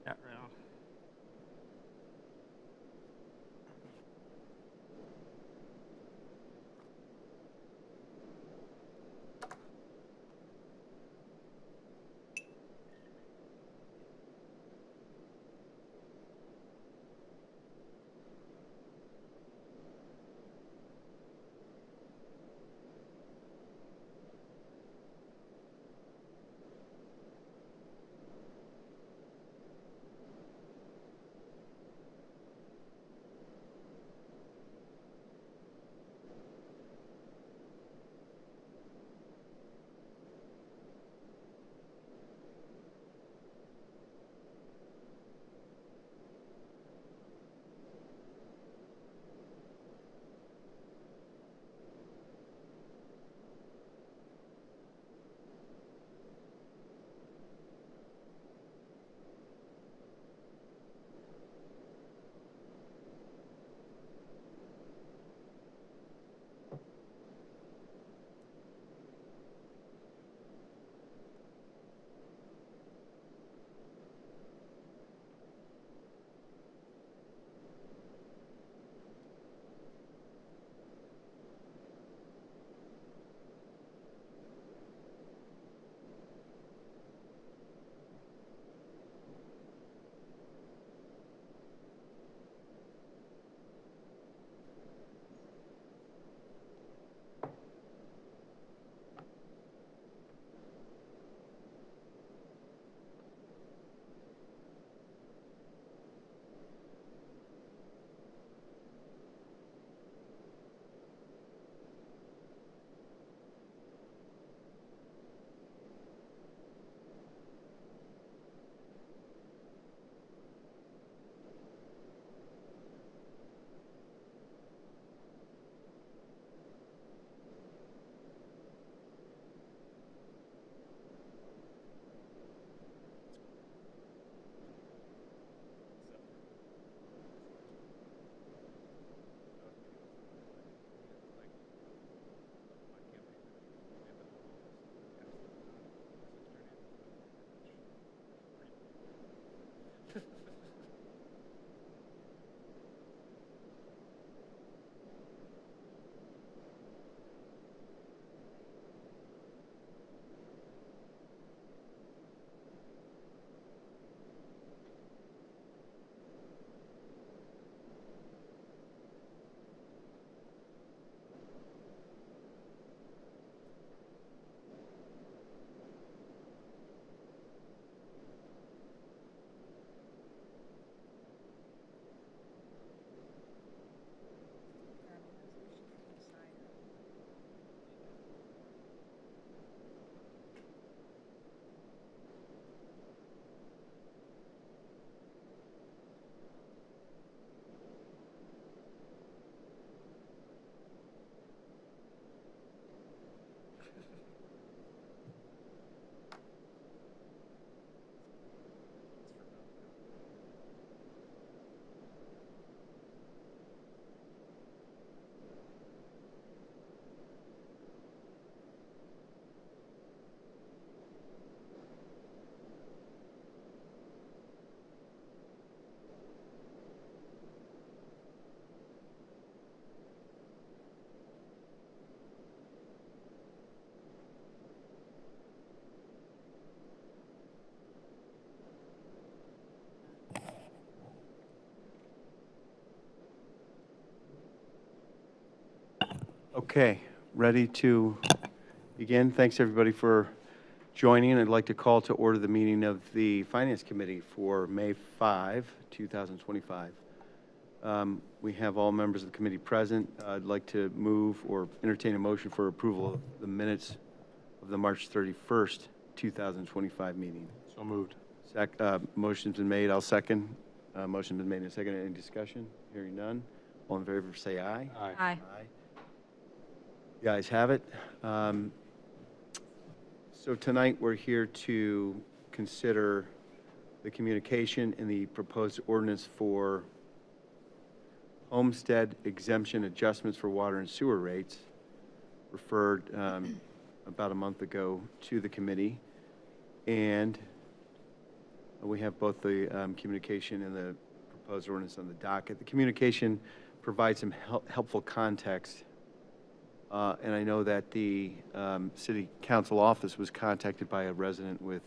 Yeah, right on. Okay, ready to begin. Thanks, everybody, for joining. I'd like to call to order the meeting of the Finance Committee for May 5, 2025. We have all members of the committee present. I'd like to move or entertain a motion for approval of the minutes of the March 31st, 2025 meeting. So moved. Motion's been made. I'll second. Motion's been made and seconded. Any discussion? Hearing none. All in favor, say aye. Aye. Aye. The ayes have it. So tonight, we're here to consider the communication in the proposed ordinance for homestead exemption adjustments for water and sewer rates, referred about a month ago to the committee. And We have both the communication and the proposed ordinance on the docket. The communication provides some helpful context. And I know that the city council office was contacted by a resident with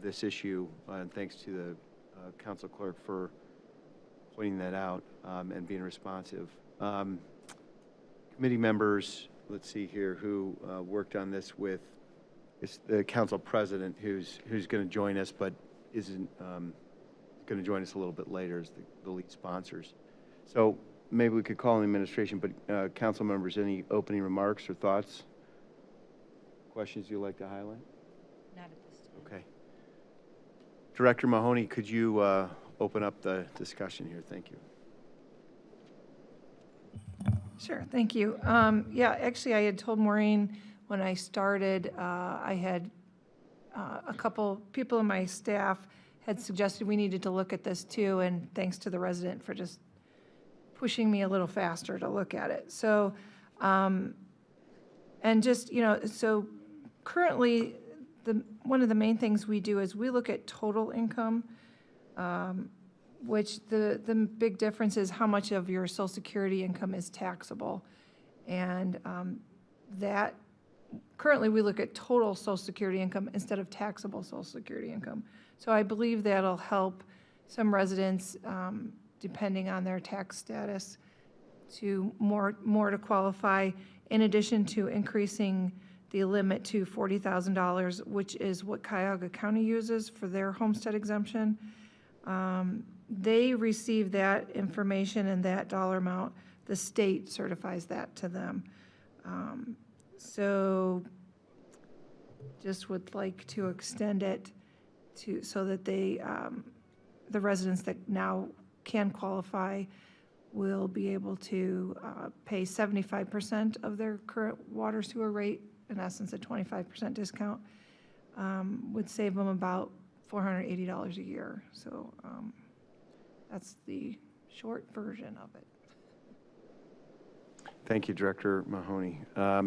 this issue, and thanks to the council clerk for pointing that out and being responsive. Committee members, let's see here, who worked on this with it's the council president who's going to join us, but isn't going to join us a little bit later as the lead sponsors. So maybe we could call on the administration, but council members, any opening remarks or thoughts, questions you'd like to highlight? Not at this time. Okay. Director Mahoney, could you open up the discussion here? Thank you. Sure, thank you. Yeah, actually, I had told Maureen when I started, I had a couple people in my staff had suggested we needed to look at this too, and thanks to the resident for just pushing me a little faster to look at it. So, and just, so currently, one of the main things we do is we look at total income, which the big difference is how much of your Social Security income is taxable. And that, currently we look at total Social Security income instead of taxable Social Security income. So I believe that'll help some residents, depending on their tax status, to more to qualify, in addition to increasing the limit to $40,000, which is what Cuyahoga County uses for their homestead exemption. They receive that information and that dollar amount. The state certifies that to them. So just would like to extend it to, so that they, the residents that now can qualify will be able to pay 75% of their current water sewer rate, in essence a 25% discount, would save them about $480 a year. So that's the short version of it. Thank you, Director Mahoney. I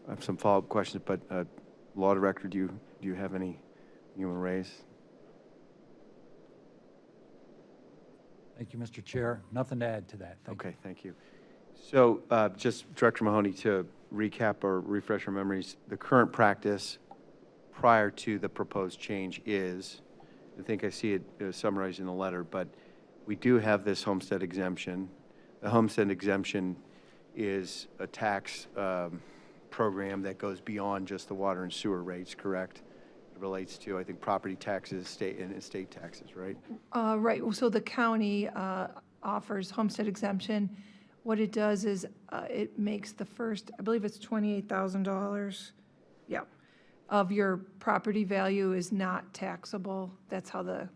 have some follow-up questions, but Law Director, do you have any you want to raise? Thank you, Mr. Chair. Nothing to add to that. Okay, thank you. So just Director Mahoney, to recap or refresh our memories, the current practice prior to the proposed change is, I think I see it summarized in the letter, but we do have this homestead exemption. The homestead exemption is a tax program that goes beyond just the water and sewer rates, correct? It relates to, I think, property taxes, state and estate taxes, right? Right. So the county offers homestead exemption. What it does is it makes the first, I believe it's $28,000, yeah, of your property value is not taxable. That's how the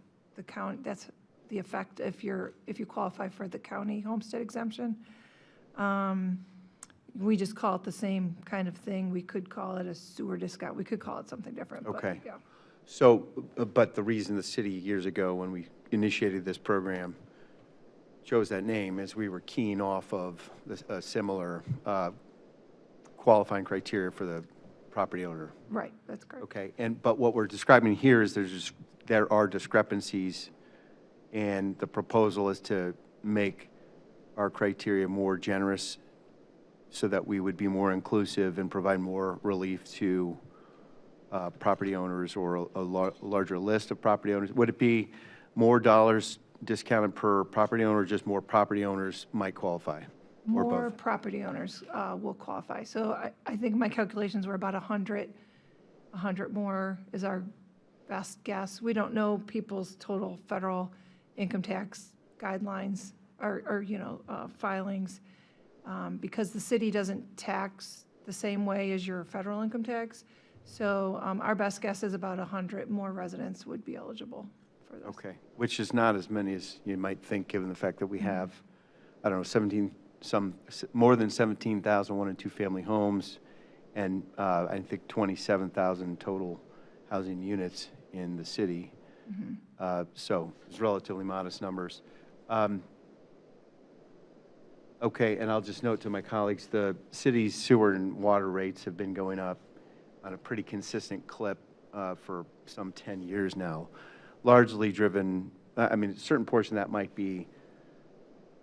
county, that's the effect if you qualify for the county homestead exemption. We just call it the same kind of thing. We could call it a sewer discount. We could call it something different. Okay. But, yeah. So, but the reason the city years ago when we initiated this program chose that name is we were keen off of a similar qualifying criteria for the property owner. Right, that's correct. Okay, but what we're describing here is there are discrepancies, and the proposal is to make our criteria more generous so that we would be more inclusive and provide more relief to property owners or a larger list of property owners. Would it be more dollars discounted per property owner, or just more property owners might qualify? More property owners will qualify. So I think my calculations were about 100 more is our best guess. We don't know people's total federal income tax guidelines or filings because the city doesn't tax the same way as your federal income tax. So our best guess is about 100 more residents would be eligible for this. Okay, which is not as many as you might think, given the fact that we have, I don't know, more than 17,000 one and two family homes, and I think 27,000 total housing units in the city. So it's relatively modest numbers. Okay, and I'll just note to my colleagues, the city's sewer and water rates have been going up on a pretty consistent clip for some 10 years now, largely driven, I mean, a certain portion of that might be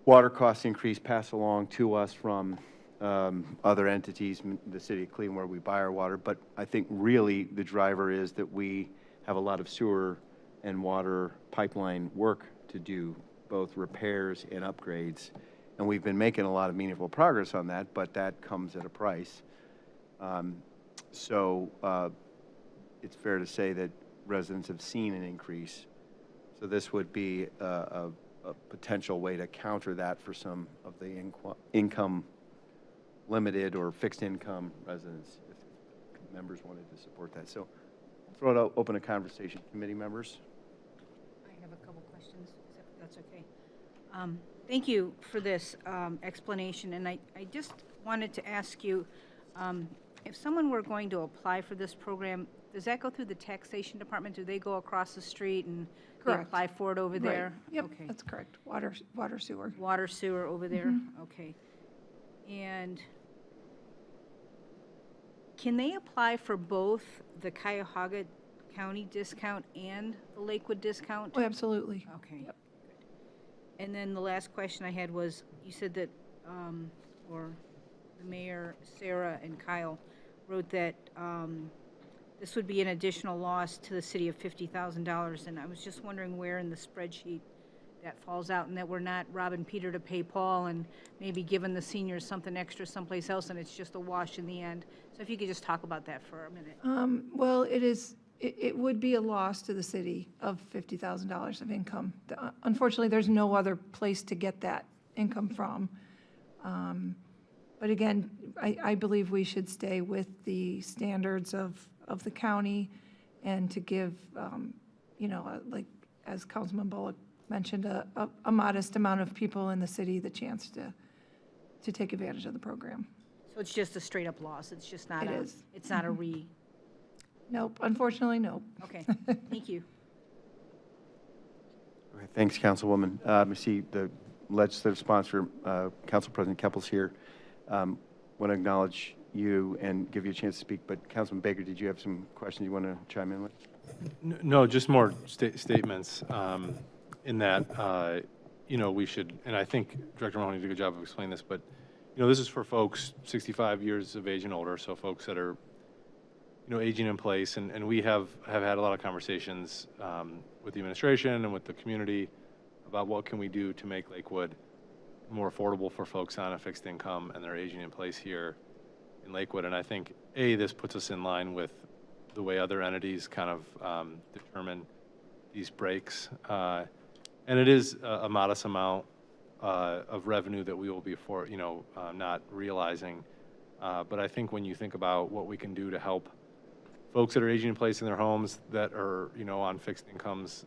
water cost increase passed along to us from other entities, the city of Cleveland, where we buy our water. But I think really the driver is that we have a lot of sewer and water pipeline work to do, both repairs and upgrades. And we've been making a lot of meaningful progress on that, but that comes at a price. So it's fair to say that residents have seen an increase. So this would be a potential way to counter that for some of the income limited or fixed income residents, if members wanted to support that. So I'll throw it out, open a conversation. Committee members? I have a couple questions, if that's okay. Thank you for this explanation, and I just wanted to ask you, if someone were going to apply for this program, does that go through the taxation department? Do they go across the street and they Correct. apply for it over there? Right. Yep, Okay. that's correct. Water, sewer. Water, sewer over there? Okay. And can they apply for both the Cuyahoga County discount and the Lakewood discount? Oh, absolutely. Okay. Yep. And then the last question I had was, you said that, or the mayor, Sarah and Kyle, wrote that this would be an additional loss to the city of $50,000, and I was just wondering where in the spreadsheet that falls out, and that we're not robbing Peter to pay Paul and maybe giving the seniors something extra someplace else, and it's just a wash in the end. So if you could just talk about that for a minute. Well, it would be a loss to the city of $50,000 of income. Unfortunately, there's no other place to get that income from. But again, I believe we should stay with the standards of the county and to give, like, as Councilman Bullock mentioned, a modest amount of people in the city the chance to take advantage of the program. So it's just a straight up loss. It's just not It a, is. it's not a re, Nope, unfortunately, nope. okay, thank you. Okay, thanks, Councilwoman. I see the legislative sponsor, Council President Keppel's here. Want to acknowledge you and give you a chance to speak, but Councilman Baker, did you have some questions you want to chime in with? No, just more statements in that, we should, and I think Director Mahoney did a good job of explaining this, but, this is for folks 65 years of age and older, so folks that are, aging in place, and we have had a lot of conversations with the administration and with the community about what can we do to make Lakewood more affordable for folks on a fixed income and they're aging in place here in Lakewood. And I think, this puts us in line with the way other entities kind of determine these breaks. And it is a modest amount of revenue that we will be not realizing. But I think when you think about what we can do to help folks that are aging in place in their homes that are, on fixed incomes,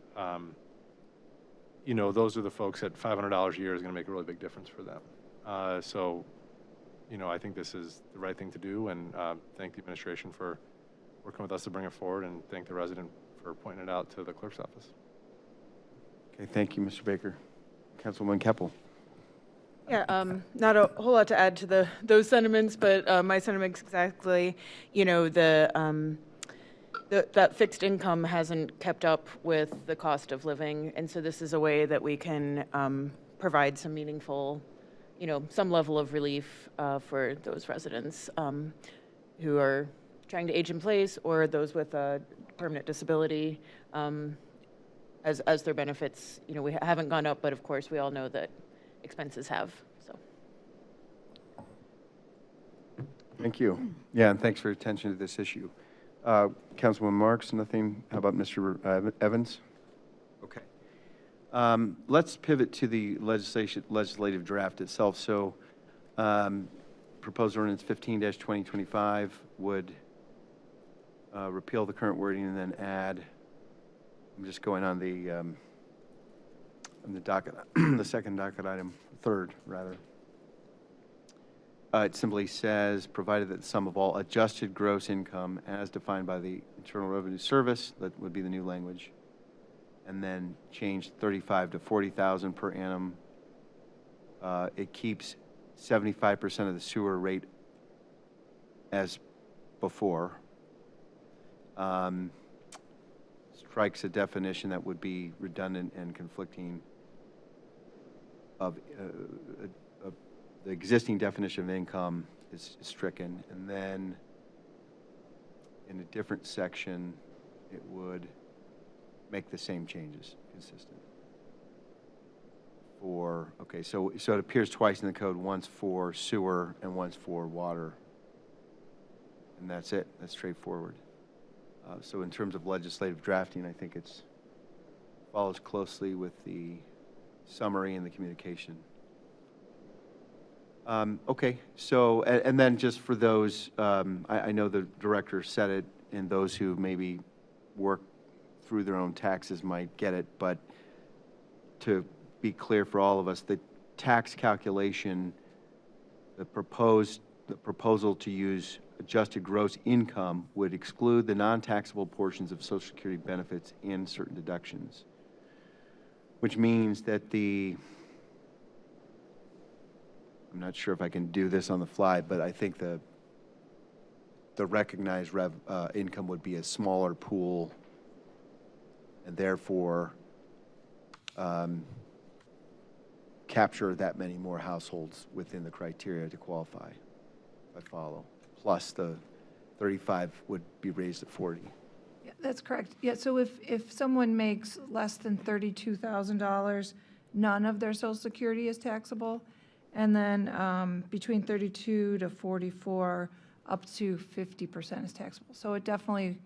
those are the folks that $500 a year is going to make a really big difference for them. So, I think this is the right thing to do, and thank the administration for working with us to bring it forward, and thank the resident for pointing it out to the clerk's office. Okay, thank you, Mr. Baker. Councilwoman Keppel. Yeah, not a whole lot to add to those sentiments, but my sentiments exactly, that fixed income hasn't kept up with the cost of living, and so this is a way that we can provide some meaningful, some level of relief for those residents who are trying to age in place, or those with a permanent disability, as their benefits, we haven't gone up, but of course we all know that expenses have, so. Thank you. Yeah, and thanks for your attention to this issue. Councilwoman Marks, nothing. How about Mr. Evans? Okay. Let's pivot to the legislative draft itself. So, proposed ordinance 15-2025 would repeal the current wording and then add, I'm just going on the docket, the second docket item, third, rather. It simply says, provided that the sum of all adjusted gross income as defined by the Internal Revenue Service, that would be the new language, and then change 35 to 40,000 per annum. It keeps 75% of the sewer rate as before. strikes a definition that would be redundant and conflicting of the existing definition of income is stricken, and then in a different section, it would make the same changes consistent. Okay, so it appears twice in the code, once for sewer and once for water. And that's it, that's straightforward. So in terms of legislative drafting, I think it's follows closely with the summary and the communication. Okay, so, and then just for those, I know the director said it, and those who maybe work through their own taxes might get it, but to be clear for all of us, the tax calculation, the proposal to use adjusted gross income would exclude the non-taxable portions of Social Security benefits and certain deductions, which means that I'm not sure if I can do this on the fly, but I think the recognized income would be a smaller pool, and therefore capture that many more households within the criteria to qualify, if I follow. Plus the 35 would be raised at 40. Yeah, that's correct. Yeah, so if someone makes less than $32,000, none of their Social Security is taxable. And then between 32 to 44, up to 50% is taxable. So it definitely,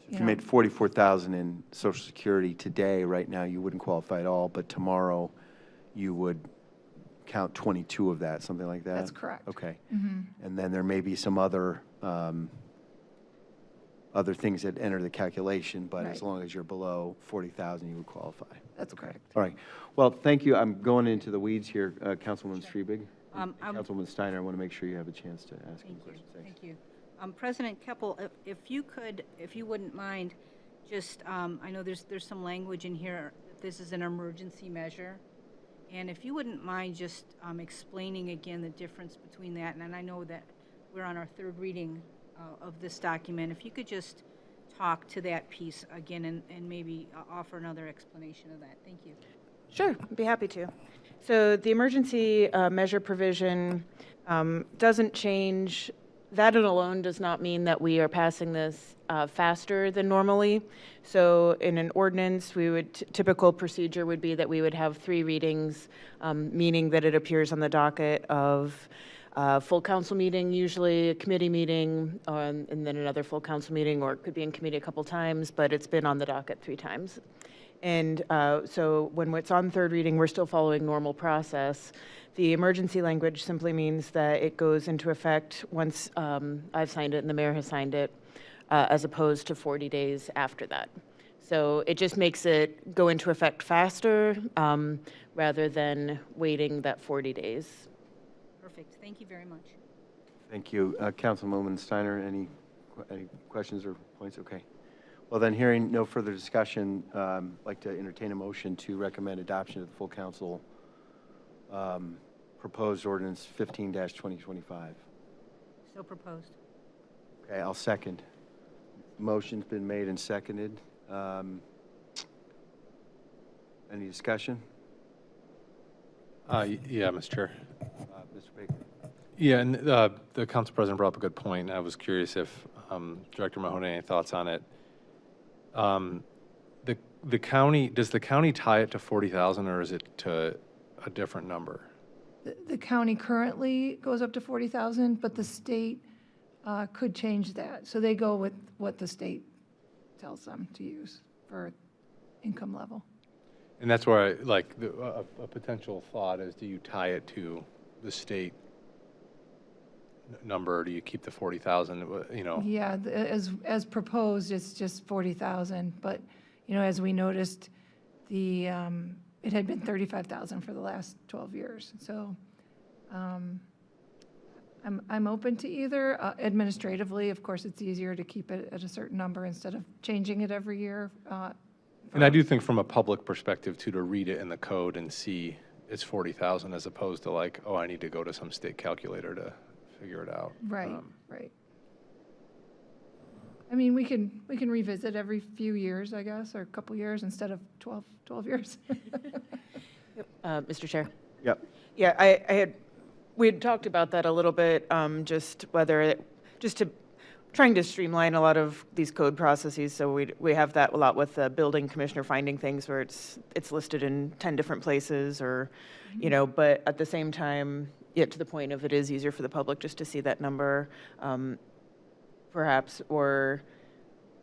If you made 44,000 in Social Security today, right now, you wouldn't qualify at all, but tomorrow you would count 22 of that, something like that? That's correct. Okay. And then there may be some other things that enter the calculation, but as Right. long as you're below 40,000, you would qualify. That's correct. All right. Well, thank you. I'm going into the weeds here, Councilwoman Strebig. Councilwoman Steiner, I want to make sure you have a chance to ask any questions. Thanks. Thank you. President Keppel, if you wouldn't mind, just, I know there's some language in here, that this is an emergency measure. And if you wouldn't mind just explaining again the difference between that, and I know that we're on our third reading of this document, if you could just talk to that piece again and maybe offer another explanation of that. Thank you. Sure, I'd be happy to. So the emergency measure provision doesn't change. That alone does not mean that we are passing this faster than normally. So in an ordinance, we would typical procedure would be that we would have 3 readings, meaning that it appears on the docket of full council meeting, usually a committee meeting, and then another full council meeting, or it could be in committee a couple times, but it's been on the docket 3 times. And so when it's on third reading, we're still following normal process. The emergency language simply means that it goes into effect once I've signed it and the mayor has signed it, as opposed to 40 days after that. So it just makes it go into effect faster rather than waiting that 40 days. Perfect. Thank you very much. Thank you. Councilwoman Steiner, any questions or points? Okay. Well, then, hearing no further discussion, I'd like to entertain a motion to recommend adoption of the full council proposed ordinance 15-2025. So proposed. Okay, I'll second. Motion's been made and seconded. Any discussion? Yeah, Mr. Chair. Mr. Baker? Yeah, and the council president brought up a good point. I was curious if Director Mahoney had any thoughts on it. The county, does the county tie it to 40,000 or is it to a different number? The county currently goes up to 40,000, but the state could change that. So they go with what the state tells them to use for income level. And that's where a potential thought is, do you tie it to the state number, or do you keep the 40,000, you know? Yeah, as proposed, it's just 40,000, but, you know, as we noticed, it had been 35,000 for the last 12 years. So I'm open to either. Administratively, of course, it's easier to keep it at a certain number instead of changing it every year. And I do think from a public perspective too, to read it in the code and see it's 40,000 as opposed to like, oh, I need to go to some state calculator to figure it out. Right, right. I mean, we can revisit every few years, I guess, or a couple years instead of 12 years. Mr. Chair? Yep. Yeah, we had talked about that a little bit, just trying to streamline a lot of these code processes. So we have that a lot with the building commissioner finding things where it's listed in 10 different places or, but at the same time, yet to the point of it is easier for the public just to see that number, perhaps, or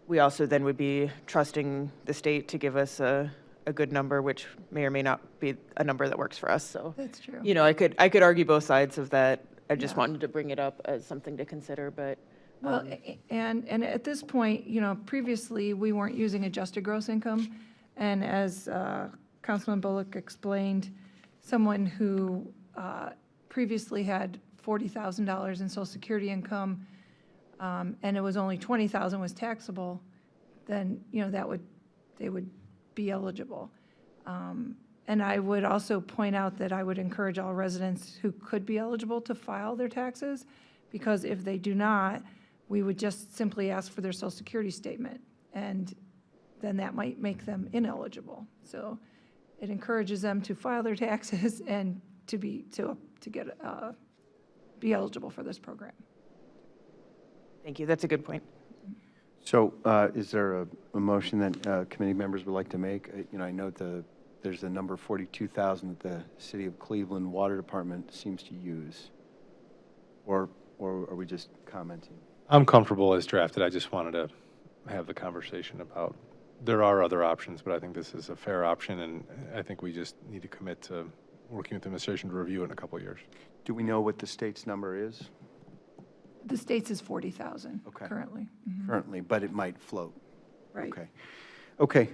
we also then would be trusting the state to give us a good number, which may or may not be a number that works for us. So, That's true. I could argue both sides of that. I just Yeah. wanted to bring it up as something to consider, but. Well, and at this point, previously, we weren't using adjusted gross income. And as Councilman Bullock explained, someone who previously had $40,000 in Social Security income, and it was only $20,000 was taxable, then, they would be eligible. And I would also point out that I would encourage all residents who could be eligible to file their taxes, because if they do not, we would just simply ask for their Social Security statement, and then that might make them ineligible. So it encourages them to file their taxes and to be eligible for this program. Thank you. That's a good point. So is there a motion that committee members would like to make? I note there's the number 42,000 that the City of Cleveland Water Department seems to use. Or are we just commenting? I'm comfortable as drafted. I just wanted to have the conversation about, there are other options, but I think this is a fair option, and I think we just need to commit to working with the administration to review it in a couple of years. Do we know what the state's number is The state's is 40,000 Okay. currently. currently, but it might float? Right. Okay. Okay,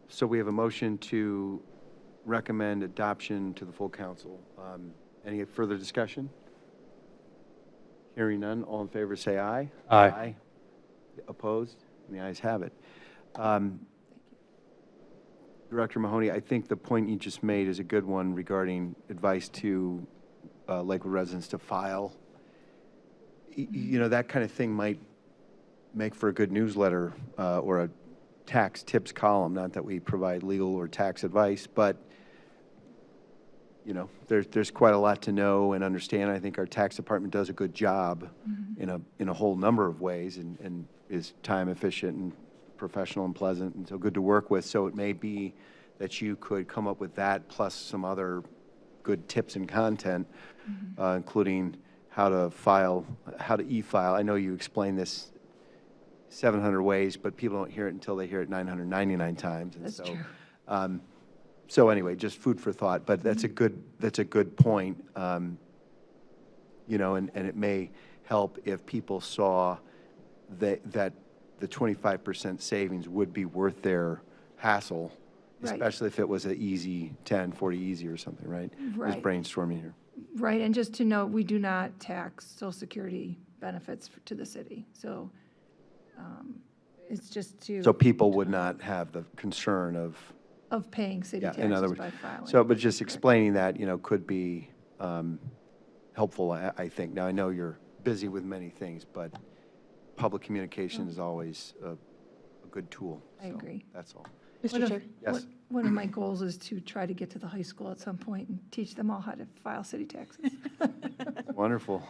so we have a motion to recommend adoption to the full council. Any further discussion? Hearing none, all in favor say aye. Aye. Opposed? And the ayes have it. Director Mahoney, I think the point you just made is a good one regarding advice to Lakewood residents to file. That kind of thing might make for a good newsletter or a tax tips column. Not that we provide legal or tax advice, but there's quite a lot to know and understand. I think our tax department does a good job in a whole number of ways and is time efficient and professional and pleasant and so good to work with. So it may be that you could come up with that plus some other good tips and content, including how to file, how to e-file. I know you explained this 700 ways, but people don't hear it until they hear it 999 times. And That's so, true. So anyway, just food for thought. But that's a good point. And it may help if people saw that the 25% savings would be worth their hassle, Right. especially if it was an easy 10, 40 easy or something, right? Right. Just brainstorming here. Right, and just to note, we do not tax Social Security benefits to the city. So it's just to. So people would not have the concern of paying city Yeah, in other taxes words. by filing. So, but just explaining that, could be helpful, I think. Now, I know you're busy with many things, but public communication is always a good tool. I So agree. That's all. Mr. Chair? Yes. One of my goals is to try to get to the high school at some point and teach them all how to file city taxes. Wonderful.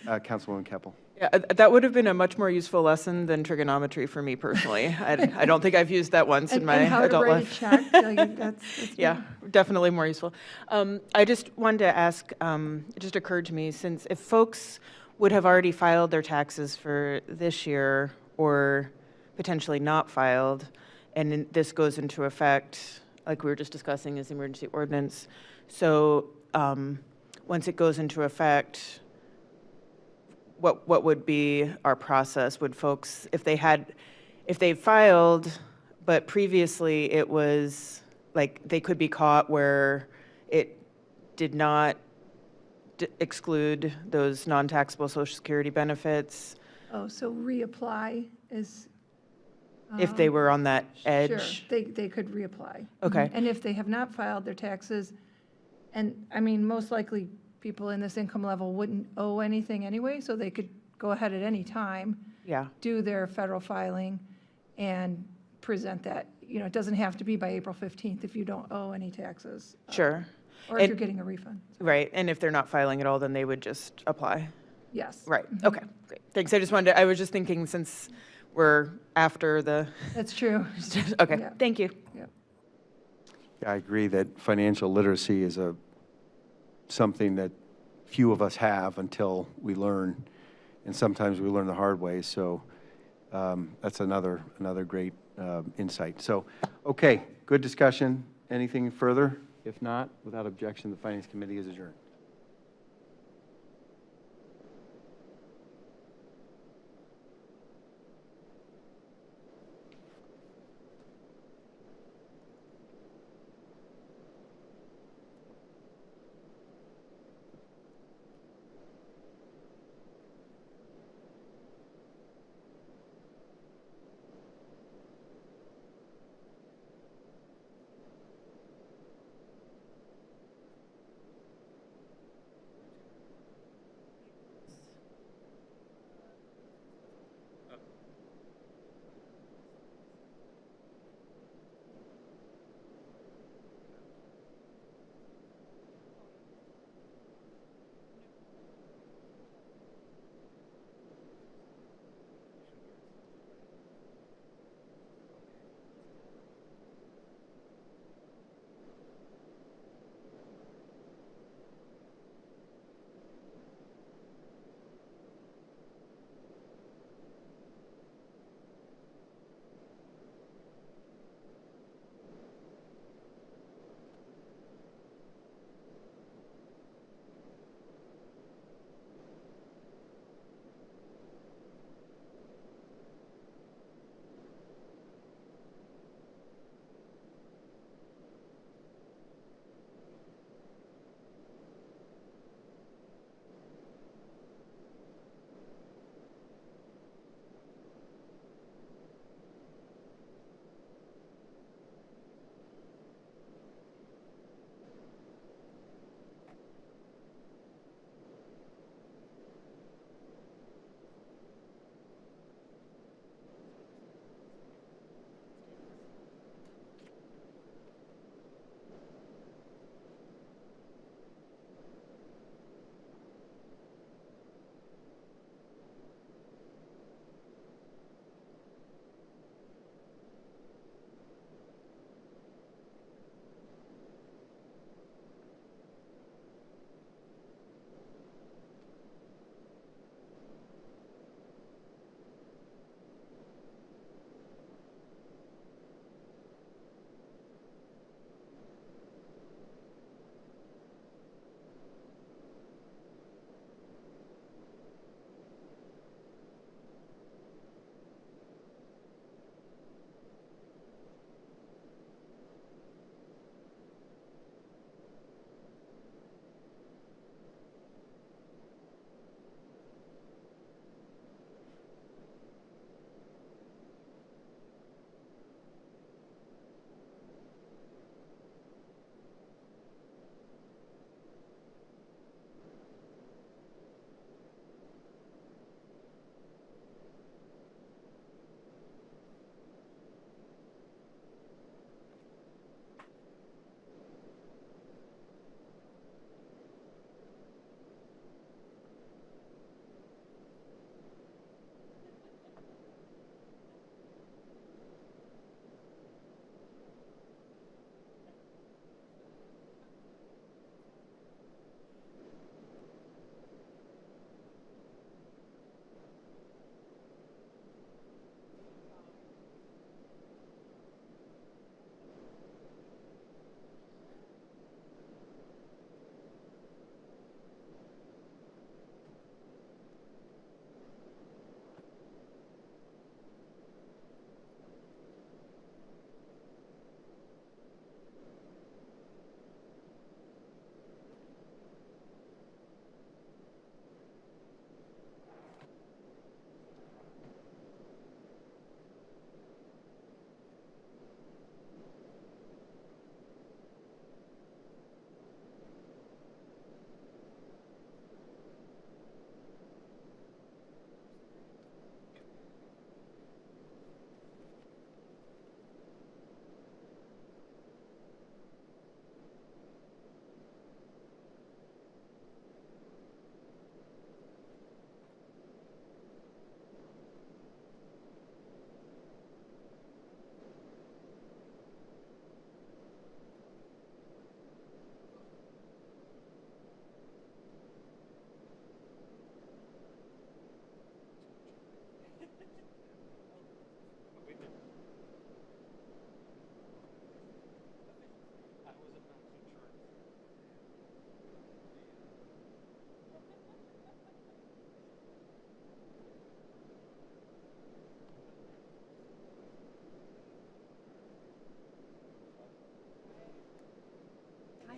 Councilwoman Keppel. Yeah, that would have been a much more useful lesson than trigonometry for me personally. I don't think I've used that once in my And how to adult write a life. check, like, that's Yeah, definitely more useful. I just wanted to ask, it just occurred to me, since if folks would have already filed their taxes for this year or potentially not filed, and this goes into effect, like we were just discussing, as the emergency ordinance. So once it goes into effect, what would be our process? Would folks, if they filed, but previously it was, like, they could be caught where it did not exclude those non-taxable Social Security benefits, Oh, so reapply is. if they were on that Sure, edge? they could reapply. Okay. And if they have not filed their taxes, and, I mean, most likely, people in this income level wouldn't owe anything anyway, so they could go ahead at any time. Yeah. do their federal filing and present that. It doesn't have to be by April 15th if you don't owe any taxes. Sure. Or if And- you're getting a refund. Right, and if they're not filing at all, then they would just apply. Yes. Right, okay, great. Thanks, I was just thinking since we're after the, That's true. okay, Yeah. thank you. Yeah. Yeah, I agree that financial literacy is something that few of us have until we learn, and sometimes we learn the hard way. So that's another great insight. So, okay, good discussion. Anything further? If not, without objection, the Finance Committee is adjourned.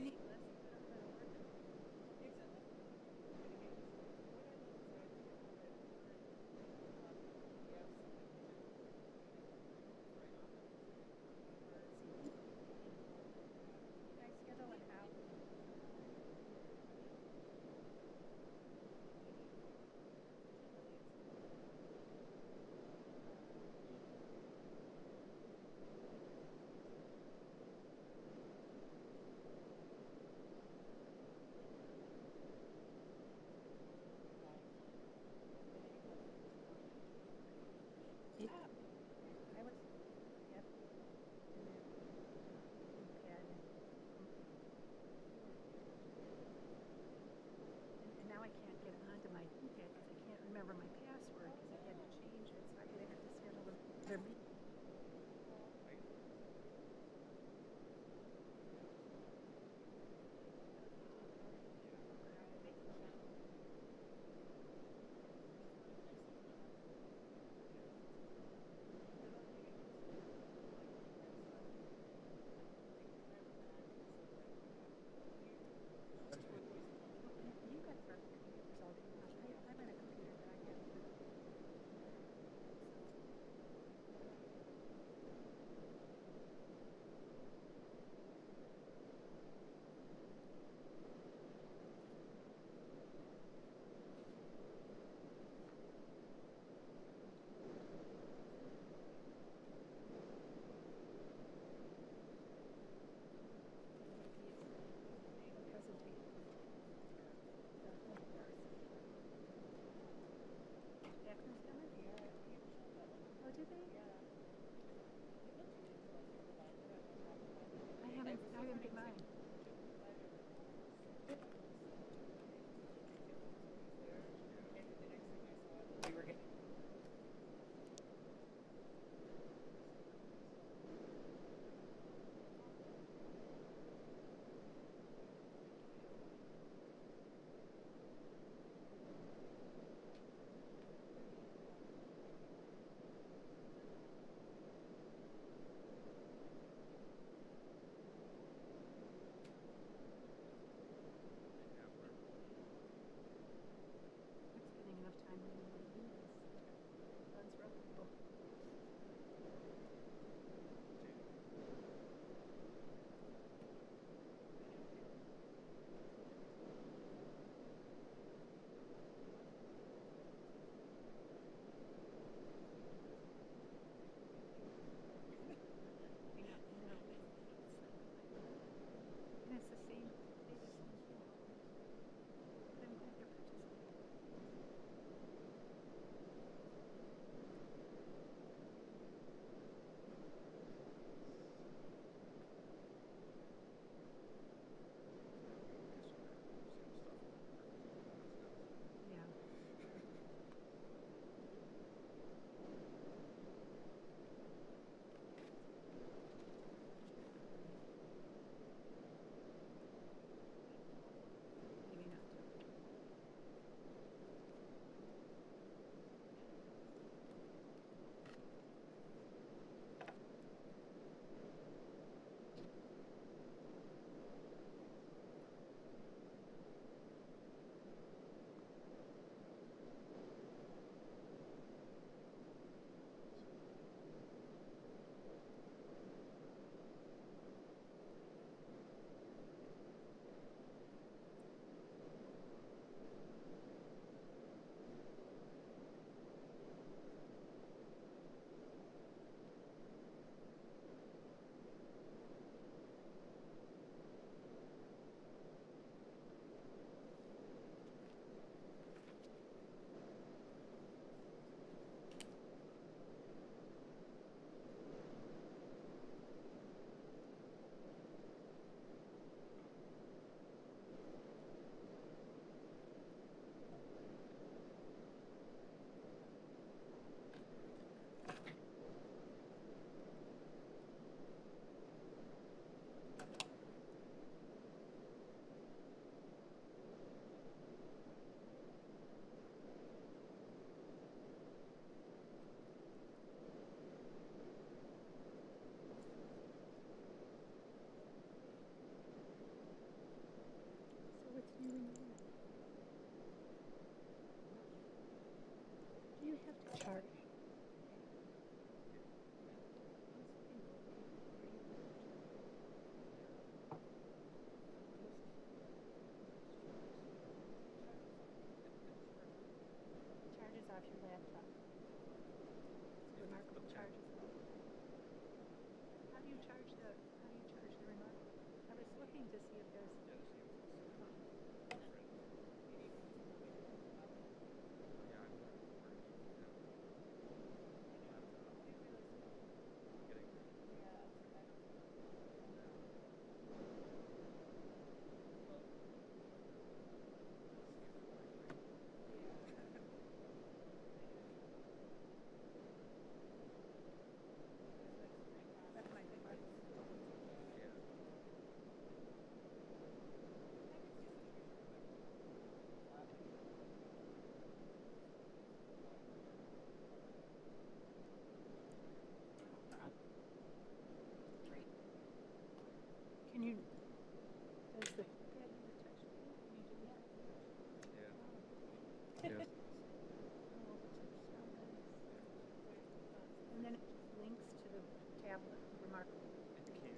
And now I can't get onto my keypad because I can't remember my password because I had to change it, so I'm gonna have to schedule another meeting. You got the computers all day. I'm on a computer, but I have. Oh, did they? I haven't been mine. Do you have to charge? Charges off your laptop. Remarkable charges. How do you charge the Remarkable? I was looking to see if there's. That's my big one. Can you, does the pad have a touch screen? Can you do that? Yeah. And then it just links to the tablet, Remarkable. It can.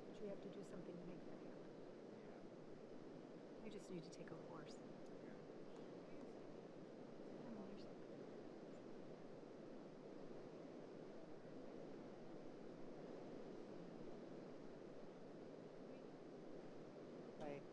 But you have to do something to make that happen. You just need to take a course. Right.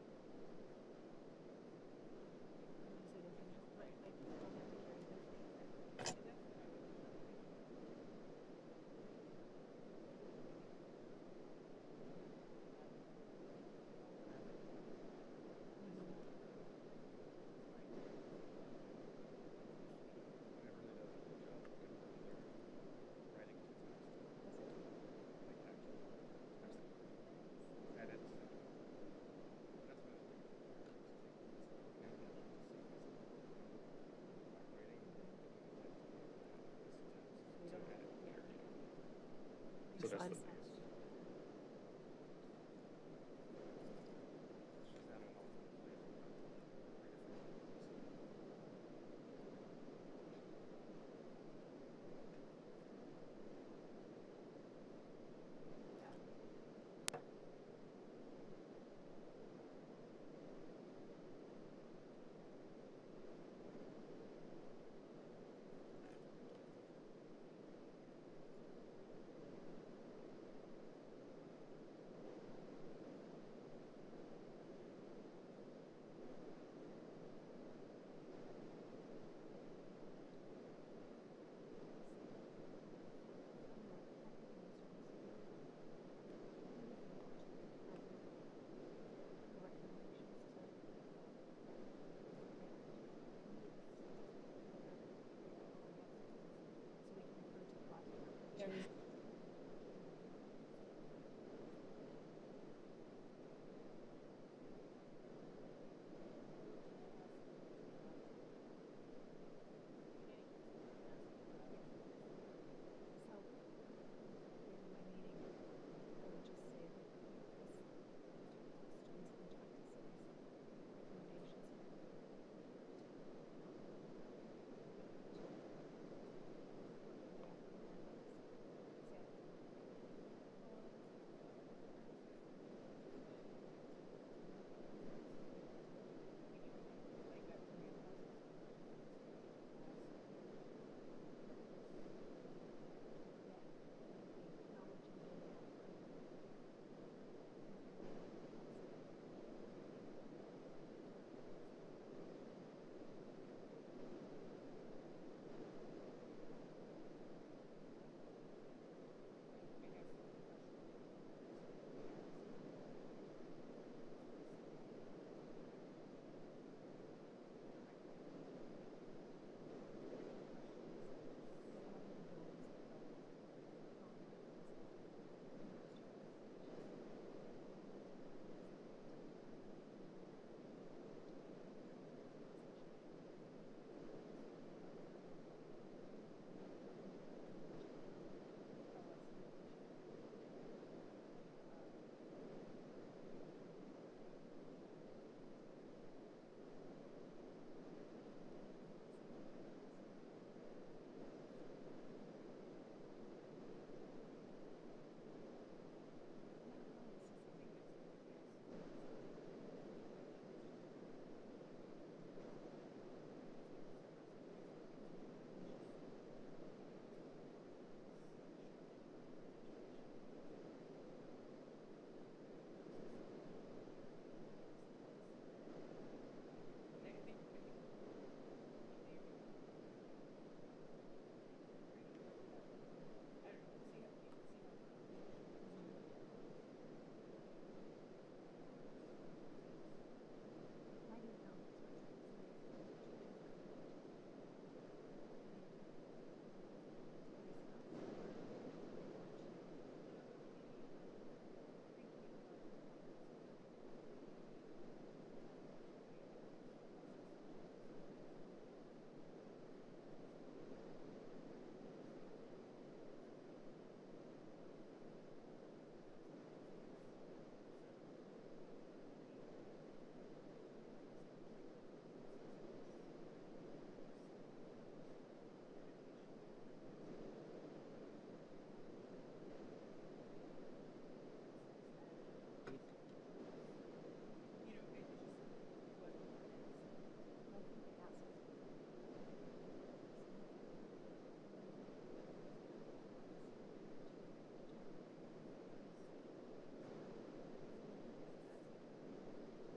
So that's the.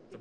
Stay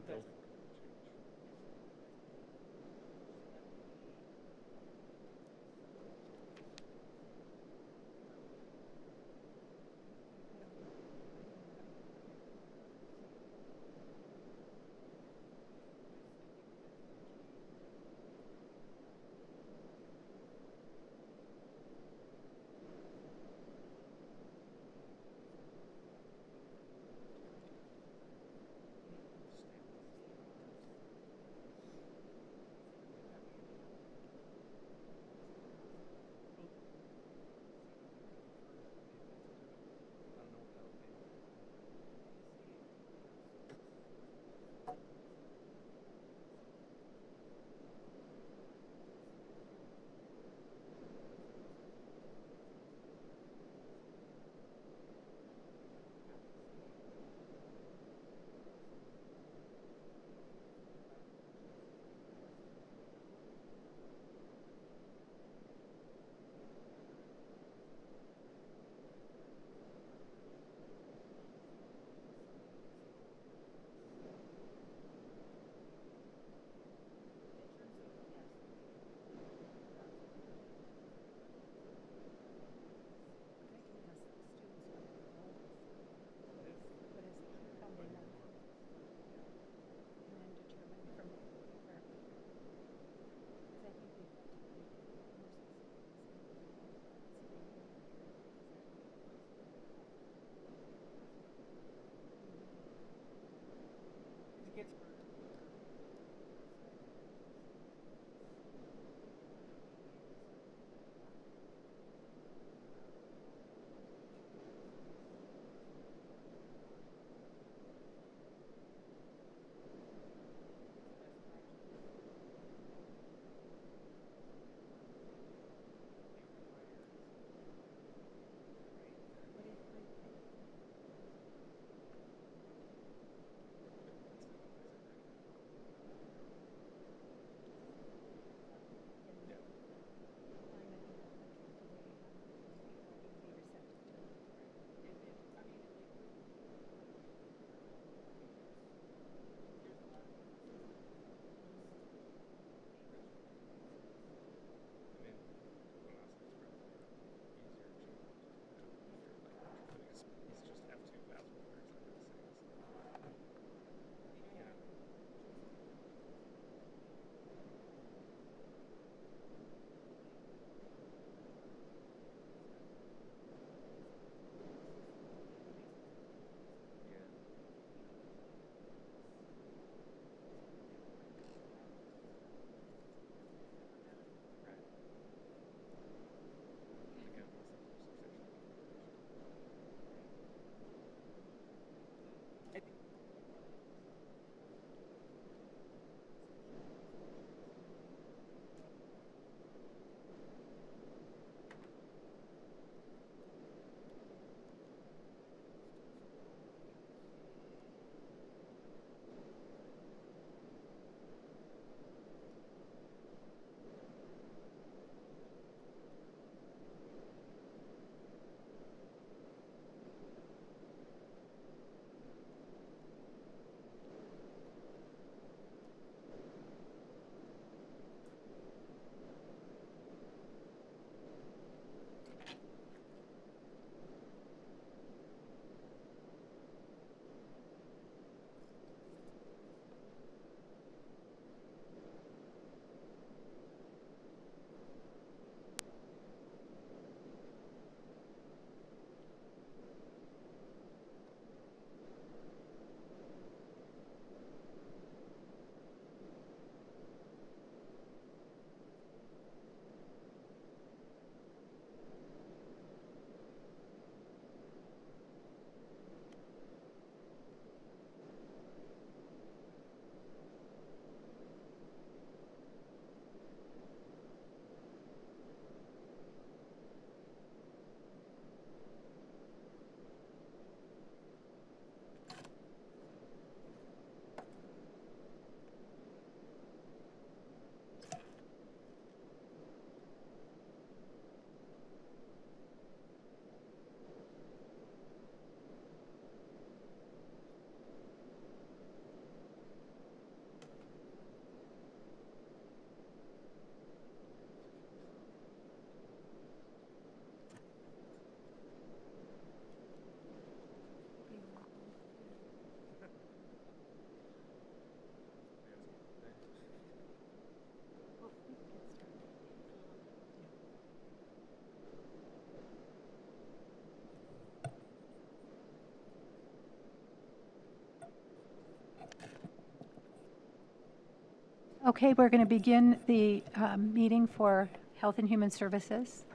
Okay, we're going to begin the meeting for Health and Human Services.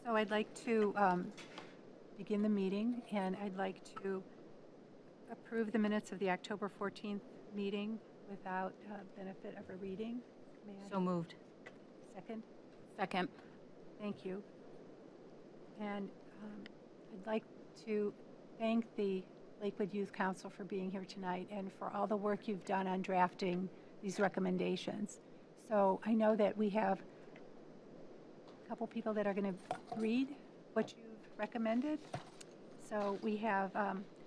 So I'd like to begin the meeting, and I'd like to approve the minutes of the October 14th meeting without benefit of a reading. May I? So moved. Second? Second. Thank you. And I'd like to thank the Lakewood Youth Council for being here tonight and for all the work you've done on drafting these recommendations. So I know that we have a couple people that are going to read what you've recommended. So we have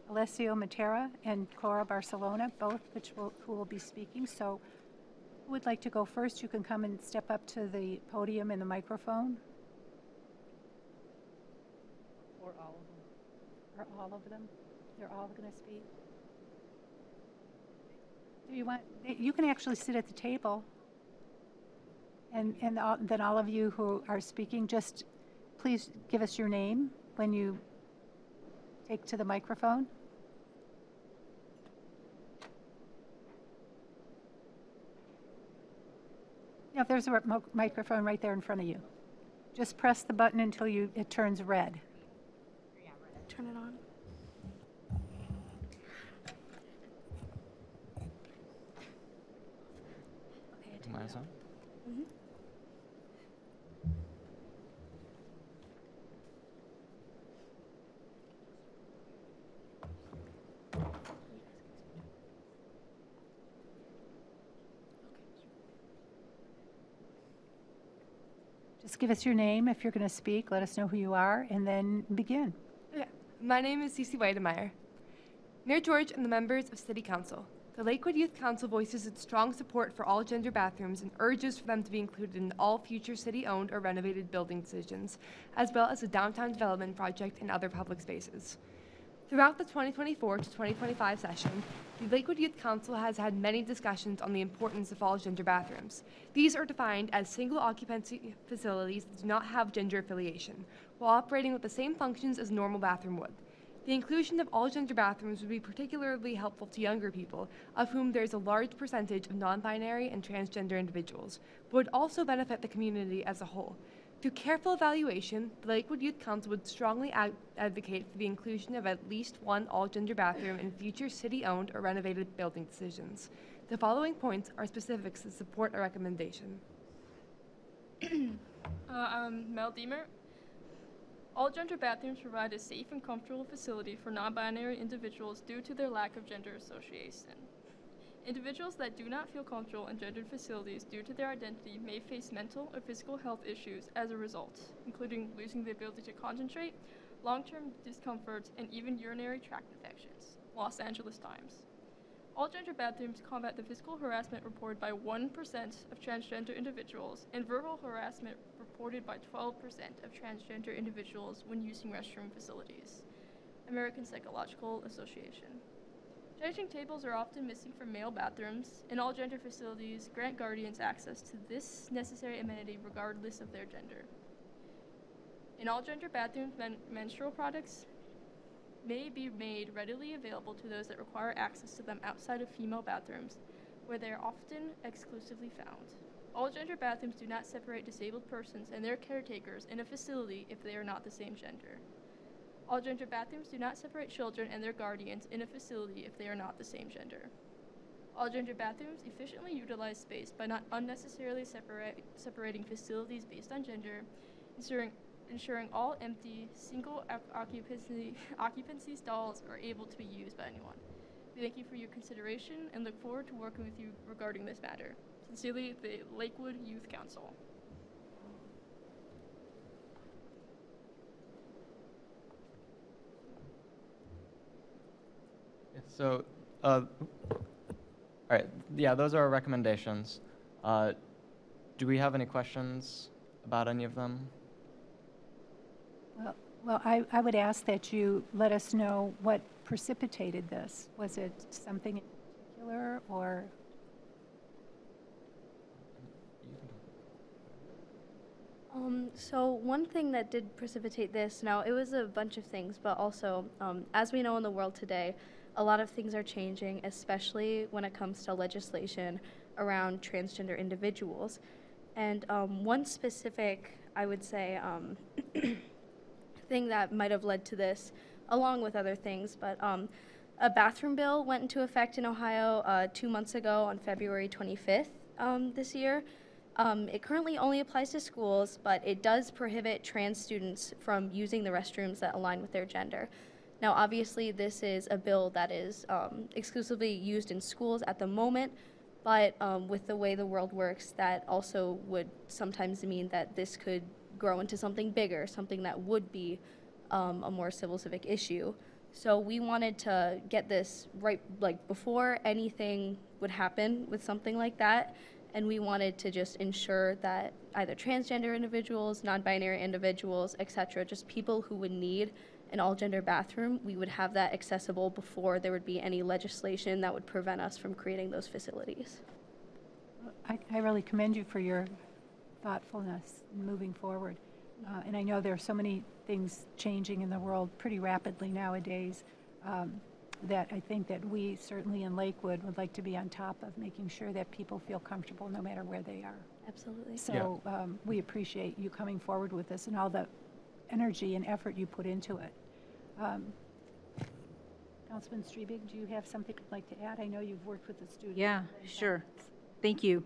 Alessio Matera and Cora Barcelona, both who will be speaking. So who would like to go first? You can come and step up to the podium and the microphone. Or all of them. Or all of them? They're all going to speak? Do you want, you can actually sit at the table. And then all of you who are speaking, just please give us your name when you take to the microphone. Yeah, there's a microphone right there in front of you. Just press the button until it turns red. Turn it on. Okay, Mine's on? Just give us your name if you're going to speak. Let us know who you are, and then begin. Okay. My name is Cece Weidemeyer. Mayor George and the members of City Council, the Lakewood Youth Council voices its strong support for all gender bathrooms and urges for them to be included in all future city-owned or renovated building decisions, as well as the downtown development project and other public spaces. Throughout the 2024 to 2025 session, the Lakewood Youth Council has had many discussions on the importance of all gender bathrooms. These are defined as single occupancy facilities that do not have gender affiliation, while operating with the same functions as a normal bathroom would. The inclusion of all gender bathrooms would be particularly helpful to younger people, of whom there is a large percentage of non-binary and transgender individuals, but would also benefit the community as a whole. Through careful evaluation, the Lakewood Youth Council would strongly advocate for the inclusion of at least one all-gender bathroom in future city-owned or renovated building decisions. The following points are specifics that support our recommendation. I'm Mel Deemer. All gender bathrooms provide a safe and comfortable facility for non-binary individuals due to their lack of gender association. Individuals that do not feel comfortable in gendered facilities due to their identity may face mental or physical health issues as a result, including losing the ability to concentrate, long-term discomfort, and even urinary tract infections. Los Angeles Times. All gender bathrooms combat the physical harassment reported by 1% of transgender individuals and verbal harassment reported by 12% of transgender individuals when using restroom facilities. American Psychological Association. Changing tables are often missing from male bathrooms, and all gender facilities grant guardians access to this necessary amenity regardless of their gender. In all gender bathrooms, menstrual products may be made readily available to those that require access to them outside of female bathrooms, where they are often exclusively found. All gender bathrooms do not separate disabled persons and their caretakers in a facility if they are not the same gender. All gender bathrooms do not separate children and their guardians in a facility if they are not the same gender. All gender bathrooms efficiently utilize space by not unnecessarily separating facilities based on gender, ensuring all empty, single occupancy stalls are able to be used by anyone. We thank you for your consideration and look forward to working with you regarding this matter. Sincerely, the Lakewood Youth Council. So, all right, yeah, those are our recommendations. Do we have any questions about any of them? Well, I would ask that you let us know what precipitated this. Was it something in particular, or? So one thing that did precipitate this, now it was a bunch of things, but also, as we know in the world today, a lot of things are changing, especially when it comes to legislation around transgender individuals. And one specific, I would say, thing that might have led to this, along with other things, but a bathroom bill went into effect in Ohio 2 months ago on February 25th this year. It currently only applies to schools, but it does prohibit trans students from using the restrooms that align with their gender. Now, obviously, this is a bill that is exclusively used in schools at the moment, but with the way the world works, that also would sometimes mean that this could grow into something bigger, something that would be a more civil civic issue. So we wanted to get this right, like before anything would happen with something like that, and we wanted to just ensure that either transgender individuals, non-binary individuals, etc., just people who would need an all-gender bathroom, we would have that accessible before there would be any legislation that would prevent us from creating those facilities. I really commend you for your thoughtfulness in moving forward. And I know there are so many things changing in the world pretty rapidly nowadays that I think that we certainly in Lakewood would like to be on top of making sure that people feel comfortable no matter where they are. Absolutely. So we appreciate you coming forward with this and all the energy and effort you put into it. Councilman Strebig, do you have something you'd like to add? I know you've worked with the students. Yeah, sure. Thank you.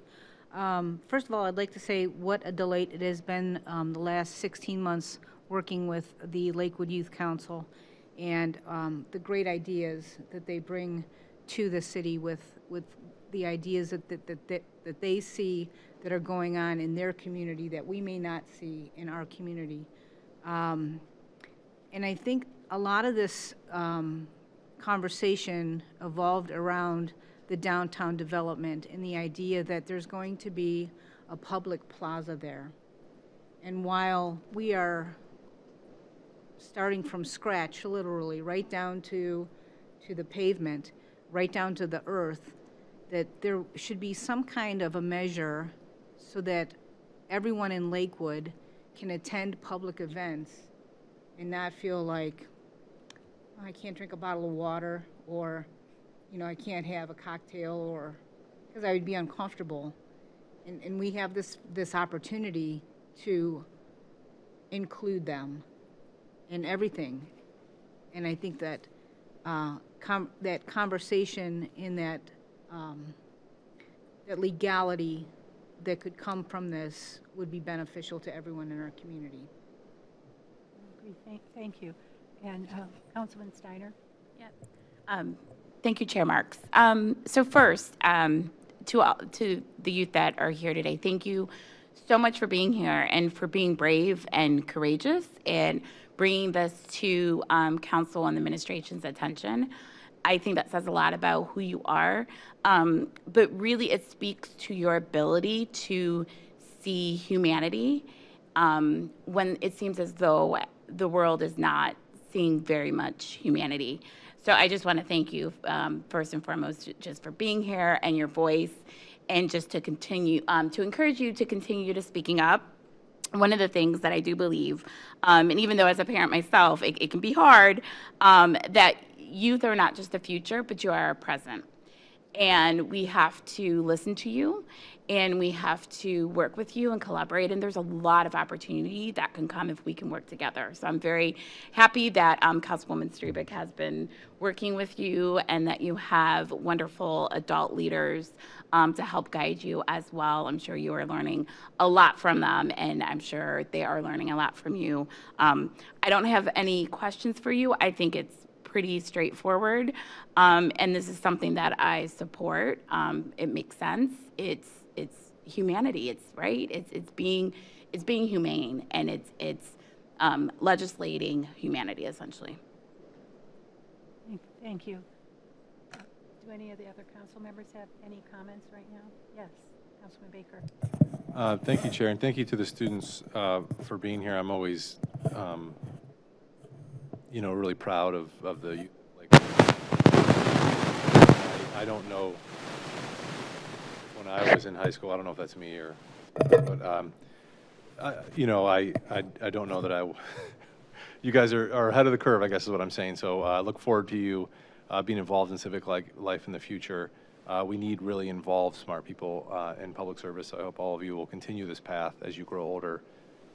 First of all, I'd like to say what a delight it has been the last 16 months working with the Lakewood Youth Council and the great ideas that they bring to the city with the ideas that they see that are going on in their community that we may not see in our community. And I think a lot of this conversation evolved around the downtown development and the idea that there's going to be a public plaza there. And while we are starting from scratch, literally, right down to the pavement, right down to the earth, that there should be some kind of a measure so that everyone in Lakewood can attend public events and not feel like, oh, I can't drink a bottle of water, or I can't have a cocktail, or because I would be uncomfortable. And we have this opportunity to include them in everything. And I think that that conversation in that legality that could come from this would be beneficial to everyone in our community. Thank you. And Councilman Steiner? Yeah. Thank you, Chair Marks. So first, to the youth that are here today, thank you so much for being here and for being brave and courageous and bringing this to council and the administration's attention. I think that says a lot about who you are, but really it speaks to your ability to see humanity when it seems as though the world is not seeing very much humanity. So I just want to thank you first and foremost just for being here and your voice, and just to continue to encourage you to continue to speaking up. One of the things that I do believe, and even though as a parent myself, it can be hard, that youth are not just the future, but you are our present. And we have to listen to you, and we have to work with you and collaborate, and there's a lot of opportunity that can come if we can work together. So I'm very happy that Councilwoman Strebig has been working with you, and that you have wonderful adult leaders to help guide you as well. I'm sure you are learning a lot from them, and I'm sure they are learning a lot from you. I don't have any questions for you. I think it's pretty straightforward, and this is something that I support. It makes sense. It's humanity. It's right. It's being humane, and it's legislating humanity essentially. Thank you. Do any of the other council members have any comments right now? Yes, Councilman Baker. Thank you, Chair, and thank you to the students for being here. I'm always really proud of the youth. I don't know, when I was in high school, I don't know if that's me or, but I don't know that you guys are ahead of the curve, I guess is what I'm saying. So I look forward to you being involved in civic life in the future. We need really involved, smart people in public service. I hope all of you will continue this path as you grow older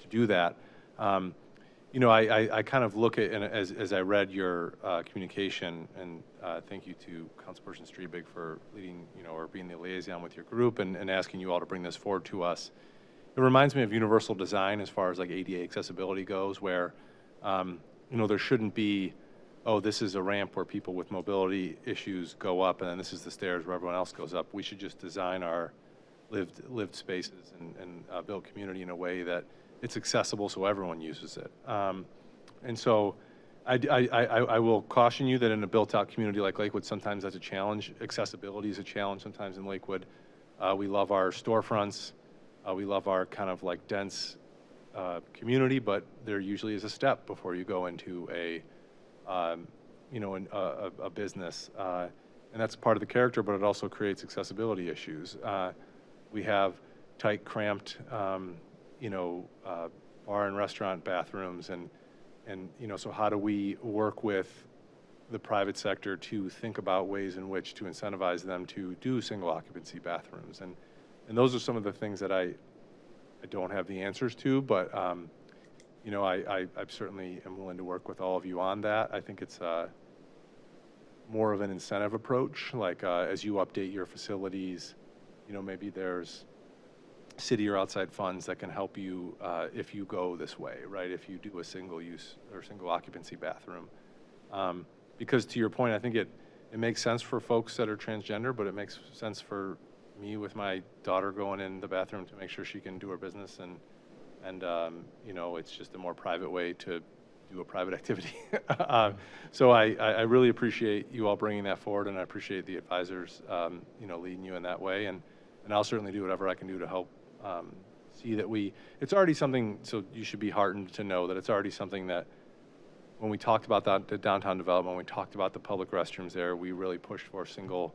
to do that. I kind of look at, and as I read your communication, and thank you to Councilperson Streebig for leading, or being the liaison with your group and asking you all to bring this forward to us. It reminds me of universal design as far as like ADA accessibility goes, where, there shouldn't be, oh, this is a ramp where people with mobility issues go up, and then this is the stairs where everyone else goes up. We should just design our lived spaces and build community in a way that it's accessible so everyone uses it. And so I will caution you that in a built-out community like Lakewood, sometimes that's a challenge. Accessibility is a challenge sometimes in Lakewood. We love our storefronts. We love our kind of like dense community, but there usually is a step before you go into a business. And that's part of the character, but it also creates accessibility issues. We have tight, cramped, bar and restaurant bathrooms, and so how do we work with the private sector to think about ways in which to incentivize them to do single occupancy bathrooms? And those are some of the things that I don't have the answers to, but I certainly am willing to work with all of you on that. I think it's more of an incentive approach, like as you update your facilities, maybe there's city or outside funds that can help you if you go this way, right? If you do a single use or single occupancy bathroom. Because to your point, I think it makes sense for folks that are transgender, but it makes sense for me with my daughter going in the bathroom to make sure she can do her business, and it's just a more private way to do a private activity. So I really appreciate you all bringing that forward, and I appreciate the advisors, leading you in that way, and I'll certainly do whatever I can do to help see that it's already something, so you should be heartened to know that it's already something that when we talked about the downtown development, when we talked about the public restrooms there, we really pushed for single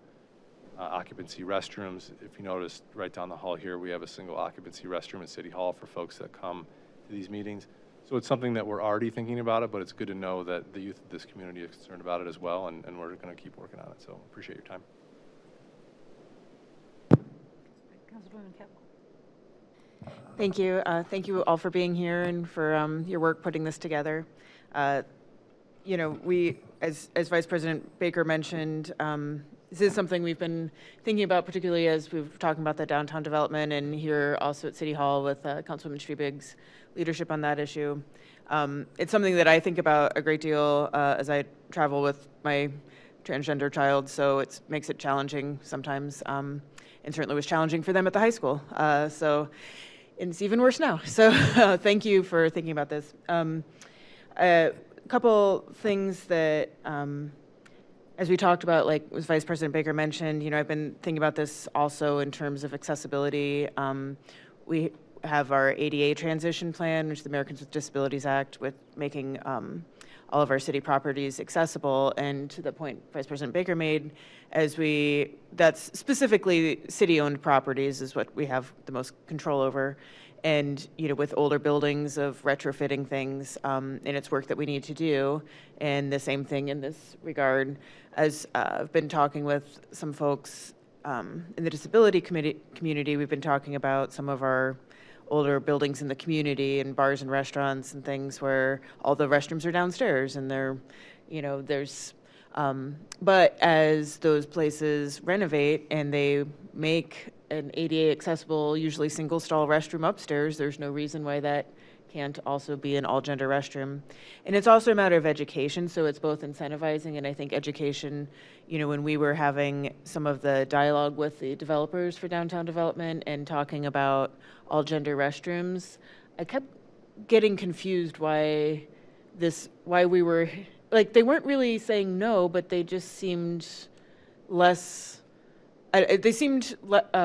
occupancy restrooms. If you noticed, right down the hall here, we have a single occupancy restroom at City Hall for folks that come to these meetings. So it's something that we're already thinking about it, but it's good to know that the youth of this community is concerned about it as well, and we're going to keep working on it. So appreciate your time. Councilwoman Campbell. Thank you. Thank you all for being here and for your work putting this together. We, as Vice President Baker mentioned, this is something we've been thinking about, particularly as we've talking about the downtown development, and here also at City Hall with Councilwoman Streebig's leadership on that issue. It's something that I think about a great deal as I travel with my transgender child, so it makes it challenging sometimes, and certainly was challenging for them at the high school. And it's even worse now. So thank you for thinking about this. A couple things that, as we talked about, like as Vice President Baker mentioned, I've been thinking about this also in terms of accessibility. We have our ADA transition plan, which is the Americans with Disabilities Act, with making all of our city properties accessible. And to the point Vice President Baker made, that's specifically city-owned properties is what we have the most control over. And, with older buildings of retrofitting things, and it's work that we need to do. And the same thing in this regard, as I've been talking with some folks in the disability community, we've been talking about some of our older buildings in the community and bars and restaurants and things where all the restrooms are downstairs and but as those places renovate and they make an ADA accessible, usually single stall restroom upstairs, there's no reason why that can't also be an all gender restroom. And it's also a matter of education, so it's both incentivizing and I think education, when we were having some of the dialogue with the developers for downtown development and talking about all gender restrooms, I kept getting confused why we were, like, they weren't really saying no, but they just seemed less, they seemed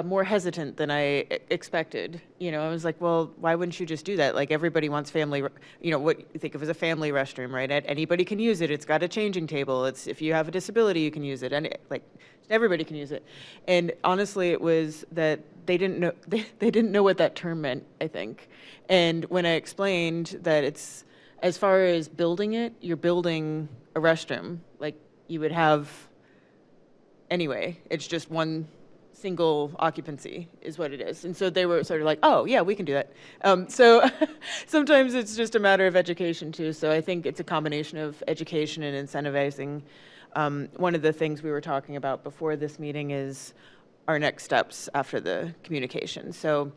more hesitant than I expected. I was like, well, why wouldn't you just do that? Like, everybody wants family, what you think of as a family restroom, right? Anybody can use it. It's got a changing table. It's, if you have a disability, you can use it. And everybody can use it. And honestly, it was that they didn't know, they didn't know what that term meant, I think. And when I explained that it's, as far as building it, you're building a restroom. Like, you would have anyway. It's just one single occupancy is what it is. And so they were sort of like, oh, yeah, we can do that. So sometimes it's just a matter of education, too. So I think it's a combination of education and incentivizing. One of the things we were talking about before this meeting is our next steps after the communication. So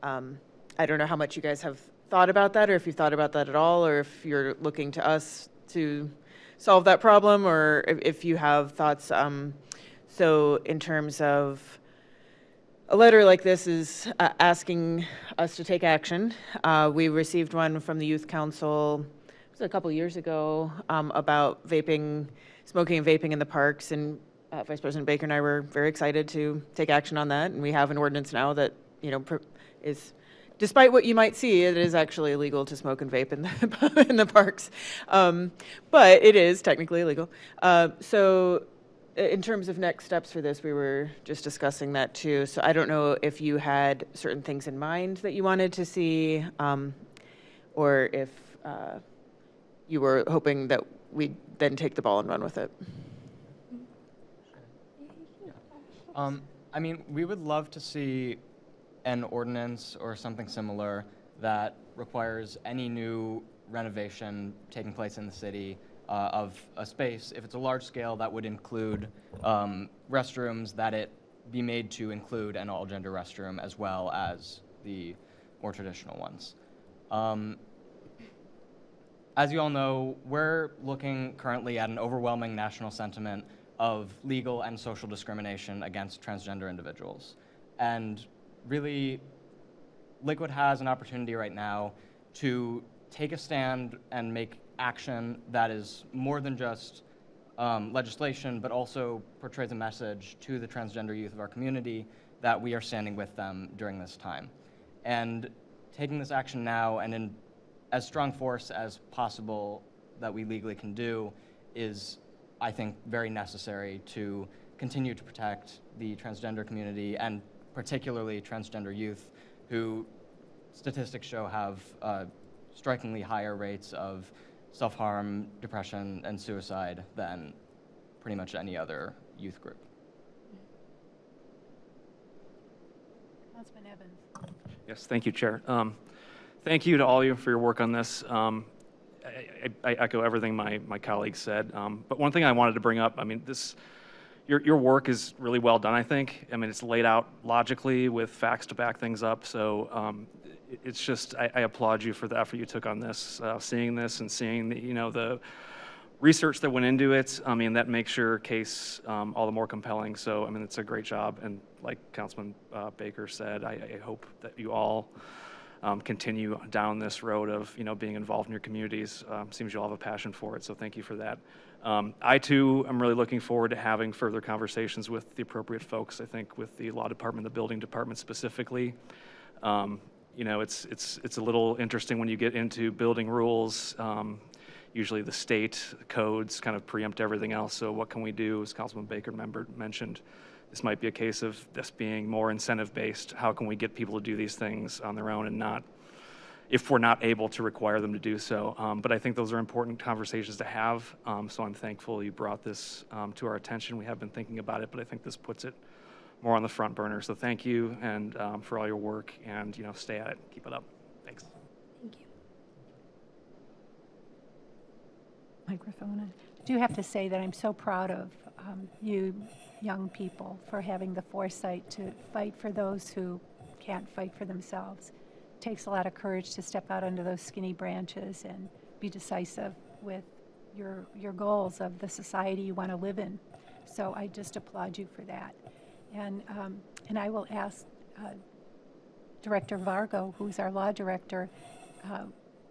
I don't know how much you guys have thought about that, or if you've thought about that at all, or if you're looking to us to solve that problem, or if you have thoughts. So in terms of a letter like this is asking us to take action. We received one from the Youth Council, it was a couple years ago, about smoking and vaping in the parks, and Vice President Baker and I were very excited to take action on that, and we have an ordinance now that, is, despite what you might see, it is actually illegal to smoke and vape in the parks, but it is technically illegal. So in terms of next steps for this, we were just discussing that too. So I don't know if you had certain things in mind that you wanted to see, or if you were hoping that we'd then take the ball and run with it. I mean, we would love to see an ordinance or something similar that requires any new renovation taking place in the city of a space. If it's a large scale, that would include restrooms, that it be made to include an all-gender restroom as well as the more traditional ones. As you all know, we're looking currently at an overwhelming national sentiment of legal and social discrimination against transgender individuals. And really, Lakewood has an opportunity right now to take a stand and make action that is more than just legislation, but also portrays a message to the transgender youth of our community that we are standing with them during this time. And taking this action now and in as strong force as possible that we legally can do is, I think, very necessary to continue to protect the transgender community, and particularly transgender youth, who statistics show have strikingly higher rates of self-harm, depression, and suicide than pretty much any other youth group. Councilman Evans. Yes, thank you, Chair. Thank you to all of you for your work on this. I echo everything my colleagues said. But one thing I wanted to bring up, I mean, your work is really well done, I think. I mean, it's laid out logically with facts to back things up. So it's just, I applaud you for the effort you took on this, seeing this and seeing the research that went into it. I mean, that makes your case all the more compelling. So, I mean, it's a great job. And like Councilman Baker said, I hope that you all continue down this road of, being involved in your communities. Seems you all have a passion for it. So thank you for that. I too am really looking forward to having further conversations with the appropriate folks. I think with the law department, the building department specifically. It's a little interesting when you get into building rules. Usually the state codes kind of preempt everything else. So what can we do? As Councilman Baker mentioned, this might be a case of this being more incentive-based. How can we get people to do these things on their own and not, if we're not able to require them to do so? But I think those are important conversations to have. So I'm thankful you brought this to our attention. We have been thinking about it, but I think this puts it more on the front burner. So thank you and for all your work, and stay at it. Keep it up. Thanks. Thank you. Microphone. I do have to say that I'm so proud of you young people for having the foresight to fight for those who can't fight for themselves. It takes a lot of courage to step out under those skinny branches and be decisive with your goals of the society you want to live in. So I just applaud you for that. And I will ask Director Vargo, who's our law director,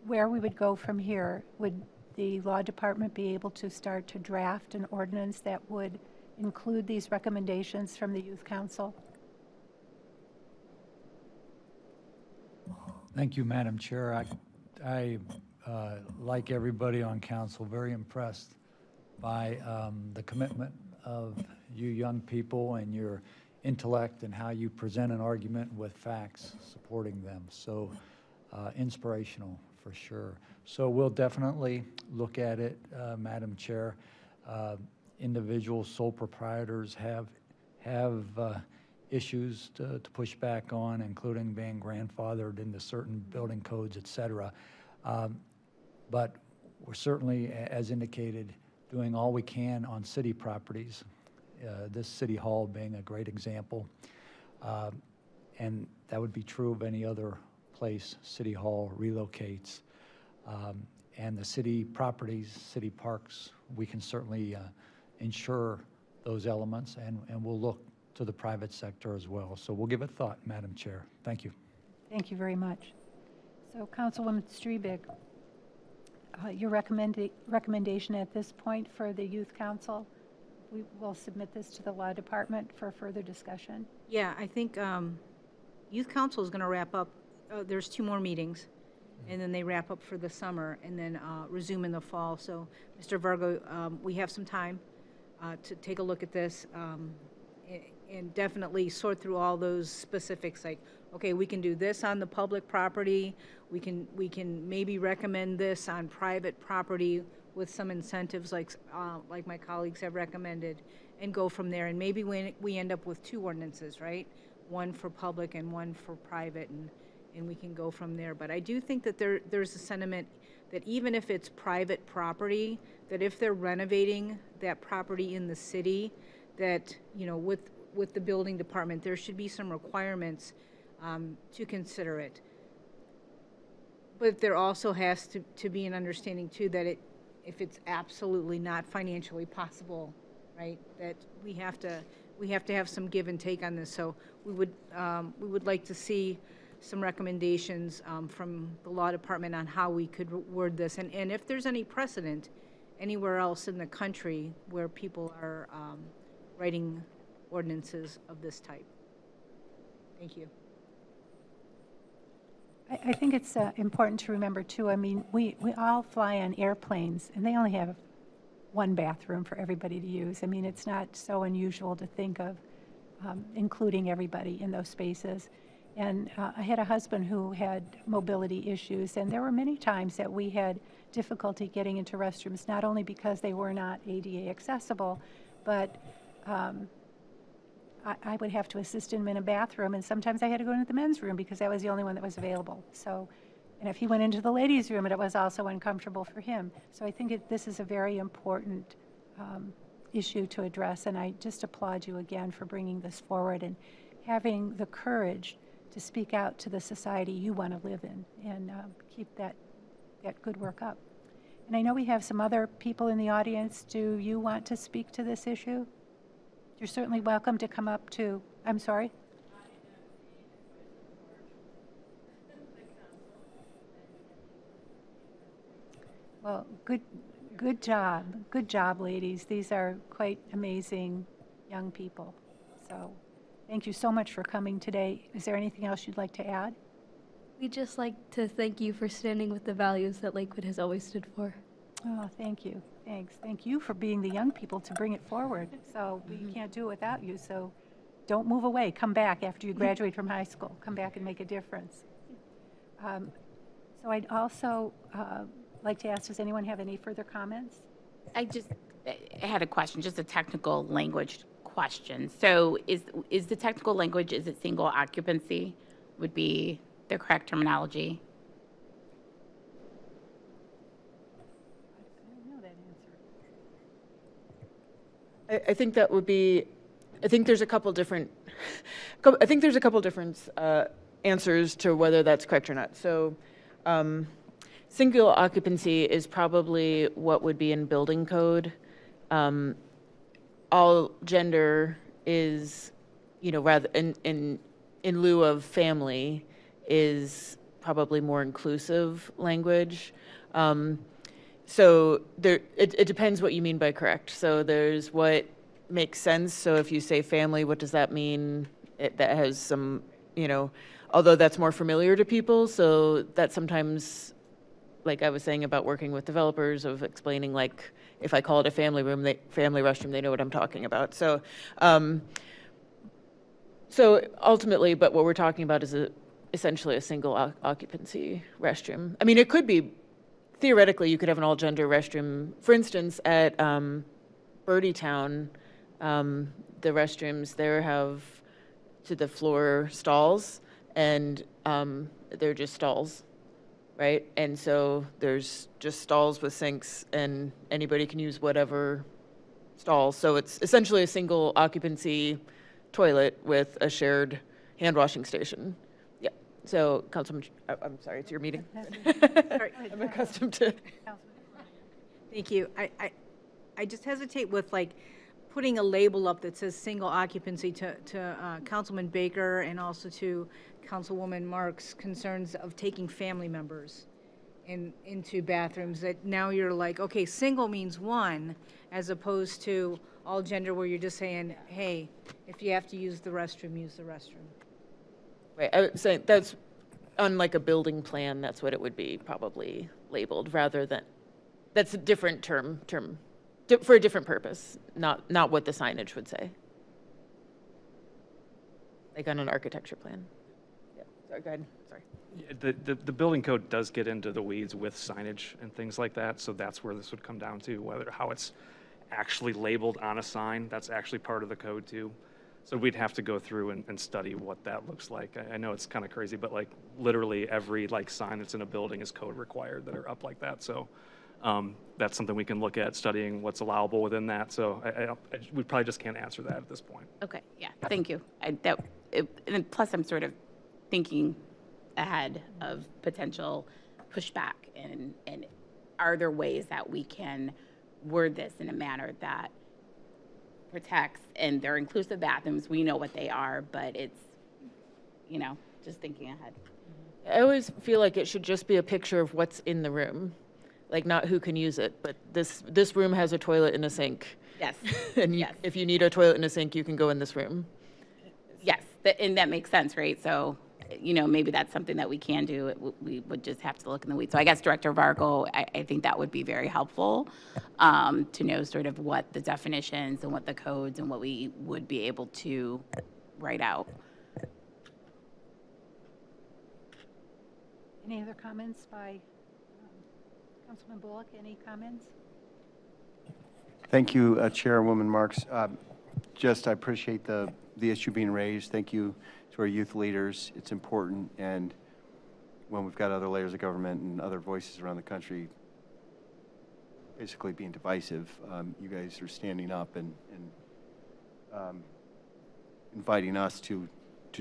where we would go from here. Would the law department be able to start to draft an ordinance that would include these recommendations from the Youth Council? Thank you, Madam Chair. I like everybody on council, very impressed by the commitment of you young people and your intellect and how you present an argument with facts supporting them. So inspirational for sure. So we'll definitely look at it, Madam Chair. individual sole proprietors have issues to push back on, including being grandfathered into certain building codes, et cetera. But we're certainly, as indicated, doing all we can on city properties, this city hall being a great example. And that would be true of any other place city hall relocates. And the city properties, city parks, we can certainly ensure those elements, and we'll look to the private sector as well. So we'll give it thought, Madam Chair. Thank you. Thank you very much. So Councilwoman Strebig, your recommendation at this point for the Youth Council, we will submit this to the Law Department for further discussion. Yeah, I think Youth Council is going to wrap up. There's 2 more meetings, and then they wrap up for the summer and then resume in the fall. So, Mr. Vargo, we have some time to take a look at this and definitely sort through all those specifics, like, okay, we can do this on the public property, we can maybe recommend this on private property with some incentives like my colleagues have recommended, and go from there. And maybe we end up with 2 ordinances, right? One for public and one for private, and we can go from there. But I do think that there's a sentiment that even if it's private property, that if they're renovating that property in the city, that, you know, with the building department, there should be some requirements to consider it. But there also has to be an understanding too that if it's absolutely not financially possible, right, that we have to have some give and take on this. So we would like to see some recommendations from the law department on how we could word this, and if there's any precedent anywhere else in the country where people are writing ordinances of this type. Thank you. I think it's important to remember too, I mean, we all fly on airplanes and they only have 1 bathroom for everybody to use. I mean, it's not so unusual to think of including everybody in those spaces. And I had a husband who had mobility issues, and there were many times that we had difficulty getting into restrooms, not only because they were not ADA accessible, but I would have to assist him in a bathroom, and sometimes I had to go into the men's room because that was the only one that was available. So, and if he went into the ladies' room, it was also uncomfortable for him. So I think this is a very important issue to address, and I just applaud you again for bringing this forward and having the courage to speak out to the society you want to live in, and keep that good work up. And I know we have some other people in the audience. Do you want to speak to this issue? You're certainly welcome to come up to, I'm sorry? Well, good job. Good job, ladies. These are quite amazing young people. So thank you so much for coming today. Is there anything else you'd like to add? We'd just like to thank you for standing with the values that Lakewood has always stood for. Oh, thank you. Thanks. Thank you for being the young people to bring it forward. So we can't do it without you. So don't move away. Come back after you graduate from high school. Come back and make a difference. So I'd also like to ask, does anyone have any further comments? I had a question, just a technical language question. So is the technical language, is it single occupancy would be the correct terminology? I think that would be, I think there's a couple different answers to whether that's correct or not. So single occupancy is probably what would be in building code. All gender is, you know, rather in lieu of family is probably more inclusive language. So it depends what you mean by correct. So there's what makes sense. So if you say family, what does that mean? That has some, you know, although that's more familiar to people. So that sometimes, like I was saying about working with developers, of explaining, like, if I call it a family room, family restroom, they know what I'm talking about. So, so ultimately, but what we're talking about is essentially a single occupancy restroom. I mean, it could be, theoretically, you could have an all-gender restroom, for instance, at Birdie Town, the restrooms there have to the floor stalls, and they're just stalls, right? And so there's just stalls with sinks, and anybody can use whatever stall. So it's essentially a single occupancy toilet with a shared hand washing station. Yeah. So, Councilman, I'm sorry, it's your meeting. Sorry. I'm accustomed to. Thank you. I just hesitate with like putting a label up that says single occupancy to Councilman Baker and also to Councilwoman Marks' concerns of taking family members into bathrooms, that now you're like, okay, single means one, as opposed to all gender where you're just saying, hey, if you have to use the restroom, use the restroom. Right, I would say that's, on like a building plan, that's what it would be probably labeled, rather than, that's a different term, for a different purpose, not what the signage would say. Like on an architecture plan. Yeah, sorry, go ahead, sorry. Yeah, the building code does get into the weeds with signage and things like that, so that's where this would come down to, how it's actually labeled on a sign. That's actually part of the code too. So we'd have to go through and study what that looks like. I know it's kind of crazy, but like literally every like sign that's in a building is code required that are up like that. So that's something we can look at, studying what's allowable within that. So we probably just can't answer that at this point. Okay, yeah, thank you. And plus, I'm sort of thinking ahead of potential pushback, and are there ways that we can word this in a manner that protects, and they're inclusive bathrooms, we know what they are, but it's, just thinking ahead. I always feel like it should just be a picture of what's in the room, like not who can use it, but this room has a toilet and a sink. Yes. And Yes. if you need a toilet and a sink, you can go in this room. Yes, and that makes sense, right? So, maybe that's something that we can do. We would just have to look in the weeds. So I guess Director Vargo, I think that would be very helpful to know sort of what the definitions and what the codes and what we would be able to write out. Any other comments by Councilman Bullock? Any comments? Thank you, Chairwoman Marks. I appreciate the issue being raised. Thank you to our youth leaders. It's important, and when we've got other layers of government and other voices around the country basically being divisive, you guys are standing up and inviting us to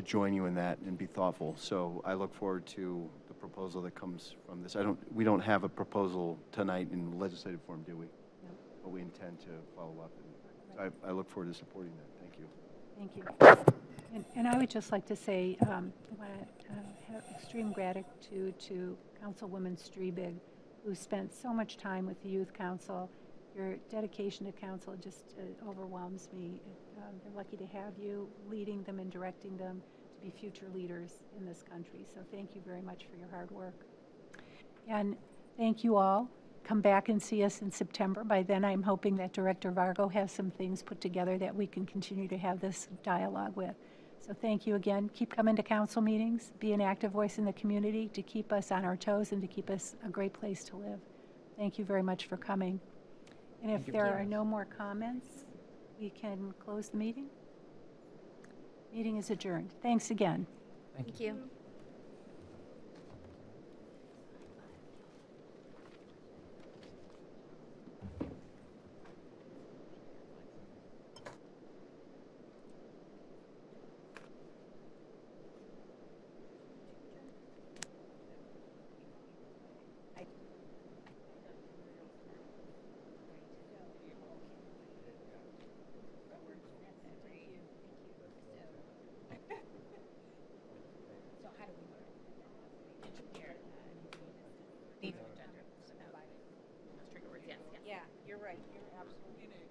join you in that and be thoughtful. So I look forward to the proposal that comes from this. We don't have a proposal tonight in legislative form, do we? No. But we intend to follow up, and I look forward to supporting that. Thank you. Thank you. And I would just like to say, I want to have extreme gratitude to Councilwoman Strebig, who spent so much time with the Youth Council. Your dedication to council just overwhelms me. They're lucky to have you leading them and directing them to be future leaders in this country. So thank you very much for your hard work. And thank you all. Come back and see us in September. By then, I'm hoping that Director Vargo has some things put together that we can continue to have this dialogue with. So thank you again. Keep coming to council meetings. Be an active voice in the community to keep us on our toes and to keep us a great place to live. Thank you very much for coming. And if there are no more comments, we can close the meeting. Meeting is adjourned. Thanks again. Thank you. Yeah, you're right. You're absolutely right.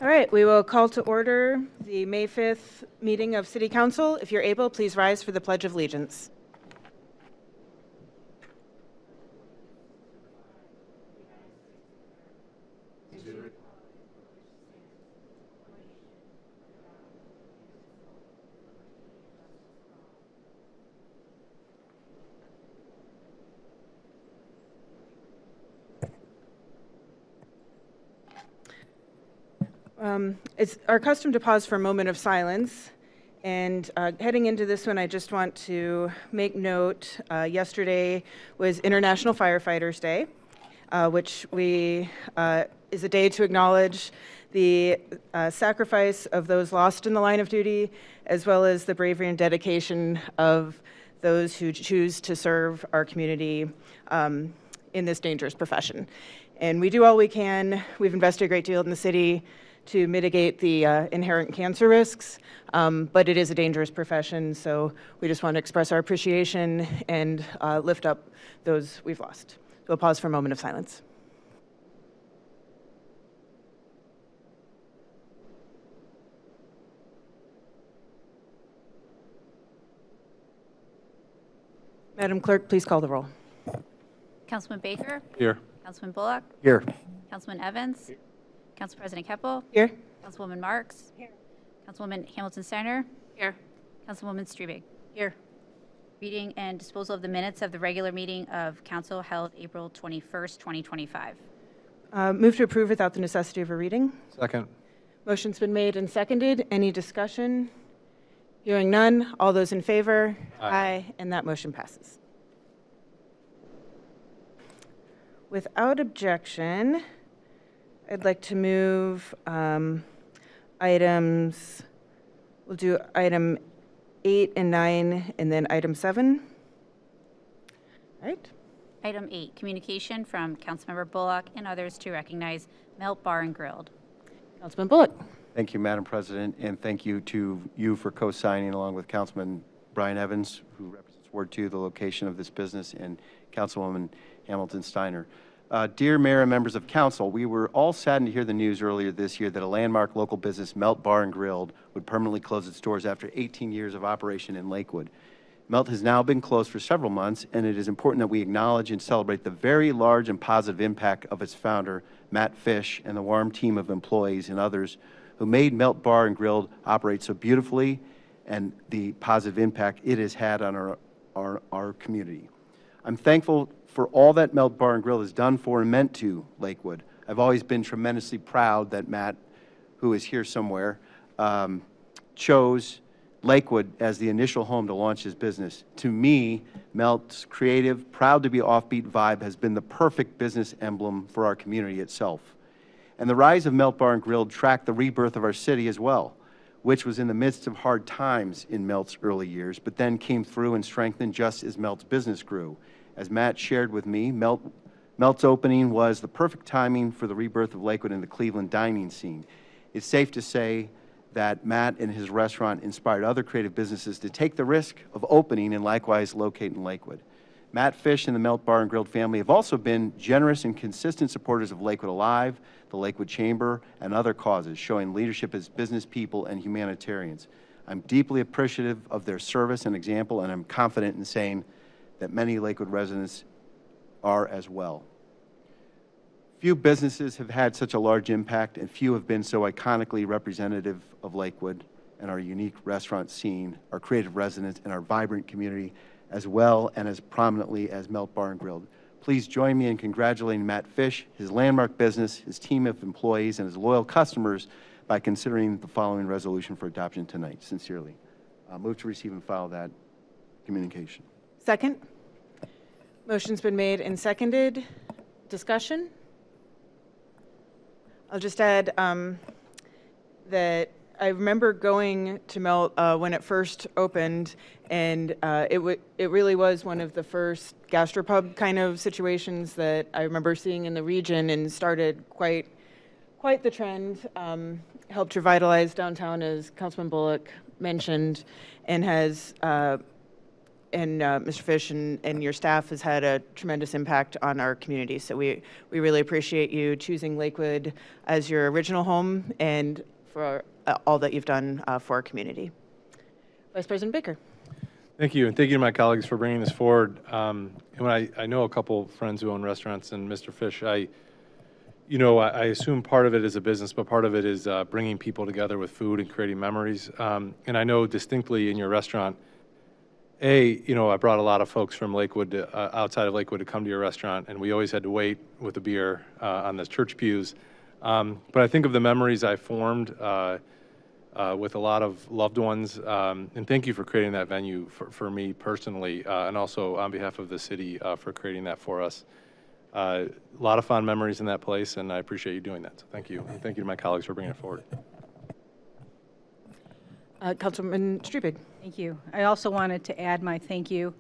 All right, we will call to order the May 5th meeting of City Council. If you're able, please rise for the Pledge of Allegiance. It's our custom to pause for a moment of silence. And heading into this one, I just want to make note, yesterday was International Firefighters Day, which is a day to acknowledge the sacrifice of those lost in the line of duty, as well as the bravery and dedication of those who choose to serve our community in this dangerous profession. And we do all we can. We've invested a great deal in the city to mitigate the inherent cancer risks, but it is a dangerous profession, so we just want to express our appreciation and lift up those we've lost. So we'll pause for a moment of silence. Madam Clerk, please call the roll. Councilman Baker? Here. Councilman Bullock? Here. Councilman Evans? Council President Keppel? Here. Councilwoman Marks? Here. Councilwoman Hamilton Steiner? Here. Councilwoman Strubing? Here. Reading and disposal of the minutes of the regular meeting of council held April 21st, 2025. Move to approve without the necessity of a reading. Second. Motion's been made and seconded. Any discussion? Hearing none. All those in favor? Aye. And that motion passes. Without objection, I'd like to move items, we'll do item 8 and 9, and then item 7. All right. Item 8, communication from Councilmember Bullock and others to recognize Melt Bar and Grilled. Councilman Bullock. Thank you, Madam President, and thank you to you for co-signing along with Councilman Brian Evans, who represents Ward 2, the location of this business, and Councilwoman Hamilton Steiner. Dear Mayor and members of Council, we were all saddened to hear the news earlier this year that a landmark local business, Melt Bar and Grilled, would permanently close its doors after 18 years of operation in Lakewood. Melt has now been closed for several months, and it is important that we acknowledge and celebrate the very large and positive impact of its founder, Matt Fish, and the warm team of employees and others who made Melt Bar and Grilled operate so beautifully, and the positive impact it has had on our community. I'm thankful for all that Melt Bar and Grill has done for and meant to Lakewood. I've always been tremendously proud that Matt, who is here somewhere, chose Lakewood as the initial home to launch his business. To me, Melt's creative, proud to be offbeat vibe has been the perfect business emblem for our community itself. And the rise of Melt Bar and Grill tracked the rebirth of our city as well, which was in the midst of hard times in Melt's early years, but then came through and strengthened just as Melt's business grew. As Matt shared with me, Melt's opening was the perfect timing for the rebirth of Lakewood and the Cleveland dining scene. It's safe to say that Matt and his restaurant inspired other creative businesses to take the risk of opening and likewise locate in Lakewood. Matt Fish and the Melt Bar and Grilled family have also been generous and consistent supporters of Lakewood Alive, the Lakewood Chamber, and other causes, showing leadership as business people and humanitarians. I'm deeply appreciative of their service and example, and I'm confident in saying that many Lakewood residents are as well. Few businesses have had such a large impact, and few have been so iconically representative of Lakewood and our unique restaurant scene, our creative residents, and our vibrant community, as well and as prominently as Melt Bar and Grilled. Please join me in congratulating Matt Fish, his landmark business, his team of employees, and his loyal customers by considering the following resolution for adoption tonight. Sincerely. Move to receive and file that communication. Second. Motion's been made and seconded. Discussion? I'll just add that I remember going to Melt when it first opened, and it really was one of the first gastropub kind of situations that I remember seeing in the region, and started quite the trend. Helped revitalize downtown, as Councilman Bullock mentioned, and has and Mr. Fish and your staff has had a tremendous impact on our community. So we really appreciate you choosing Lakewood as your original home and for all that you've done for our community. Vice President Baker. Thank you, and thank you to my colleagues for bringing this forward. And when I know a couple friends who own restaurants, and Mr. Fish, I assume part of it is a business, but part of it is bringing people together with food and creating memories. And I know distinctly in your restaurant, I brought a lot of folks from Lakewood, outside of Lakewood, to come to your restaurant, and we always had to wait with a beer on the church pews. But I think of the memories I formed with a lot of loved ones, and thank you for creating that venue for me personally, and also on behalf of the city for creating that for us. A lot of fond memories in that place, and I appreciate you doing that. So thank you, and thank you to my colleagues for bringing it forward. Councilman Strubig. Thank you. I also wanted to add my thank you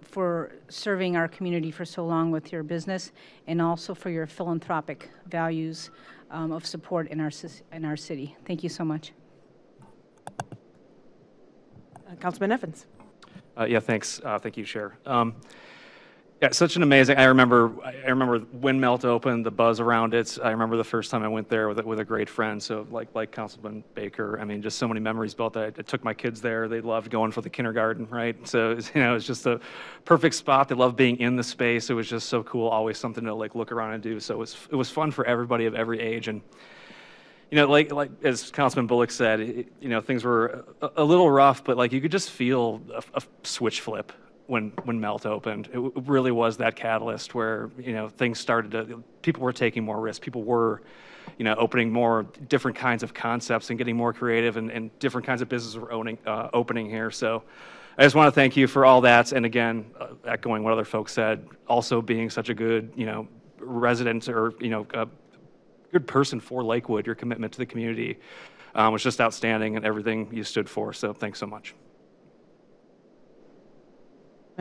for serving our community for so long with your business, and also for your philanthropic values of support in our city. Thank you so much. Councilman Evans. Yeah, thanks. Thank you, Chair. Yeah, such an amazing. I remember when Melt opened, the buzz around it. I remember the first time I went there with a great friend. So like Councilman Baker, I mean, just so many memories built. I took my kids there. They loved going for the kindergarten, right? So it's just a perfect spot. They loved being in the space. It was just so cool. Always something to look around and do. So it was fun for everybody of every age. And like as Councilman Bullock said, things were a little rough, but you could just feel a switch flip when Melt opened. It really was that catalyst where, things started people were taking more risks. People were, opening more different kinds of concepts and getting more creative, and different kinds of businesses were opening here. So I just want to thank you for all that. And again, echoing what other folks said, also being such a good, resident or, a good person for Lakewood. Your commitment to the community was just outstanding, and everything you stood for. So thanks so much.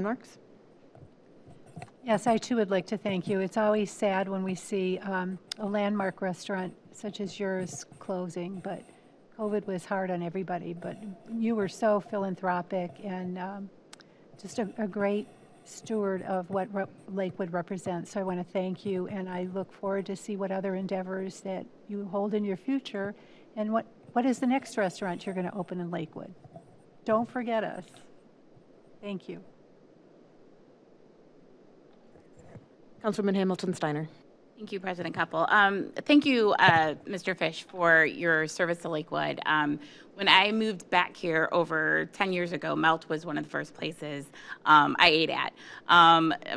Marks? Yes, I too would like to thank you. It's always sad when we see a landmark restaurant such as yours closing, but COVID was hard on everybody. But you were so philanthropic and just a great steward of what Lakewood represents. So I want to thank you, and I look forward to see what other endeavors that you hold in your future, and what is the next restaurant you're going to open in Lakewood. Don't forget us. Thank you. Councilwoman Hamilton Steiner. Thank you, President Koppel. Thank you, Mr. Fish, for your service to Lakewood. When I moved back here over 10 years ago, Melt was one of the first places I ate at.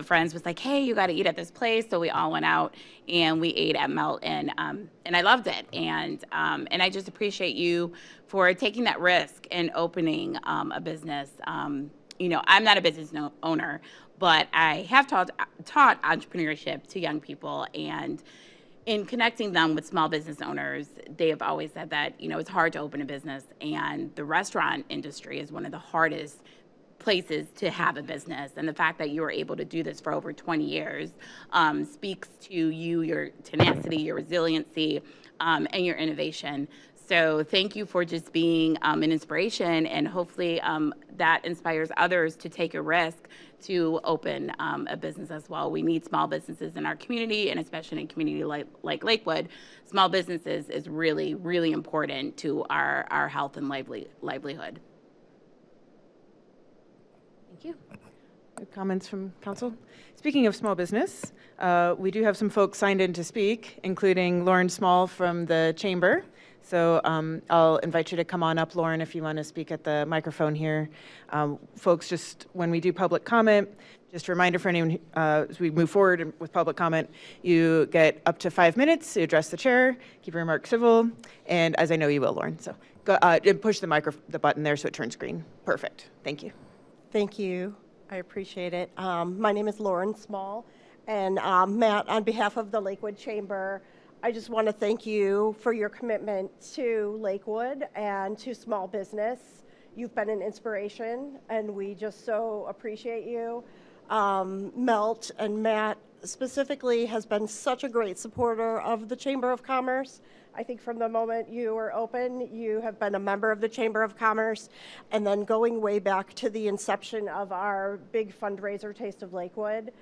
Friends was like, hey, you got to eat at this place. So we all went out and we ate at Melt, and I loved it. And I just appreciate you for taking that risk and opening a business. I'm not a business owner, but I have taught entrepreneurship to young people, and in connecting them with small business owners, they have always said that, it's hard to open a business, and the restaurant industry is one of the hardest places to have a business. And the fact that you were able to do this for over 20 years speaks to you, your tenacity, your resiliency, and your innovation. So thank you for just being an inspiration, and hopefully that inspires others to take a risk to open a business as well. We need small businesses in our community, and especially in a community like Lakewood. Small businesses is really, really important to our health and livelihood. Thank you. Good comments from council. Speaking of small business, we do have some folks signed in to speak, including Lauren Small from the Chamber. So I'll invite you to come on up, Lauren, if you want to speak at the microphone here. Folks, just when we do public comment, just a reminder for anyone, as we move forward with public comment, you get up to 5 minutes to address the chair, keep your remarks civil, and as I know you will, Lauren. So go, push the button there so it turns green. Perfect. Thank you. Thank you. I appreciate it. My name is Lauren Small, and Matt, on behalf of the Lakewood Chamber, I just want to thank you for your commitment to Lakewood and to small business. You've been an inspiration, and we just so appreciate you. Melt and Matt specifically has been such a great supporter of the Chamber of Commerce. I think from the moment you were open, you have been a member of the Chamber of Commerce, and then going way back to the inception of our big fundraiser, Taste of Lakewood,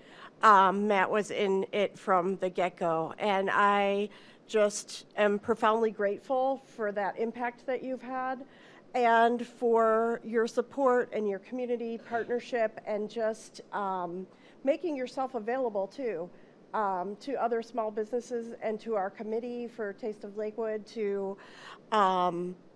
Matt was in it from the get-go, and I just am profoundly grateful for that impact that you've had and for your support and your community partnership and just making yourself available too. To other small businesses and to our committee for Taste of Lakewood to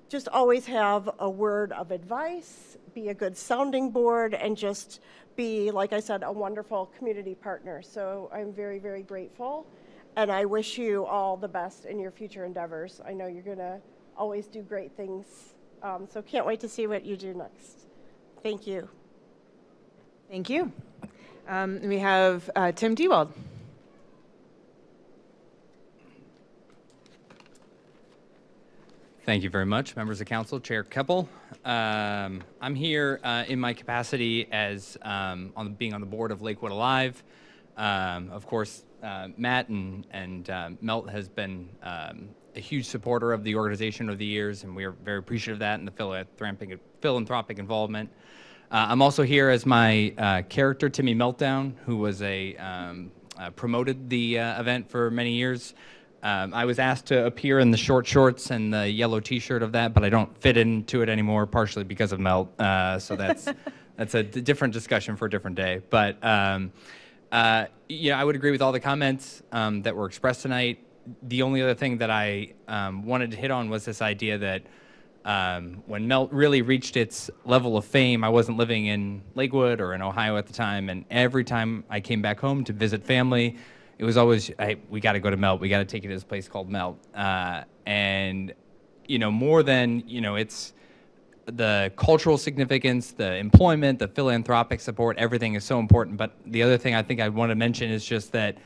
just always have a word of advice, be a good sounding board, and just be, like I said, a wonderful community partner. So I'm very, very grateful, and I wish you all the best in your future endeavors. I know you're going to always do great things, so can't wait to see what you do next. Thank you. Thank you. We have Tim Dewald. Thank you very much, members of council, Chair Keppel. I'm here in my capacity as being on the board of Lakewood Alive. Of course, Matt and Melt has been a huge supporter of the organization over the years, and we are very appreciative of that and the philanthropic involvement. I'm also here as my character, Timmy Meltdown, who was promoted the event for many years. I was asked to appear in the short shorts and the yellow T-shirt of that, but I don't fit into it anymore, partially because of Melt. So that's a different discussion for a different day. But yeah, I would agree with all the comments that were expressed tonight. The only other thing that I wanted to hit on was this idea that when Melt really reached its level of fame, I wasn't living in Lakewood or in Ohio at the time, and every time I came back home to visit family, it was always, we got to go to Melt. We got to take you to this place called Melt. And, you know, more than, you know, it's the cultural significance, the employment, the philanthropic support, everything is so important. But the other thing I think I want to mention is just that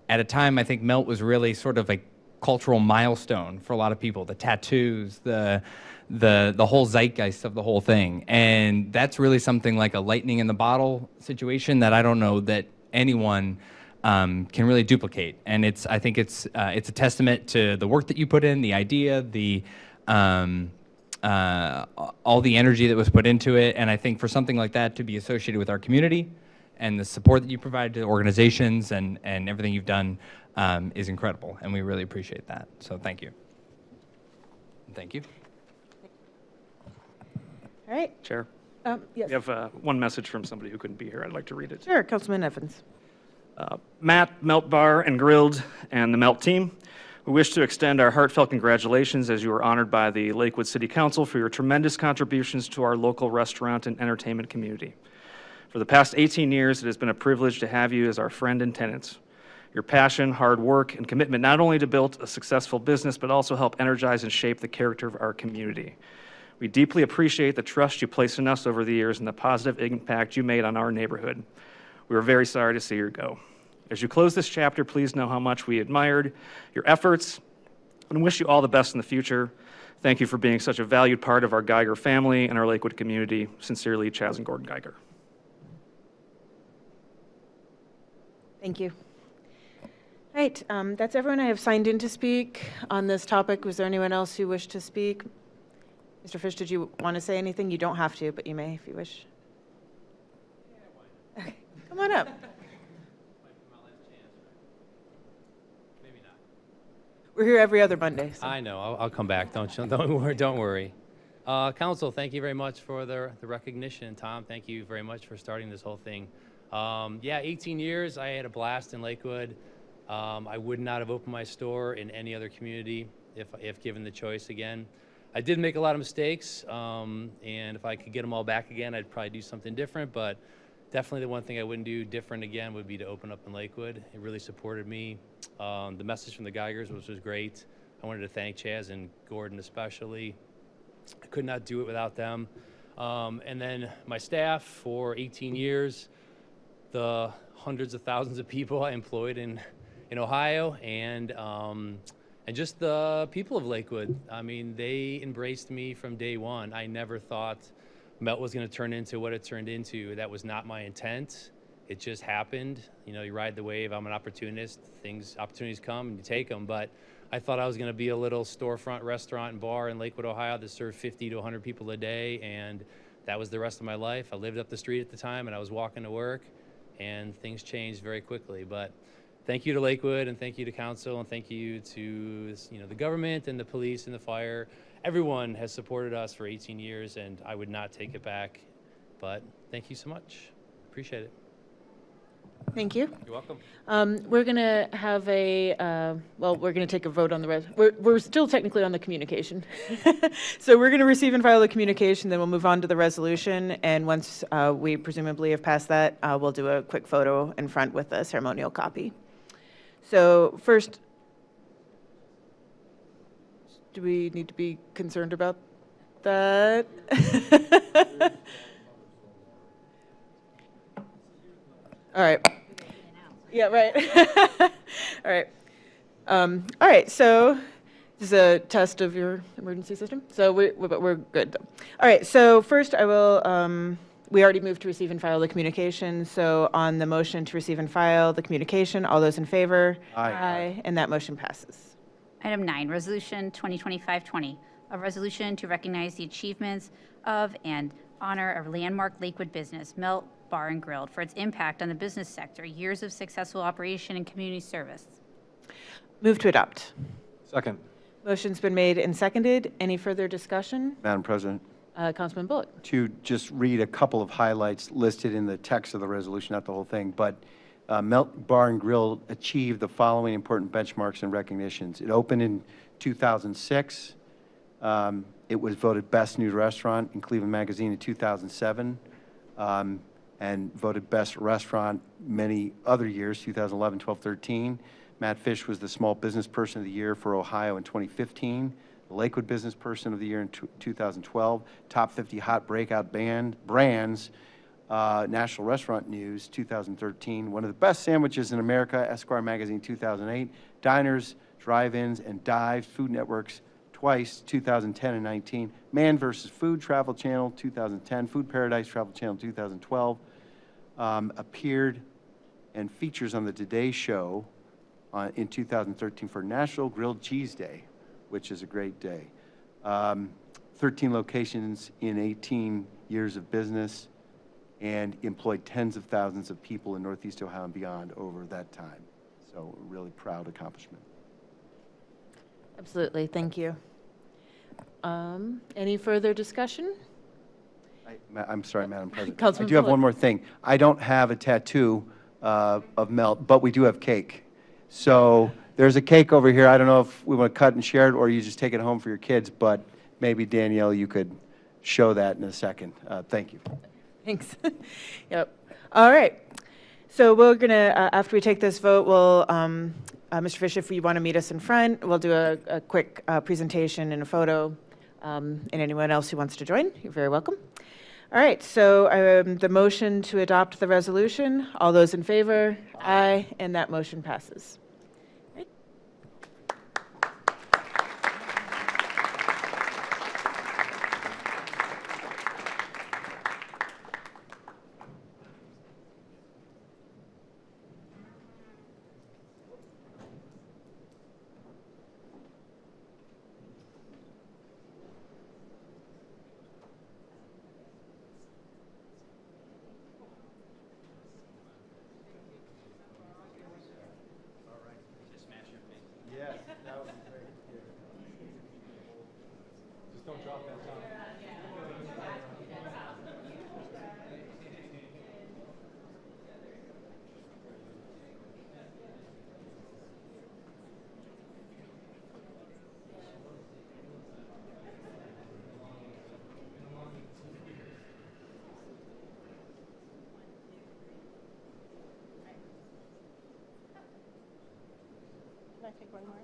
at a time, I think Melt was really sort of a cultural milestone for a lot of people. The tattoos, the whole zeitgeist of the whole thing. And that's really something like a lightning in the bottle situation that I don't know that anyone can really duplicate. And I think it's a testament to the work that you put in, the idea, all the energy that was put into it. And I think for something like that to be associated with our community and the support that you provide to organizations and everything you've done is incredible. And we really appreciate that. So thank you. Thank you. All right. Chair. Yes. We have one message from somebody who couldn't be here. I'd like to read it. Sure, Councilman Evans. Matt, Melt Bar and Grilled, and the Melt team, we wish to extend our heartfelt congratulations as you were honored by the Lakewood City Council for your tremendous contributions to our local restaurant and entertainment community. For the past 18 years, it has been a privilege to have you as our friend and tenant. Your passion, hard work, and commitment not only to build a successful business, but also help energize and shape the character of our community. We deeply appreciate the trust you placed in us over the years and the positive impact you made on our neighborhood. We are very sorry to see you go. As you close this chapter, please know how much we admired your efforts and wish you all the best in the future. Thank you for being such a valued part of our Geiger family and our Lakewood community. Sincerely, Chaz and Gordon Geiger. Thank you. All right, that's everyone I have signed in to speak on this topic. Was there anyone else who wished to speak? Mr. Fish, did you want to say anything? You don't have to, but you may if you wish. Okay, come on up. We're here every other Monday. So. I know. I'll come back. Don't worry. Council, thank you very much for the recognition. Tom, thank you very much for starting this whole thing. Yeah, 18 years. I had a blast in Lakewood. I would not have opened my store in any other community if given the choice again. I did make a lot of mistakes, and if I could get them all back again, I'd probably do something different. But definitely the one thing I wouldn't do different again would be to open up in Lakewood. It really supported me. The message from the Geigers was great. I wanted to thank Chaz and Gordon especially. I could not do it without them. And then my staff for 18 years, the hundreds of thousands of people I employed in Ohio, and just the people of Lakewood. I mean, they embraced me from day one. I never thought Melt was going to turn into what it turned into. That was not my intent. it just happened. You know, you ride the wave. I'm an opportunist. Opportunities come and you take them. But I thought I was going to be a little storefront restaurant and bar in Lakewood, Ohio that served 50 to 100 people a day, and that was the rest of my life. I lived up the street at the time, and I was walking to work, and things changed very quickly. But thank you to Lakewood, and thank you to council, and thank you to the government and the police and the fire. Everyone has supported us for 18 years, and I would not take it back. But thank you so much. Appreciate it. Thank you. You're welcome. We're going to have we're going to take a vote on the we're still technically on the communication. So we're going to receive and file the communication, then we'll move on to the resolution. And once we presumably have passed that, we'll do a quick photo in front with a ceremonial copy. So first, do we need to be concerned about that? All right. Yeah, right. All right. All right, so this is a test of your emergency system. So we're good. All right, so first I will, we already moved to receive and file the communication. So on the motion to receive and file the communication, all those in favor? Aye. And that motion passes. Item 9, Resolution 2025-20, a resolution to recognize the achievements of and honor a landmark Lakewood business, Melt Bar and Grill, for its impact on the business sector, years of successful operation and community service. Move to adopt. Second. Motion's been made and seconded. Any further discussion? Madam President, Councilman Bullock. to just read a couple of highlights listed in the text of the resolution, not the whole thing, but Melt Bar and Grill achieved the following important benchmarks and recognitions. It opened in 2006. It was voted Best New Restaurant in Cleveland Magazine in 2007, and voted Best Restaurant many other years, 2011, 12, 13. Matt Fish was the Small Business Person of the Year for Ohio in 2015, the Lakewood Business Person of the Year in 2012, Top 50 Hot Breakout Brands, National Restaurant News 2013, one of the best sandwiches in America, Esquire Magazine 2008, Diners, Drive-Ins, and Dives, Food Networks twice, 2010 and 19, Man vs. Food Travel Channel 2010, Food Paradise Travel Channel 2012, appeared and features on the Today Show in 2013 for National Grilled Cheese Day, which is a great day. 13 locations in 18 years of business, and employed tens of thousands of people in Northeast Ohio and beyond over that time. So a really proud accomplishment. Absolutely. Thank you. Any further discussion? I'm sorry, Madam President. Councilman I do have Bullock. one more thing. I don't have a tattoo of Melt, but we do have cake. So there's a cake over here. I don't know if we want to cut and share it, or you just take it home for your kids, but maybe, Danielle, you could show that in a second. Thank you. Thanks. Yep. All right. So we're going to, after we take this vote, we'll, Mr. Fish, if you want to meet us in front, we'll do a quick presentation and a photo. And anyone else who wants to join, you're very welcome. All right, so the motion to adopt the resolution, all those in favor? Aye. And that motion passes. Right. Just don't drop that down. Can I take one more?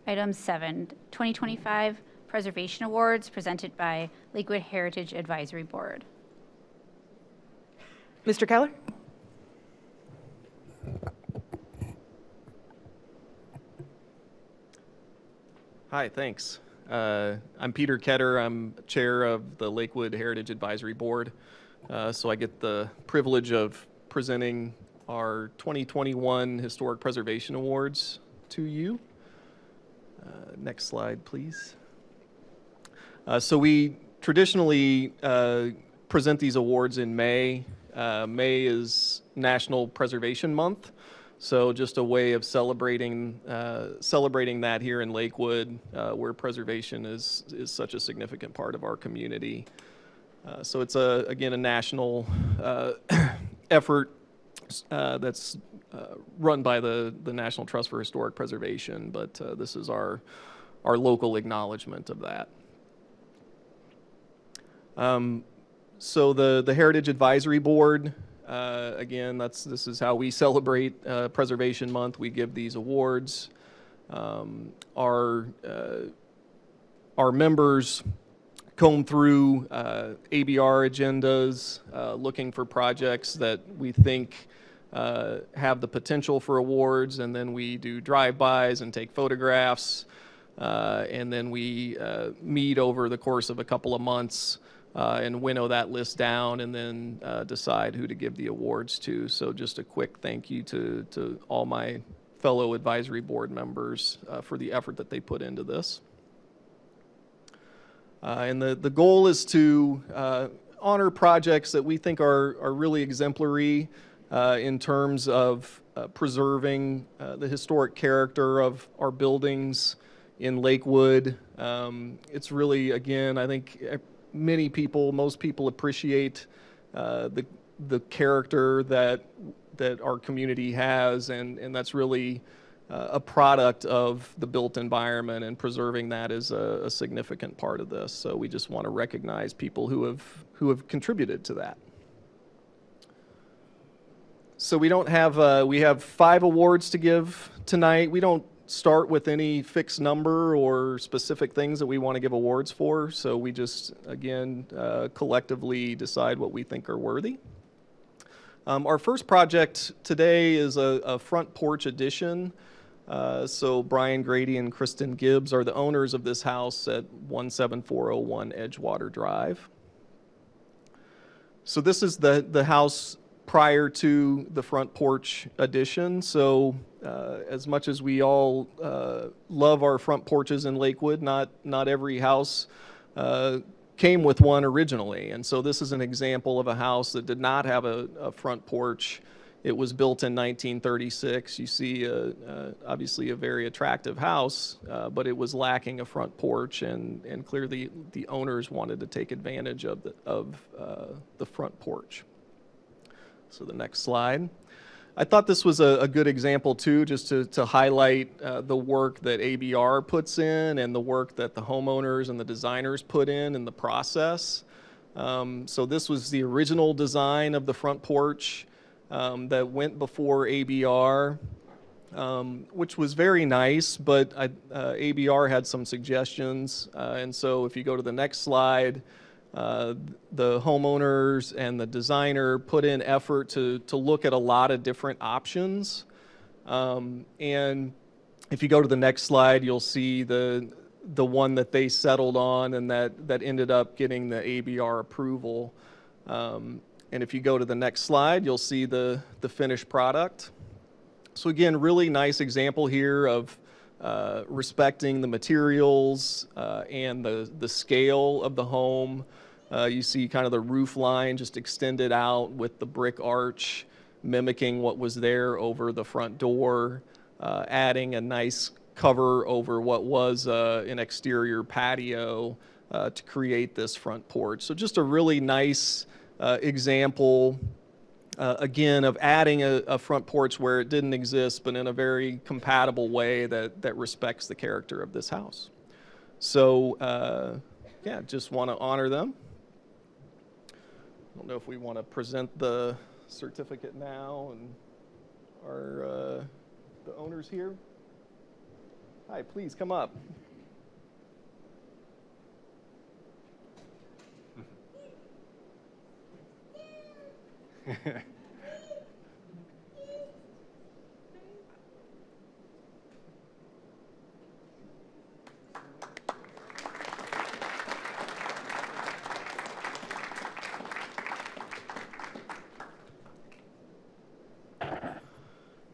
Item 7, 2025 Preservation Awards presented by Lakewood Heritage Advisory Board. Mr. Keller? Hi, thanks. I'm Peter Ketter. I'm chair of the Lakewood Heritage Advisory Board. So I get the privilege of presenting our 2021 Historic Preservation Awards to you. Next slide, please. So we traditionally present these awards in May. May is National Preservation Month. So just a way of celebrating that here in Lakewood, where preservation is such a significant part of our community. So it's again a national effort that's run by the National Trust for Historic Preservation, but this is our local acknowledgement of that. So the Heritage Advisory Board, again, this is how we celebrate Preservation Month. We give these awards. Our members comb through ABR agendas, looking for projects that we think have the potential for awards, and then we do drive-bys and take photographs, and then we meet over the course of a couple of months and winnow that list down, and then decide who to give the awards to. So just a quick thank you to all my fellow advisory board members for the effort that they put into this. And the goal is to honor projects that we think are really exemplary in terms of preserving the historic character of our buildings in Lakewood. It's really, again, I think most people appreciate the character that our community has, and that's really a product of the built environment, and preserving that is a significant part of this. So we just want to recognize people who have contributed to that. So we have 5 awards to give tonight. We don't start with any fixed number or specific things that we want to give awards for. So we just, again, collectively decide what we think are worthy. Our first project today is a front porch addition. So Brian Grady and Kristen Gibbs are the owners of this house at 17401 Edgewater Drive. So this is the house prior to the front porch addition. So as much as we all love our front porches in Lakewood, not every house came with one originally. And so this is an example of a house that did not have a front porch. It was built in 1936. You see obviously a very attractive house, but it was lacking a front porch, and clearly the owners wanted to take advantage of the front porch. So the next slide. I thought this was a good example too, just to highlight the work that ABR puts in and the work that the homeowners and the designers put in the process. So this was the original design of the front porch that went before ABR, which was very nice, but ABR had some suggestions. And so if you go to the next slide, the homeowners and the designer put in effort to look at a lot of different options. And if you go to the next slide, you'll see the one that they settled on and that ended up getting the ABR approval. And if you go to the next slide, you'll see the finished product. So again, really nice example here of respecting the materials and the scale of the home. You see kind of the roof line just extended out with the brick arch, mimicking what was there over the front door, adding a nice cover over what was an exterior patio to create this front porch. So just a really nice example, again, of adding a front porch where it didn't exist, but in a very compatible way that respects the character of this house. So yeah, just want to honor them. I don't know if we want to present the certificate now, and are the owners here? Hi, please come up.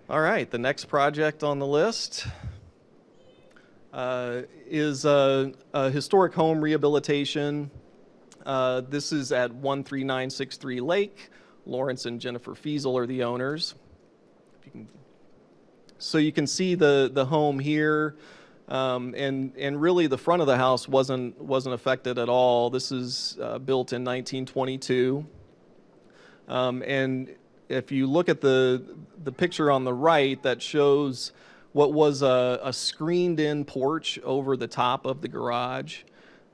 All right, the next project on the list is a historic home rehabilitation. This is at 13963 Lake. Lawrence and Jennifer Fiesel are the owners. So you can see the home here, and really the front of the house wasn't affected at all. This is built in 1922, and if you look at the picture on the right, that shows what was a screened-in porch over the top of the garage.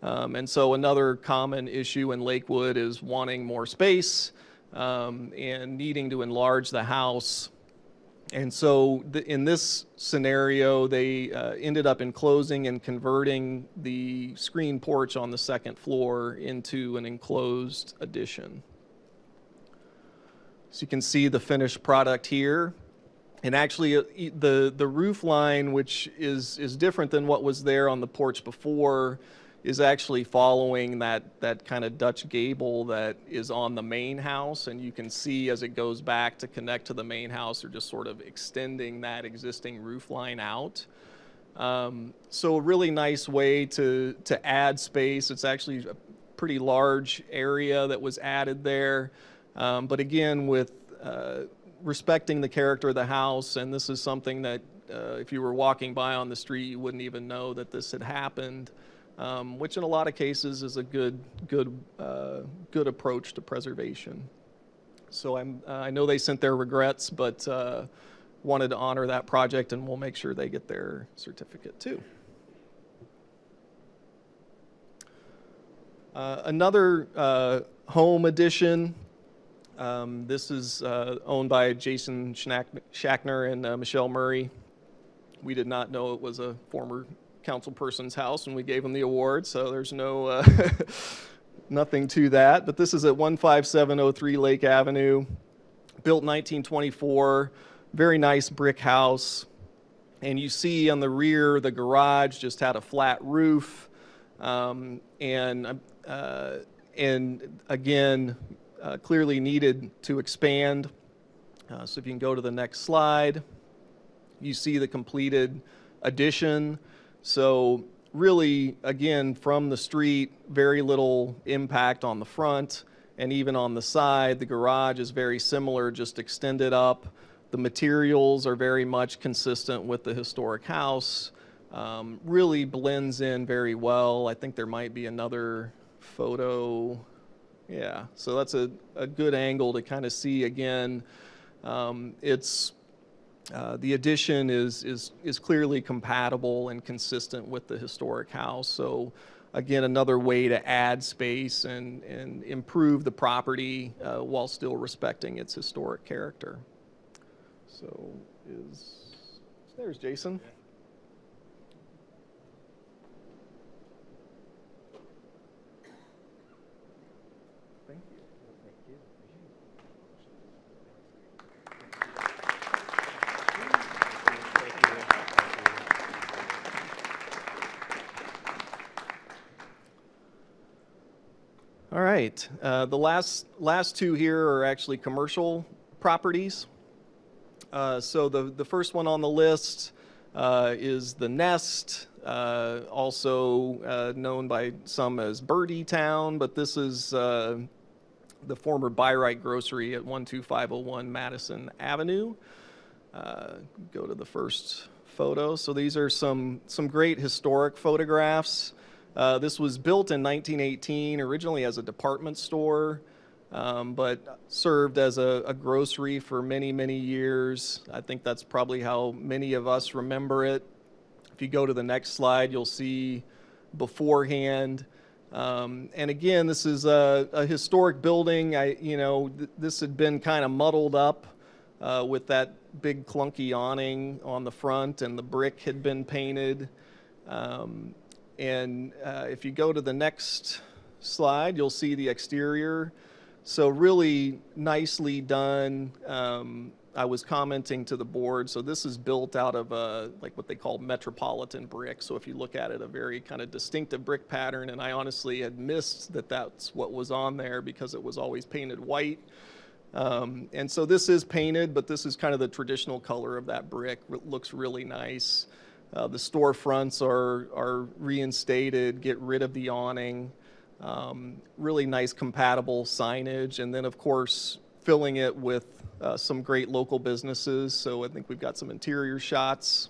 And so another common issue in Lakewood is wanting more space and needing to enlarge the house. And so in this scenario, they ended up enclosing and converting the screen porch on the second floor into an enclosed addition. So you can see the finished product here. And actually, the roof line, which is different than what was there on the porch before, is actually following that kind of Dutch gable that is on the main house. And you can see as it goes back to connect to the main house, they're just sort of extending that existing roof line out. So a really nice way to add space. It's actually a pretty large area that was added there. But again, with respecting the character of the house, and this is something that if you were walking by on the street, you wouldn't even know that this had happened, which in a lot of cases is a good approach to preservation. So I know they sent their regrets, but wanted to honor that project, and we'll make sure they get their certificate too. Another home addition. This is owned by Jason Schachner and Michelle Murray. We did not know it was a former council person's house when we gave them the award, so there's no nothing to that. But this is at 15703 Lake Avenue, built in 1924, very nice brick house. And you see on the rear, the garage just had a flat roof, and again, clearly needed to expand. So if you can go to the next slide, you see the completed addition. So really, again, from the street, very little impact on the front, and even on the side, the garage is very similar, just extended up. The materials are very much consistent with the historic house. Really blends in very well. I think there might be another photo. Yeah, so that's a good angle to kind of see again. It's the addition is clearly compatible and consistent with the historic house. So again, another way to add space and improve the property while still respecting its historic character. So there's Jason. All right, the last two here are actually commercial properties. So the first one on the list is the Nest, also known by some as Birdie Town, but this is the former By-Right Grocery at 12501 Madison Avenue. Go to the first photo. So these are some great historic photographs. This was built in 1918, originally as a department store, but served as a grocery for many, many years. I think that's probably how many of us remember it. If you go to the next slide, you'll see beforehand. And again, this is a historic building. This had been kind of muddled up with that big clunky awning on the front, and the brick had been painted. If you go to the next slide, you'll see the exterior. So really nicely done. I was commenting to the board, so this is built out of like what they call metropolitan brick. So if you look at it, a very kind of distinctive brick pattern, and I honestly had missed that that's what was on there because it was always painted white. And so this is painted, but this is kind of the traditional color of that brick. It looks really nice. The storefronts are reinstated, get rid of the awning. Really nice compatible signage, and then of course filling it with some great local businesses. So I think we've got some interior shots.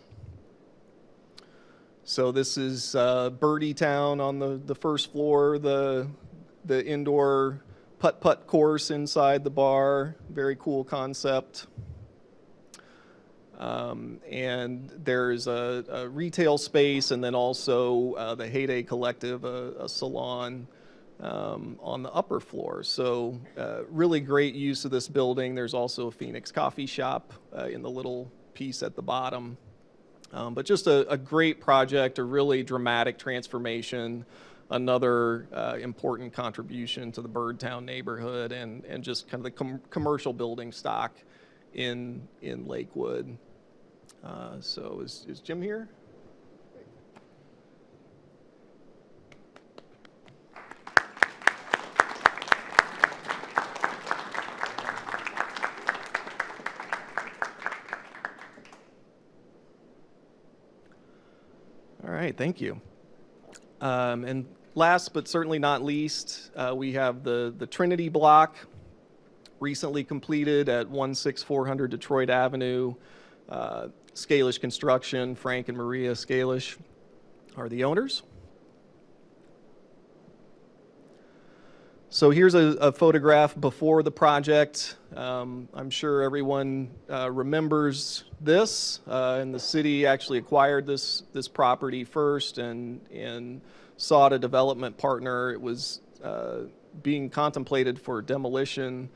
So this is Birdie Town on the first floor, the indoor putt-putt course inside the bar. Very cool concept. And there's a retail space, and then also the Heyday Collective, a salon on the upper floor. So really great use of this building. There's also a Phoenix Coffee Shop in the little piece at the bottom. But just a great project, a really dramatic transformation, another important contribution to the Birdtown neighborhood, and just kind of the commercial building stock in Lakewood. So is Jim here? All right, thank you. And last but certainly not least, we have the Trinity block, recently completed at 16400 Detroit Avenue. Scalish Construction, Frank and Maria Scalish are the owners. So here's a photograph before the project. I'm sure everyone remembers this, and the city actually acquired this property first and sought a development partner. It was being contemplated for demolition,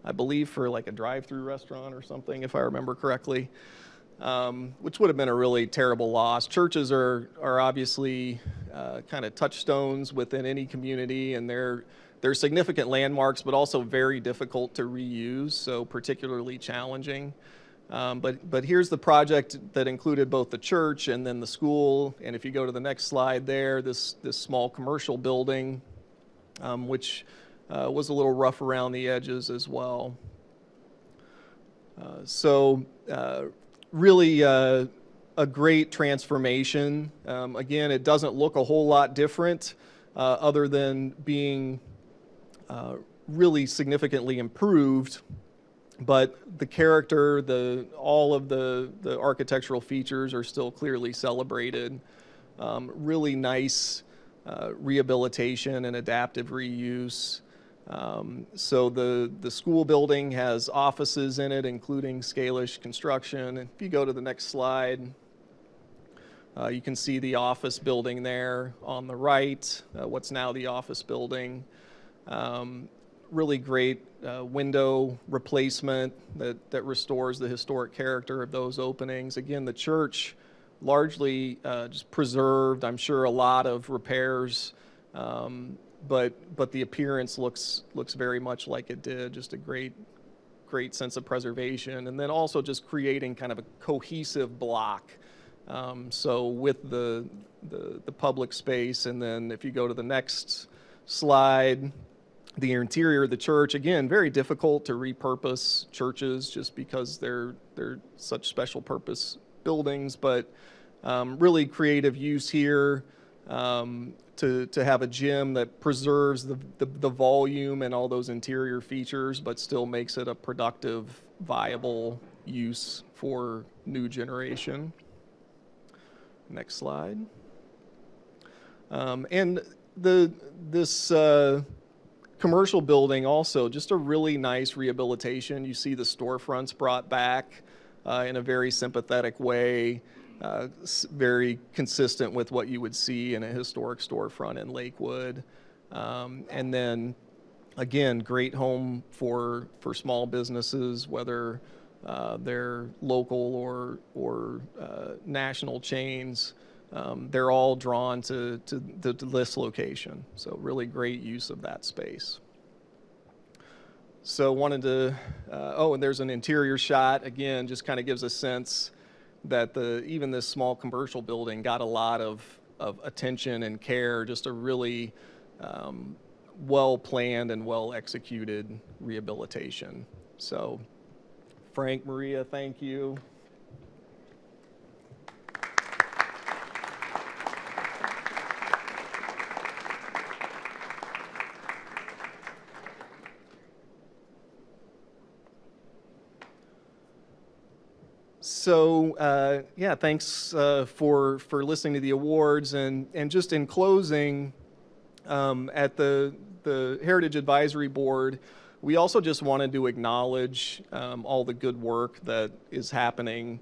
I believe, for like a drive-through restaurant or something, if I remember correctly, which would have been a really terrible loss. Churches are obviously kind of touchstones within any community, and they're significant landmarks, but also very difficult to reuse, so particularly challenging. But here's the project that included both the church and then the school. And if you go to the next slide there, this small commercial building, which was a little rough around the edges as well. So really a great transformation. Again, it doesn't look a whole lot different other than being really significantly improved, but the character, all of the architectural features are still clearly celebrated. Really nice rehabilitation and adaptive reuse. So the school building has offices in it, including Scalish Construction. If you go to the next slide, you can see the office building there on the right, what's now the office building. Really great window replacement that restores the historic character of those openings. Again, the church largely just preserved, I'm sure a lot of repairs, but the appearance looks very much like it did. Just a great sense of preservation, and then also just creating kind of a cohesive block. So with the public space, and then if you go to the next slide, the interior of the church, again, very difficult to repurpose churches just because they're such special purpose buildings, but really creative use here to have a gym that preserves the volume and all those interior features, but still makes it a productive, viable use for new generation. Next slide. And this commercial building also, just a really nice rehabilitation. You see the storefronts brought back in a very sympathetic way, very consistent with what you would see in a historic storefront in Lakewood. And then, again, great home for small businesses, whether they're local or national chains. They're all drawn to this location. So really great use of that space. So wanted to, oh, and there's an interior shot. Again, just kind of gives a sense that even this small commercial building got a lot of attention and care, just a really well-planned and well-executed rehabilitation. So Frank, Maria, thank you. So yeah, thanks for listening to the awards, and just in closing, at the Heritage Advisory Board, we also just wanted to acknowledge all the good work that is happening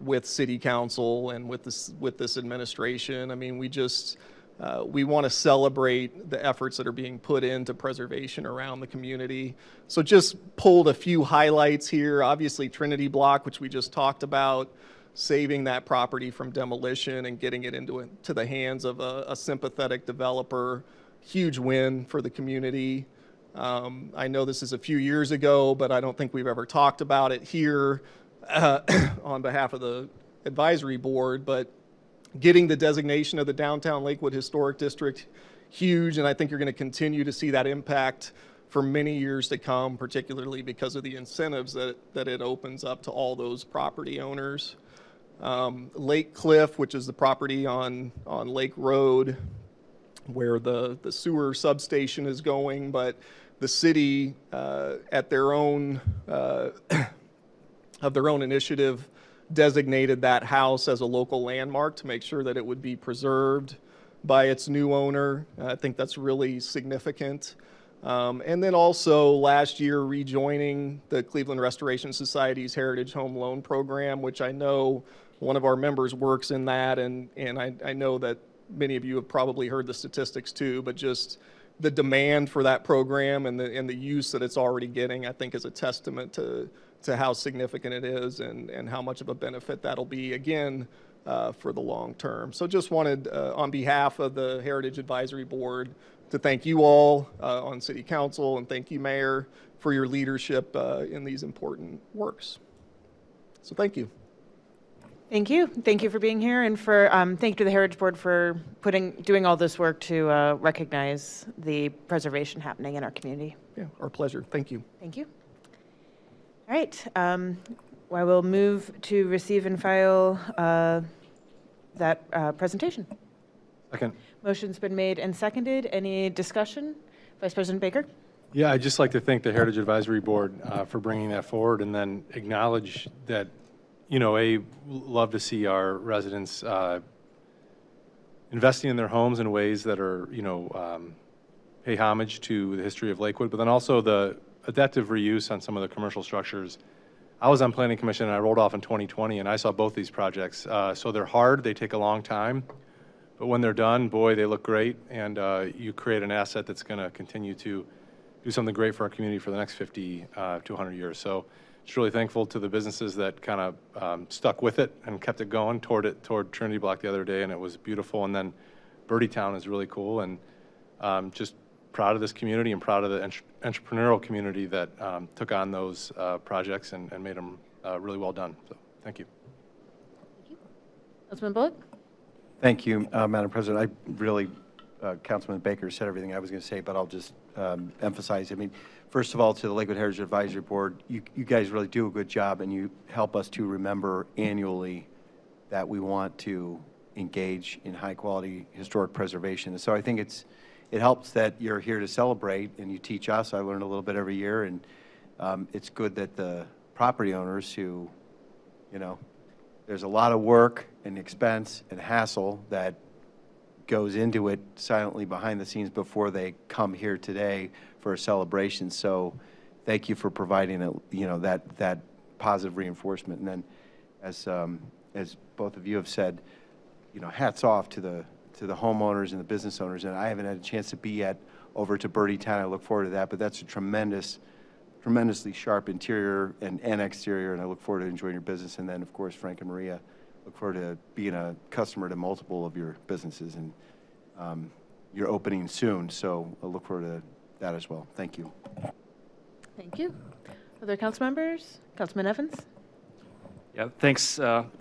with City Council and with this administration. I mean, we want to celebrate the efforts that are being put into preservation around the community. So just pulled a few highlights here. Obviously, Trinity Block, which we just talked about, saving that property from demolition and getting it into the hands of a sympathetic developer. Huge win for the community. I know this is a few years ago, but I don't think we've ever talked about it here on behalf of the advisory board, but getting the designation of the Downtown Lakewood Historic District, huge, and I think you're going to continue to see that impact for many years to come, particularly because of the incentives that it opens up to all those property owners. Lake Cliff, which is the property on Lake Road, where the sewer substation is going, but the city, at their own of their own initiative, designated that house as a local landmark to make sure that it would be preserved by its new owner. I think that's really significant. And then also last year rejoining the Cleveland Restoration Society's Heritage Home Loan Program, which I know one of our members works in that, and I know that many of you have probably heard the statistics too, but just the demand for that program and the use that it's already getting, I think, is a testament to how significant it is and how much of a benefit that'll be, again, for the long term. So just wanted, on behalf of the Heritage Advisory Board, to thank you all on City Council, and thank you, Mayor, for your leadership in these important works. So thank you. Thank you. Thank you for being here, and for thank you to the Heritage Board for doing all this work to recognize the preservation happening in our community. Yeah, our pleasure. Thank you. Thank you. All right. I will move to receive and file that presentation. Second. Motion's been made and seconded. Any discussion? Vice President Baker? Yeah, I'd just like to thank the Heritage Advisory Board for bringing that forward, and then acknowledge that, you know, love to see our residents investing in their homes in ways that are, you know, pay homage to the history of Lakewood, but then also the adaptive reuse on some of the commercial structures. I was on Planning Commission and I rolled off in 2020, and I saw both these projects. So they're hard, they take a long time, but when they're done, boy, they look great, and you create an asset that's going to continue to do something great for our community for the next 50 to 100 years. So just really thankful to the businesses that kind of stuck with it and kept it going toward Trinity Block the other day, and it was beautiful. And then Birdie Town is really cool, and just proud of this community and proud of the entrepreneurial community that took on those projects and made them really well done. So thank you. Councilman Bullock? Thank you, Madam President. I really, Councilman Baker said everything I was going to say, but I'll just emphasize. I mean, first of all, to the Lakewood Heritage Advisory Board, you guys really do a good job, and you help us to remember annually that we want to engage in high-quality historic preservation. And so I think it helps that you're here to celebrate, and you teach us. I learn a little bit every year, and it's good that the property owners who, you know, there's a lot of work and expense and hassle that goes into it silently behind the scenes before they come here today for a celebration. So thank you for providing that positive reinforcement. And then as both of you have said, you know, hats off to the homeowners and the business owners. And I haven't had a chance to be over to Birdie Town. I look forward to that, but that's a tremendous tremendously sharp interior and exterior, and I look forward to enjoying your business. And then, of course, Frank and Maria, look forward to being a customer to multiple of your businesses, and you're opening soon, so I look forward to that as well. Thank you. Thank you. Other council members? Councilman Evans? Yeah, thanks,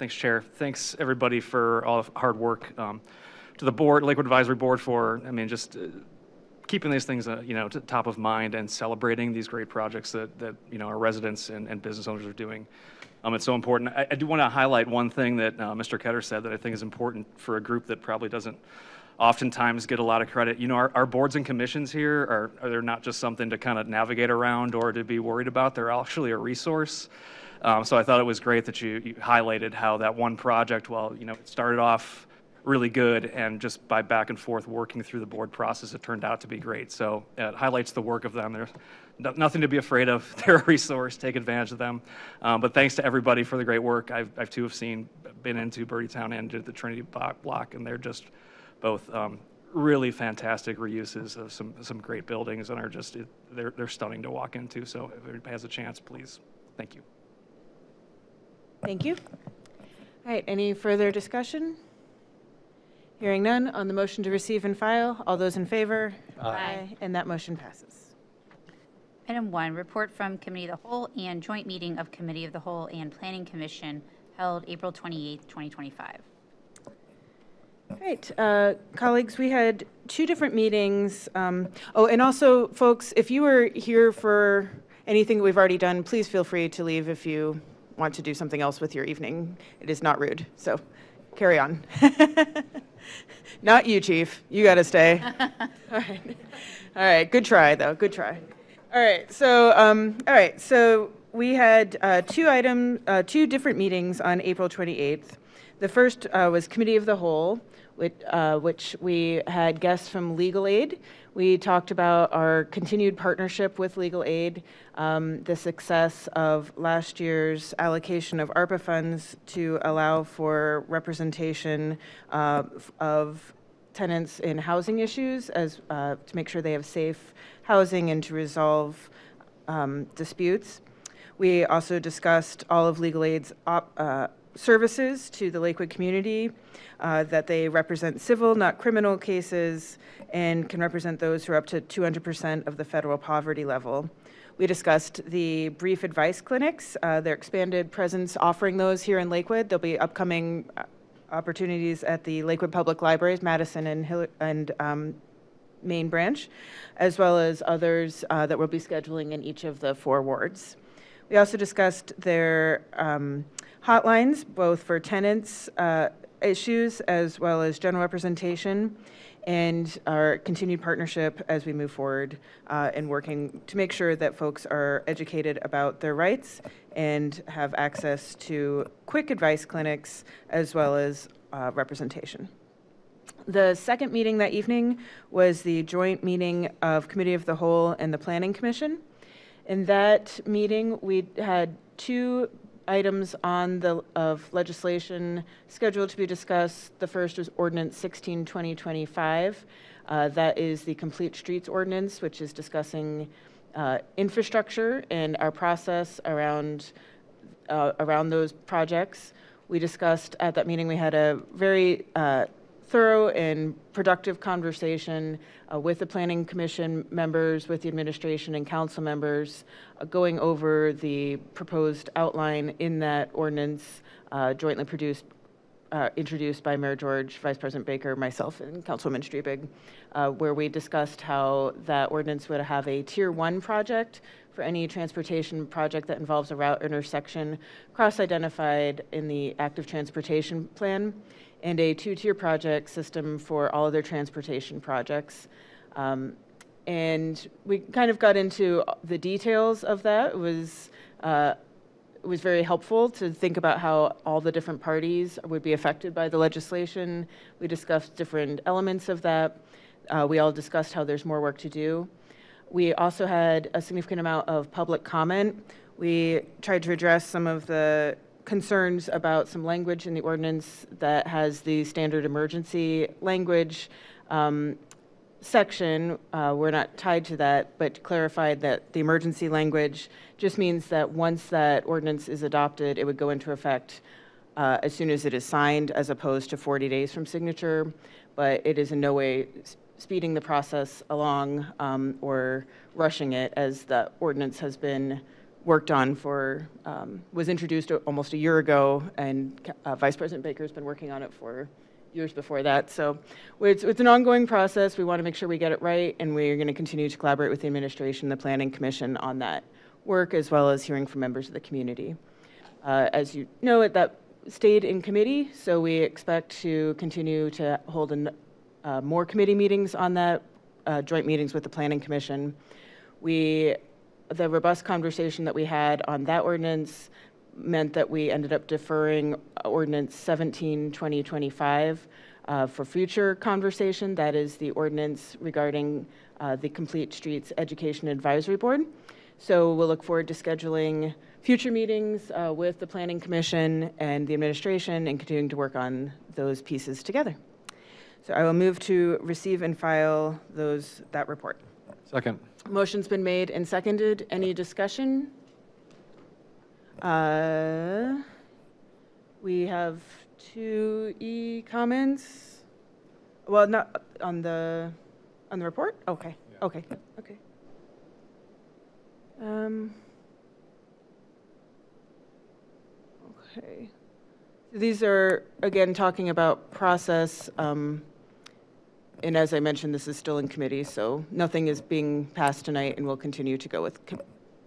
Chair. Thanks, everybody, for all the hard work. To the board, Lakewood Advisory Board, for, I mean, just keeping these things, top of mind and celebrating these great projects that our residents and business owners are doing. It's so important. I do want to highlight one thing that Mr. Ketter said that I think is important for a group that probably doesn't oftentimes get a lot of credit. Our boards and commissions here they're not just something to kind of navigate around or to be worried about. They're actually a resource. So I thought it was great that you highlighted how that one project, it started off really good, and just by back and forth working through the board process, it turned out to be great. So it highlights the work of them. There's nothing to be afraid of. They're a resource. Take advantage of them. But thanks to everybody for the great work. I've too been into Birdie-Town and the Trinity Block, and they're just both really fantastic reuses of some great buildings, and are just they're stunning to walk into. So if anybody has a chance, please. Thank you. Thank you. All right, any further discussion? Hearing none, on the motion to receive and file, all those in favor? Aye. And that motion passes. Item 1, report from Committee of the Whole and joint meeting of Committee of the Whole and Planning Commission held April 28th, 2025. All right, colleagues, we had 2 different meetings. And also, folks, if you were here for anything that we've already done, please feel free to leave if you want to do something else with your evening. It is not rude, so carry on. Not you, Chief. You got to stay. All right. Good try, though. Good try. All right. So we had 2 different meetings on April 28th. The first was Committee of the Whole, which we had guests from Legal Aid. We talked about our continued partnership with Legal Aid, the success of last year's allocation of ARPA funds to allow for representation of tenants in housing issues, to make sure they have safe housing and to resolve disputes. We also discussed all of Legal Aid's services to the Lakewood community, that they represent civil, not criminal cases, and can represent those who are up to 200% of the federal poverty level. We discussed the brief advice clinics, their expanded presence offering those here in Lakewood. There'll be upcoming opportunities at the Lakewood Public Libraries, Madison and Main Branch, as well as others that we'll be scheduling in each of the 4 wards. We also discussed their hotlines, both for tenants issues as well as general representation, and our continued partnership as we move forward in working to make sure that folks are educated about their rights and have access to quick advice clinics as well as representation. The second meeting that evening was the joint meeting of Committee of the Whole and the Planning Commission. In that meeting, we had 2 items of legislation scheduled to be discussed. The first was Ordinance 16-2025. That is the Complete Streets Ordinance, which is discussing infrastructure and our process around those projects. We discussed at that meeting, we had a very thorough and productive conversation with the Planning Commission members, with the administration and council members, going over the proposed outline in that ordinance jointly introduced by Mayor George, Vice President Baker, myself, and Councilwoman Streebig, where we discussed how that ordinance would have a Tier 1 project for any transportation project that involves a route intersection cross-identified in the active transportation plan, and a 2-tier project system for all other transportation projects. And we kind of got into the details of that. It was very helpful to think about how all the different parties would be affected by the legislation. We discussed different elements of that. We all discussed how there's more work to do. We also had a significant amount of public comment. We tried to address some of the concerns about some language in the ordinance that has the standard emergency language, section, we're not tied to that, but clarified that the emergency language just means that once that ordinance is adopted, it would go into effect as soon as it is signed, as opposed to 40 days from signature. But it is in no way speeding the process along or rushing it, as the ordinance has been worked on for, was introduced almost a year ago, and Vice President Baker's been working on it for years before that. So it's an ongoing process. We want to make sure we get it right, and we're going to continue to collaborate with the administration, the Planning Commission on that work, as well as hearing from members of the community. As you know, that stayed in committee, so we expect to continue to hold more committee meetings on that, joint meetings with the Planning Commission. The robust conversation that we had on that ordinance meant that we ended up deferring Ordinance 17-2025 for future conversation. That is the ordinance regarding the Complete Streets Education Advisory Board. So we'll look forward to scheduling future meetings with the Planning Commission and the administration and continuing to work on those pieces together. So I will move to receive and file that report. Second. Motion's been made and seconded. Any discussion? We have 2 comments. Well, not on the report? Okay, yeah. Okay. Okay. These are, again, talking about process, and as I mentioned, this is still in committee, so nothing is being passed tonight, and we'll continue to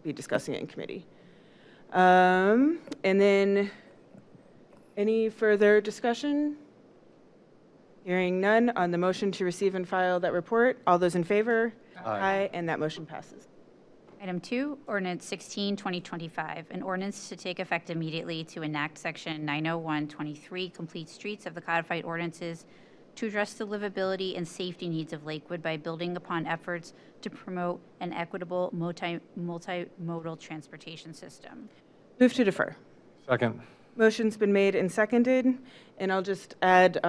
be discussing it in committee. And then, any further discussion? Hearing none on the motion to receive and file that report. All those in favor? Aye. And that motion passes. Item 2, Ordinance 16-2025, an ordinance to take effect immediately to enact Section 901-23 Complete Streets of the Codified Ordinances to address the livability and safety needs of Lakewood by building upon efforts to promote an equitable multimodal transportation system. Move to defer. Second. Motion's been made and seconded, and I'll just add,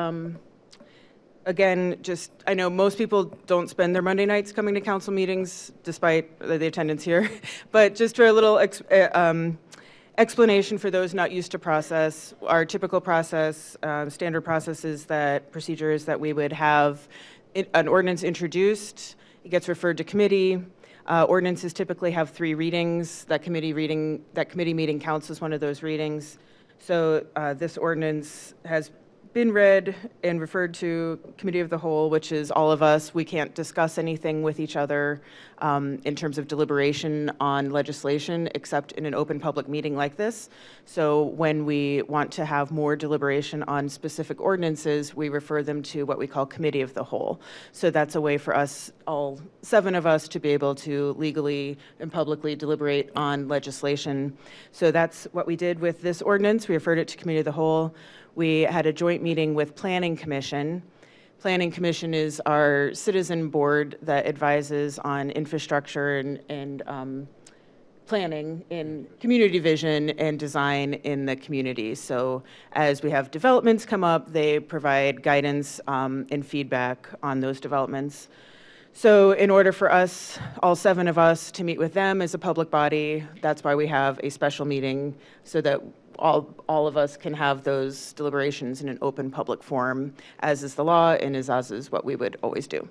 again, I know most people don't spend their Monday nights coming to council meetings, despite the attendance here, but just for a little explanation for those not used to process, our typical process, standard procedure is that we would have an ordinance introduced, it gets referred to committee. Ordinances typically have 3 readings. That committee meeting counts as one of those readings. So this ordinance has been read and referred to Committee of the Whole, which is all of us. We can't discuss anything with each other in terms of deliberation on legislation, except in an open public meeting like this. So when we want to have more deliberation on specific ordinances, we refer them to what we call Committee of the Whole. So that's a way for us, all 7 of us, to be able to legally and publicly deliberate on legislation. So that's what we did with this ordinance. We referred it to Committee of the Whole. We had a joint meeting with Planning Commission. Planning Commission is our citizen board that advises on infrastructure and planning in community vision and design in the community. So as we have developments come up, they provide guidance and feedback on those developments. So in order for us, all 7 of us, to meet with them as a public body, that's why we have a special meeting, so that all of us can have those deliberations in an open public forum, as is the law and as is what we would always do.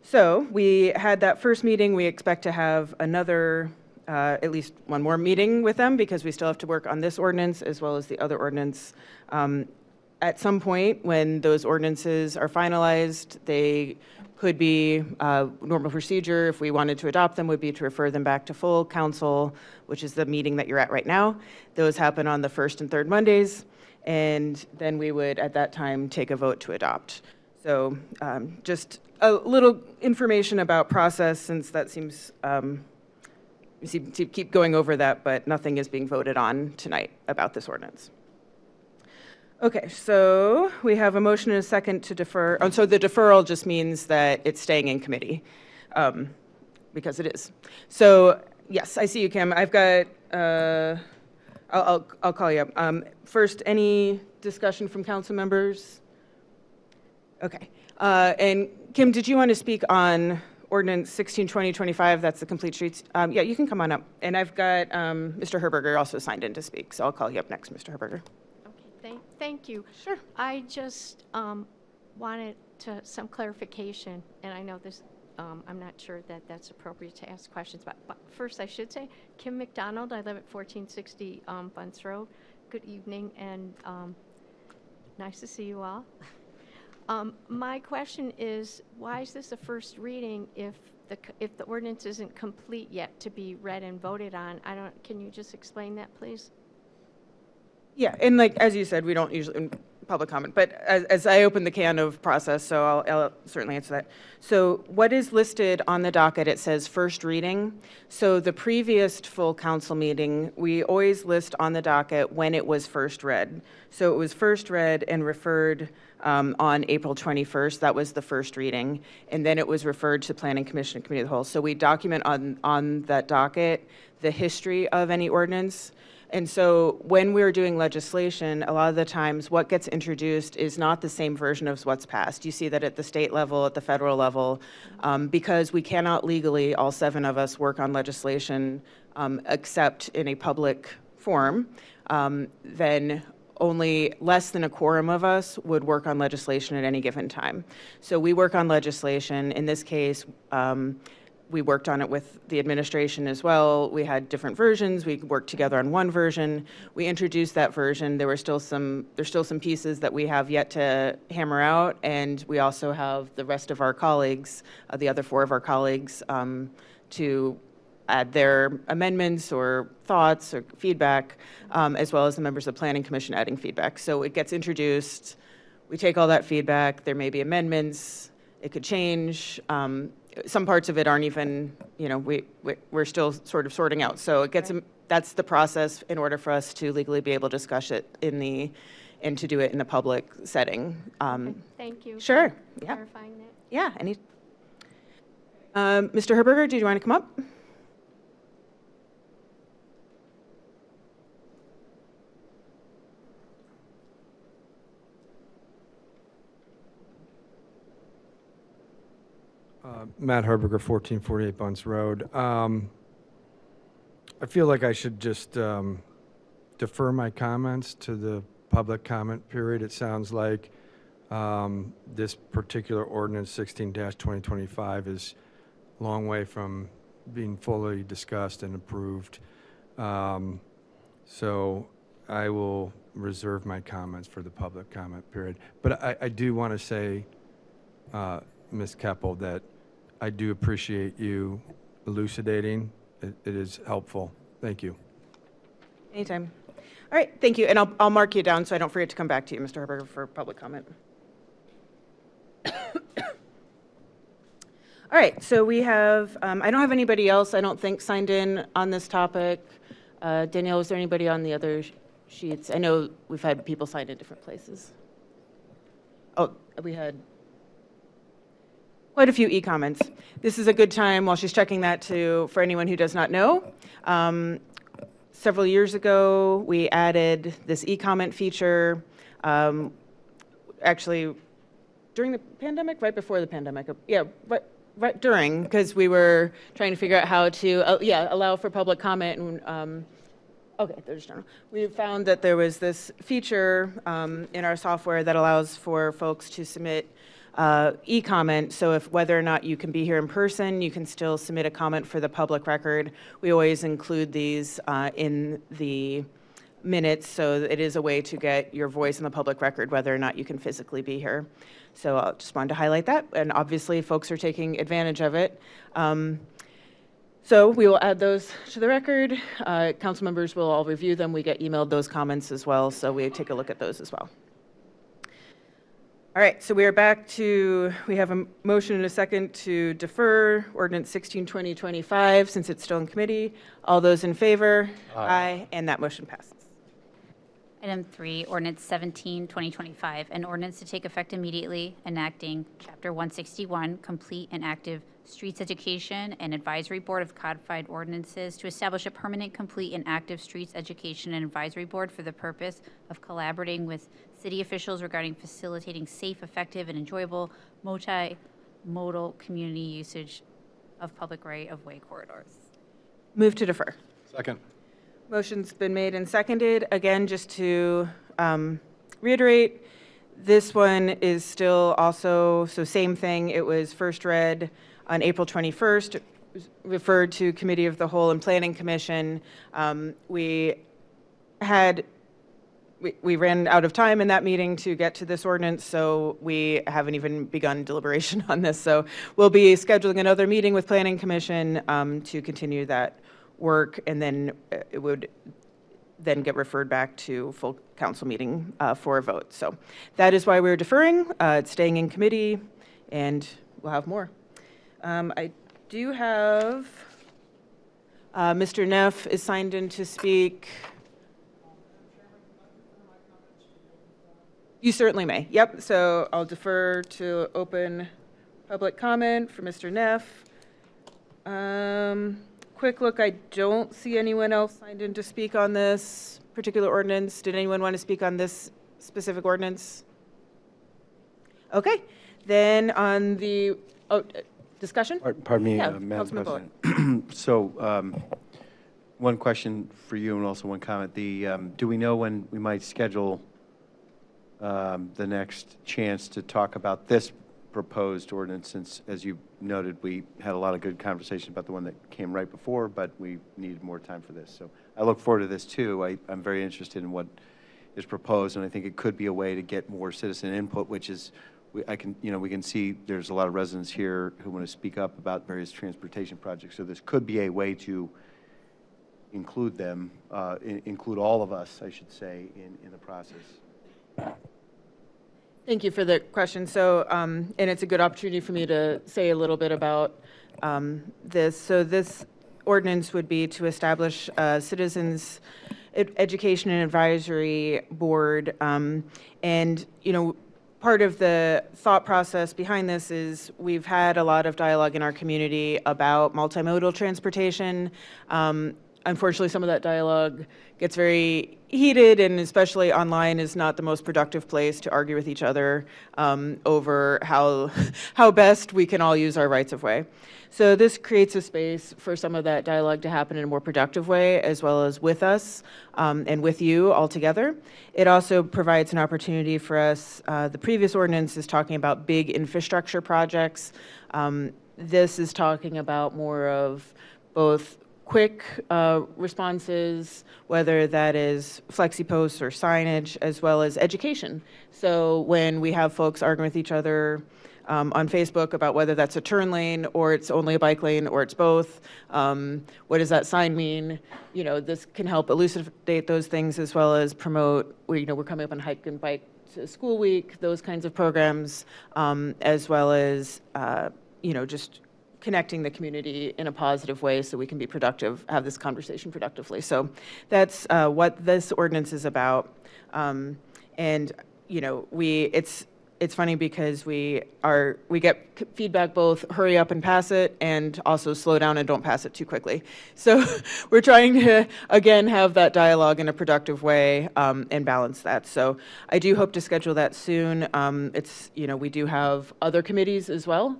So we had that first meeting. We expect to have another, at least one more meeting with them, because we still have to work on this ordinance as well as the other ordinance. At some point, when those ordinances are finalized, they could be normal procedure, if we wanted to adopt them, would be to refer them back to full council, which is the meeting that you're at right now. Those happen on the 1st and 3rd Mondays, and then we would, at that time, take a vote to adopt. So just a little information about process, since that seems, we seem to keep going over that, but nothing is being voted on tonight about this ordinance. Okay, so we have a motion and a second to defer. Oh, so the deferral just means that it's staying in committee, because it is. So yes, I see you, Kim. I've got, I'll call you up. First, any discussion from council members? Okay, and Kim, did you want to speak on ordinance 162025? That's the complete streets. Yeah, you can come on up. And I've got Mr. Herberger also signed in to speak, so I'll call you up next, Mr. Herberger. Thank you. Sure. I just wanted some clarification, and I know this, I'm not sure that that's appropriate to ask questions, but first I should say, Kim McDonald, I live at 1460 Bunce Road. Good evening, and nice to see you all. My question is, why is this a first reading if the ordinance isn't complete yet to be read and voted on? Can you just explain that, please? Yeah, and like, as you said, we don't usually public comment, but as I open the can of process, so I'll certainly answer that. So what is listed on the docket, it says first reading. So the previous full council meeting, we always list on the docket when it was first read. So it was first read and referred on April 21st. That was the first reading. And then it was referred to Planning Commission and Committee of the Whole. So we document on that docket the history of any ordinance. And so when we're doing legislation, a lot of the times what gets introduced is not the same version of what's passed. You see that at the state level, at the federal level, because we cannot legally, all 7 of us, work on legislation except in a public forum, then only less than a quorum of us would work on legislation at any given time. So we work on legislation. In this case, we worked on it with the administration as well. We had different versions. We worked together on one version. We introduced that version. There's still some pieces that we have yet to hammer out, and we also have the rest of our colleagues, the other 4 of our colleagues, to add their amendments or thoughts or feedback, as well as the members of the Planning Commission adding feedback. So it gets introduced. We take all that feedback. There may be amendments. It could change. Some parts of it aren't even, we're still sort of sorting out. So it gets, that's the process in order for us to legally be able to discuss it and to do it in the public setting. Thank you. Sure. For clarifying that. Yeah. Mr. Herberger, do you want to come up? Matt Herberger, 1448 Bunce Road. I feel like I should just defer my comments to the public comment period. It sounds like this particular ordinance, 16-2025, is a long way from being fully discussed and approved. So I will reserve my comments for the public comment period. But I do want to say, Ms. Keppel, that I do appreciate you elucidating. It is helpful. Thank you. Anytime. All right, thank you. And I'll mark you down so I don't forget to come back to you, Mr. Herberger, for public comment. All right, so we have, I don't have anybody else, I don't think, signed in on this topic. Danielle, is there anybody on the other sheets? I know we've had people signed in different places. Oh, we had quite a few e-comments. This is a good time, while she's checking that, for anyone who does not know. Several years ago, we added this e-comment feature, actually during the pandemic, right before the pandemic. Yeah, right during, because we were trying to figure out how to, allow for public comment. And okay, there's general. We found that there was this feature in our software that allows for folks to submit e-comment, so if whether or not you can be here in person, you can still submit a comment for the public record. We always include these in the minutes, so it is a way to get your voice in the public record, whether or not you can physically be here. So I just wanted to highlight that, and obviously folks are taking advantage of it. So we will add those to the record. Council members will all review them. We get emailed those comments as well, so we take a look at those as well. All right, so we are back to, we have a motion and a second to defer ordinance 16-2025 since it's still in committee. All those in favor? Aye. And that motion passes. Item 3, ordinance 17-2025, an ordinance to take effect immediately, enacting Chapter 161, Complete and Active Streets Education and Advisory Board of Codified Ordinances to establish a permanent, complete, and active streets education and advisory board for the purpose of collaborating with city officials regarding facilitating safe, effective, and enjoyable modal community usage of public right-of-way corridors. Move to defer. Second. Motion's been made and seconded. Again, just to reiterate, this one is still also, so same thing. It was first read on April 21st, referred to Committee of the Whole and Planning Commission. We ran out of time in that meeting to get to this ordinance, so we haven't even begun deliberation on this. So we'll be scheduling another meeting with Planning Commission to continue that work, and then it would then get referred back to full council meeting for a vote. So that is why we're deferring. It's staying in committee, and we'll have more. I do have Mr. Neff is signed in to speak. You certainly may. Yep. So I'll defer to open public comment for Mr. Neff. Quick look, I don't see anyone else signed in to speak on this particular ordinance. Did anyone want to speak on this specific ordinance? Okay. Then on the discussion? Pardon me, Yeah, Madam Councilman Bullock. President. So, one question for you and also one comment. Do we know when we might schedule the next chance to talk about this proposed ordinance, since, as you noted, we had a lot of good conversation about the one that came right before, but we needed more time for this. So I look forward to this too. I'm very interested in what is proposed, and I think it could be a way to get more citizen input, which is, we can see there's a lot of residents here who want to speak up about various transportation projects. So this could be a way to include them, include all of us, I should say, in the process. Thank you for the question. So, and it's a good opportunity for me to say a little bit about this. So this ordinance would be to establish a Citizens Education and Advisory Board. And, part of the thought process behind this is we've had a lot of dialogue in our community about multimodal transportation. Unfortunately, some of that dialogue gets very heated, and especially online is not the most productive place to argue with each other over how best we can all use our rights of way. So this creates a space for some of that dialogue to happen in a more productive way, as well as with us and with you all together. It also provides an opportunity for us. The previous ordinance is talking about big infrastructure projects. This is talking about more of both quick responses, whether that is flexi posts or signage, as well as education. So when we have folks arguing with each other on Facebook about whether that's a turn lane or it's only a bike lane or it's both, what does that sign mean? This can help elucidate those things, as well as promote, we're coming up on Hike and Bike to School Week, those kinds of programs, as well as, just connecting the community in a positive way so we can be productive, have this conversation productively. So that's what this ordinance is about. It's funny because we get feedback both hurry up and pass it, and also slow down and don't pass it too quickly. So we're trying to, again, have that dialogue in a productive way and balance that. So I do hope to schedule that soon. We do have other committees as well.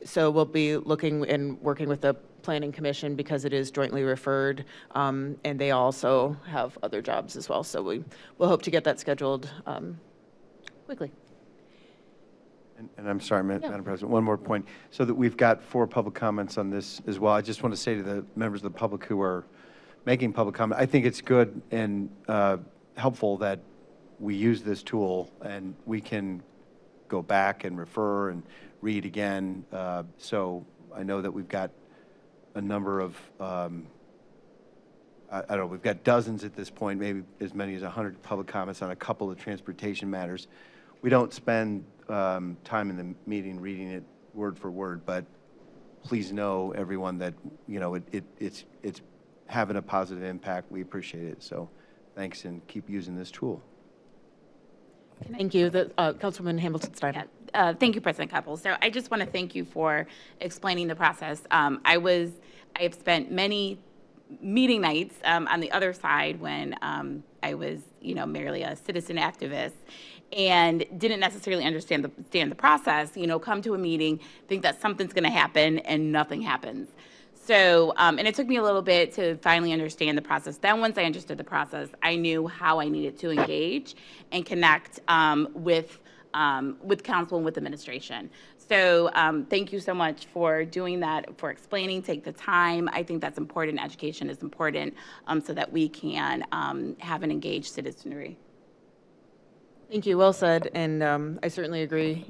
So we'll be looking and working with the Planning Commission because it is jointly referred, and they also have other jobs as well. So we'll hope to get that scheduled quickly. And I'm sorry, Madam President, one more point. So that we've got 4 public comments on this as well. I just want to say to the members of the public who are making public comment, I think it's good and helpful that we use this tool and we can go back and refer and read again. So I know that we've got a number of, I don't know, we've got dozens at this point, maybe as many as 100 public comments on a couple of transportation matters. We don't spend time in the meeting reading it word for word, but please know, everyone, that it's having a positive impact. We appreciate it. So thanks, and keep using this tool. Thank you. Councilwoman Hamilton-Steiner. Thank you, President Koppel. So I just want to thank you for explaining the process. I have spent many meeting nights on the other side when I was, merely a citizen activist and didn't necessarily understand the process, come to a meeting, think that something's going to happen, and nothing happens. So, and it took me a little bit to finally understand the process. Then once I understood the process, I knew how I needed to engage and connect with council and with administration. So thank you so much for doing that, for explaining, take the time. I think that's important. Education is important so that we can have an engaged citizenry. Thank you. Well said. And I certainly agree.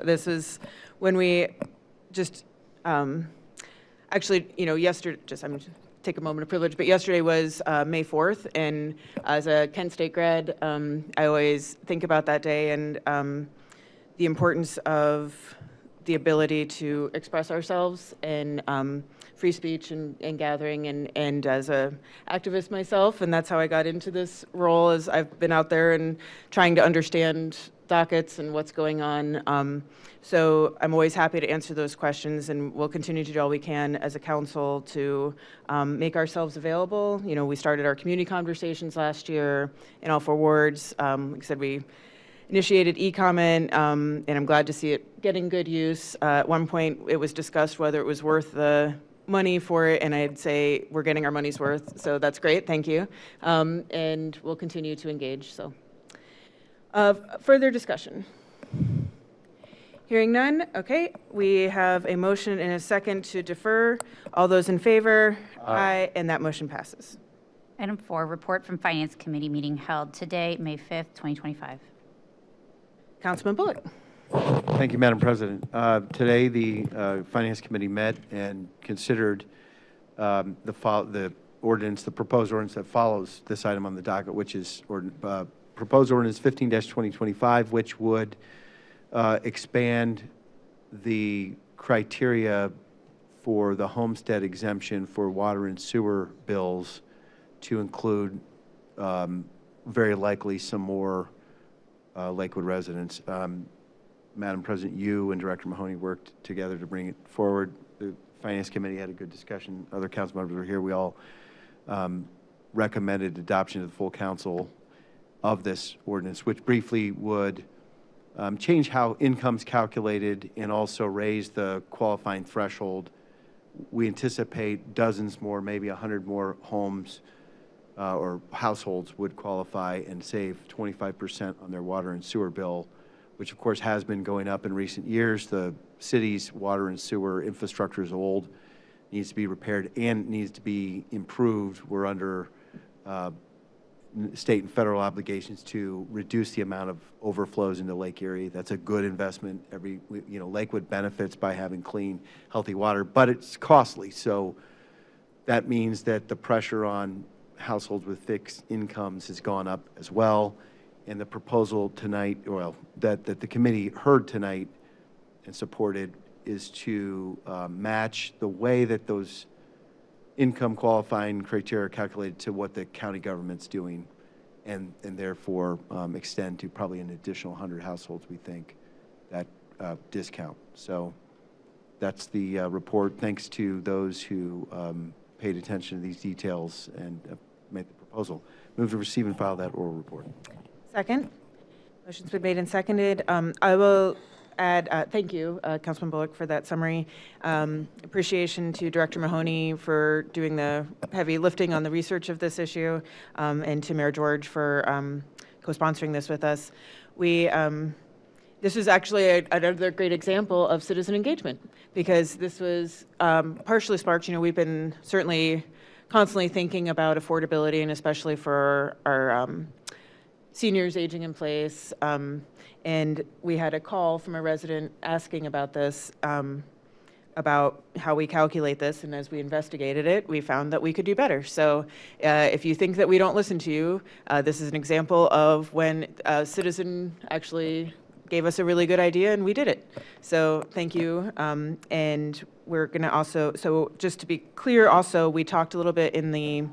This is when we just actually, yesterday, I'm going to take a moment of privilege, but yesterday was May 4th. And as a Kent State grad, I always think about that day and the importance of the ability to express ourselves and free speech and gathering, and as a activist myself, and that's how I got into this role, as I've been out there and trying to understand dockets and what's going on. So I'm always happy to answer those questions, and we'll continue to do all we can as a council to make ourselves available. We started our community conversations last year in all 4 wards. Like I said, we initiated e-comment, and I'm glad to see it getting good use. At one point, it was discussed whether it was worth the money for it, and I'd say we're getting our money's worth, so that's great, thank you. And we'll continue to engage, so. Further discussion? Hearing none, okay. We have a motion and a second to defer. All those in favor? Aye. And that motion passes. Item 4, report from Finance Committee meeting held today, May 5th, 2025. Councilman Bullock. Thank you, Madam President. Today, the Finance Committee met and considered the ordinance, the proposed ordinance that follows this item on the docket, which is proposed ordinance 15-2025, which would expand the criteria for the homestead exemption for water and sewer bills to include very likely some more Lakewood residents. Madam President, you and Director Mahoney worked together to bring it forward. The Finance Committee had a good discussion. Other council members were here. We all recommended adoption to the full council of this ordinance, which briefly would change how income's calculated and also raise the qualifying threshold. We anticipate dozens more, maybe 100 more homes or households would qualify and save 25% on their water and sewer bill, which of course has been going up in recent years. The city's water and sewer infrastructure is old, needs to be repaired, and needs to be improved. We're under state and federal obligations to reduce the amount of overflows into Lake Erie. That's a good investment. Lakewood benefits by having clean, healthy water, but it's costly. So that means that the pressure on households with fixed incomes has gone up as well. And the proposal tonight, that the committee heard tonight and supported, is to match the way that those income qualifying criteria are calculated to what the county government's doing, and therefore extend to probably an additional 100 households, we think, that discount. So that's the report. Thanks to those who paid attention to these details and made the proposal. Move to receive and file that oral report. Second. Motion's been made and seconded. I will add, thank you, Councilman Bullock, for that summary. Appreciation to Director Mahoney for doing the heavy lifting on the research of this issue, and to Mayor George for co-sponsoring this with us. This is actually another great example of citizen engagement, because this was partially sparked. We've been certainly constantly thinking about affordability, and especially for our seniors aging in place. And we had a call from a resident asking about this, about how we calculate this. And as we investigated it, we found that we could do better. So if you think that we don't listen to you, this is an example of when a citizen actually gave us a really good idea and we did it. So thank you. And we're going to also, so just to be clear also, we talked a little bit in the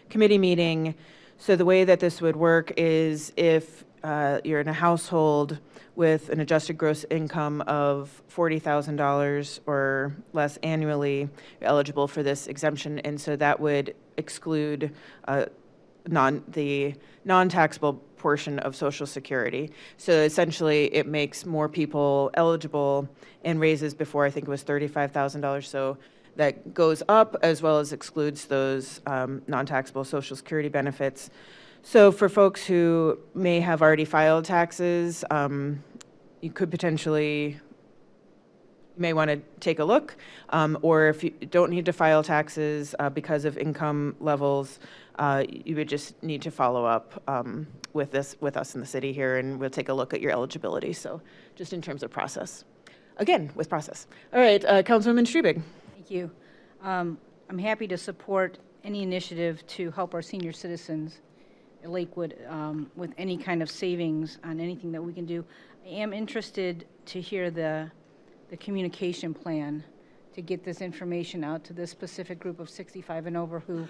committee meeting. So the way that this would work is if you're in a household with an adjusted gross income of $40,000 or less annually, you're eligible for this exemption. And so that would exclude the non-taxable portion of Social Security. So essentially, it makes more people eligible and raises before, I think it was $35,000. So that goes up as well as excludes those non-taxable Social Security benefits. So for folks who may have already filed taxes, you could potentially, you may want to take a look, or if you don't need to file taxes because of income levels, you would just need to follow up with us in the city here, and we'll take a look at your eligibility. So just in terms of process. Again, with process. All right, Councilwoman Strubig. Thank you. I'm happy to support any initiative to help our senior citizens at Lakewood with any kind of savings on anything that we can do. I am interested to hear the communication plan to get this information out to this specific group of 65 and over who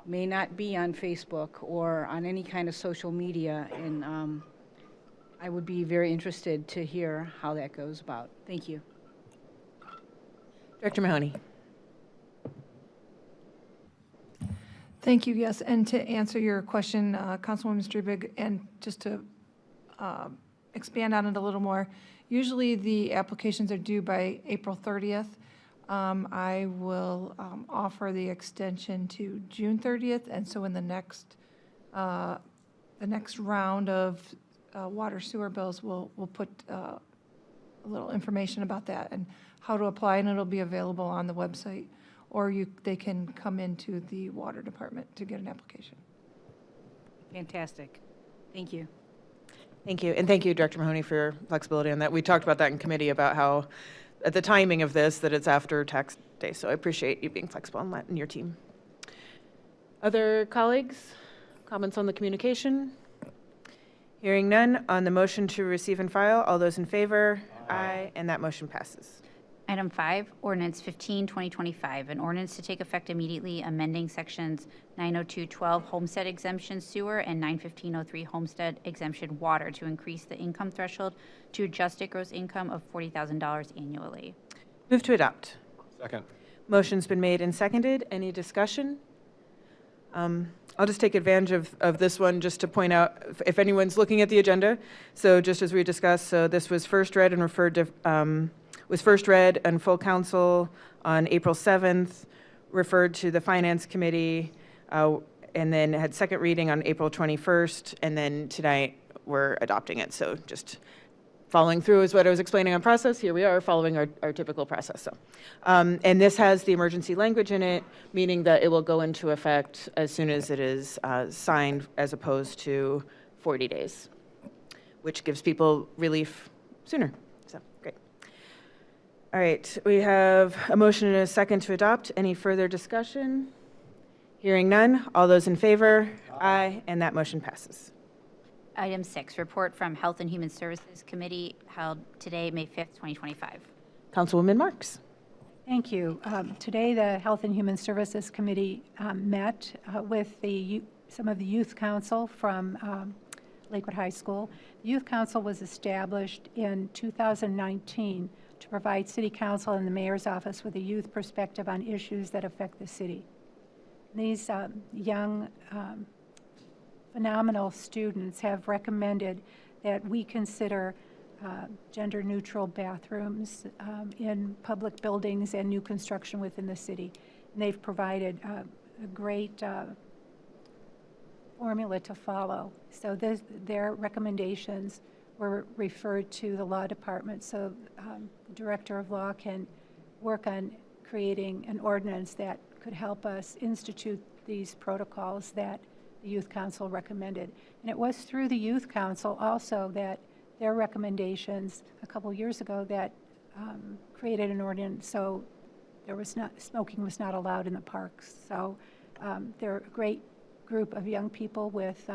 may not be on Facebook or on any kind of social media, and I would be very interested to hear how that goes about. Thank you. Director Mahoney. Thank you, yes. And to answer your question, Councilwoman Strubig, and just to expand on it a little more, usually the applications are due by April 30th. I will offer the extension to June 30th, and so in the next round of water sewer bills, we'll put a little information about that and how to apply, and it'll be available on the website, or they can come into the water department to get an application. Fantastic. Thank you. Thank you. And thank you, Director Mahoney, for your flexibility on that. We talked about that in committee about how, at the timing of this, that it's after tax day. So I appreciate you being flexible on that and your team. Other colleagues? Comments on the communication? Hearing none, on the motion to receive and file, all those in favor? Aye. And that motion passes. Item 5, Ordinance 15, 2025, an ordinance to take effect immediately amending Sections 90212 Homestead Exemption Sewer and 91503 Homestead Exemption Water to increase the income threshold to adjusted gross income of $40,000 annually. Move to adopt. Second. Motion's been made and seconded. Any discussion? I'll just take advantage of this one just to point out if anyone's looking at the agenda. So just as we discussed, so this was first read and referred to was first read and full council on April 7th, referred to the Finance Committee, and then had second reading on April 21st, and then tonight we're adopting it. So just following through is what I was explaining on process. Here we are following our typical process. So, and this has the emergency language in it, meaning that it will go into effect as soon as it is signed, as opposed to 40 days, which gives people relief sooner. So, great. All right, we have a motion and a second to adopt. Any further discussion? Hearing none. All those in favor? Aye. And that motion passes. Item 6, report from Health and Human Services Committee held today, May 5th, 2025. Councilwoman Marks. Thank you. Today, the Health and Human Services Committee met with some of the Youth Council from Lakewood High School. The Youth Council was established in 2019 to provide City Council and the Mayor's Office with a youth perspective on issues that affect the city. These young, phenomenal students have recommended that we consider gender-neutral bathrooms in public buildings and new construction within the city. And they've provided a great formula to follow. So their recommendations were referred to the law department, so the director of law can work on creating an ordinance that could help us institute these protocols that the Youth Council recommended. And it was through the Youth Council also that their recommendations a couple years ago that created an ordinance so smoking was not allowed in the parks. So they're a great group of young people with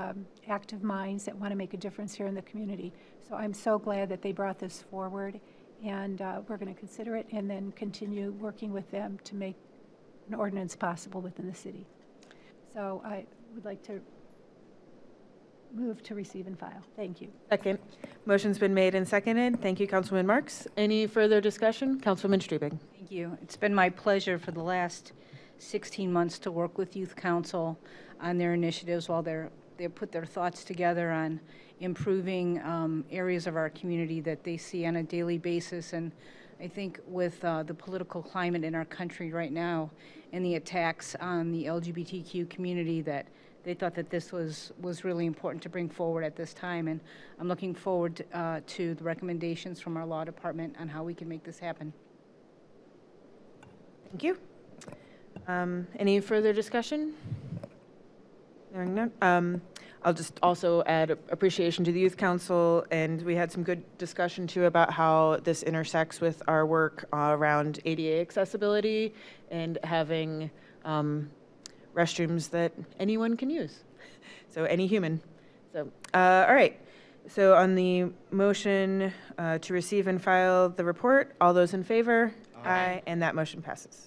active minds that want to make a difference here in the community. So I'm so glad that they brought this forward, and we're going to consider it and then continue working with them to make an ordinance possible within the city. So I would like to Move to receive and file. Thank you. Second. Motion's been made and seconded. Thank you, Councilwoman Marks. Any further discussion? Councilwoman Strubing. Thank you. It's been my pleasure for the last 16 months to work with Youth Council on their initiatives while they put their thoughts together on improving areas of our community that they see on a daily basis. And I think with the political climate in our country right now and the attacks on the LGBTQ community, that they thought that this was really important to bring forward at this time. And I'm looking forward to the recommendations from our law department on how we can make this happen. Thank you. Any further discussion? Hearing none. I'll just also add appreciation to the Youth Council, and we had some good discussion too about how this intersects with our work around ADA accessibility and having restrooms that anyone can use, so any human. So, all right. So on the motion to receive and file the report, all those in favor? Aye. And that motion passes.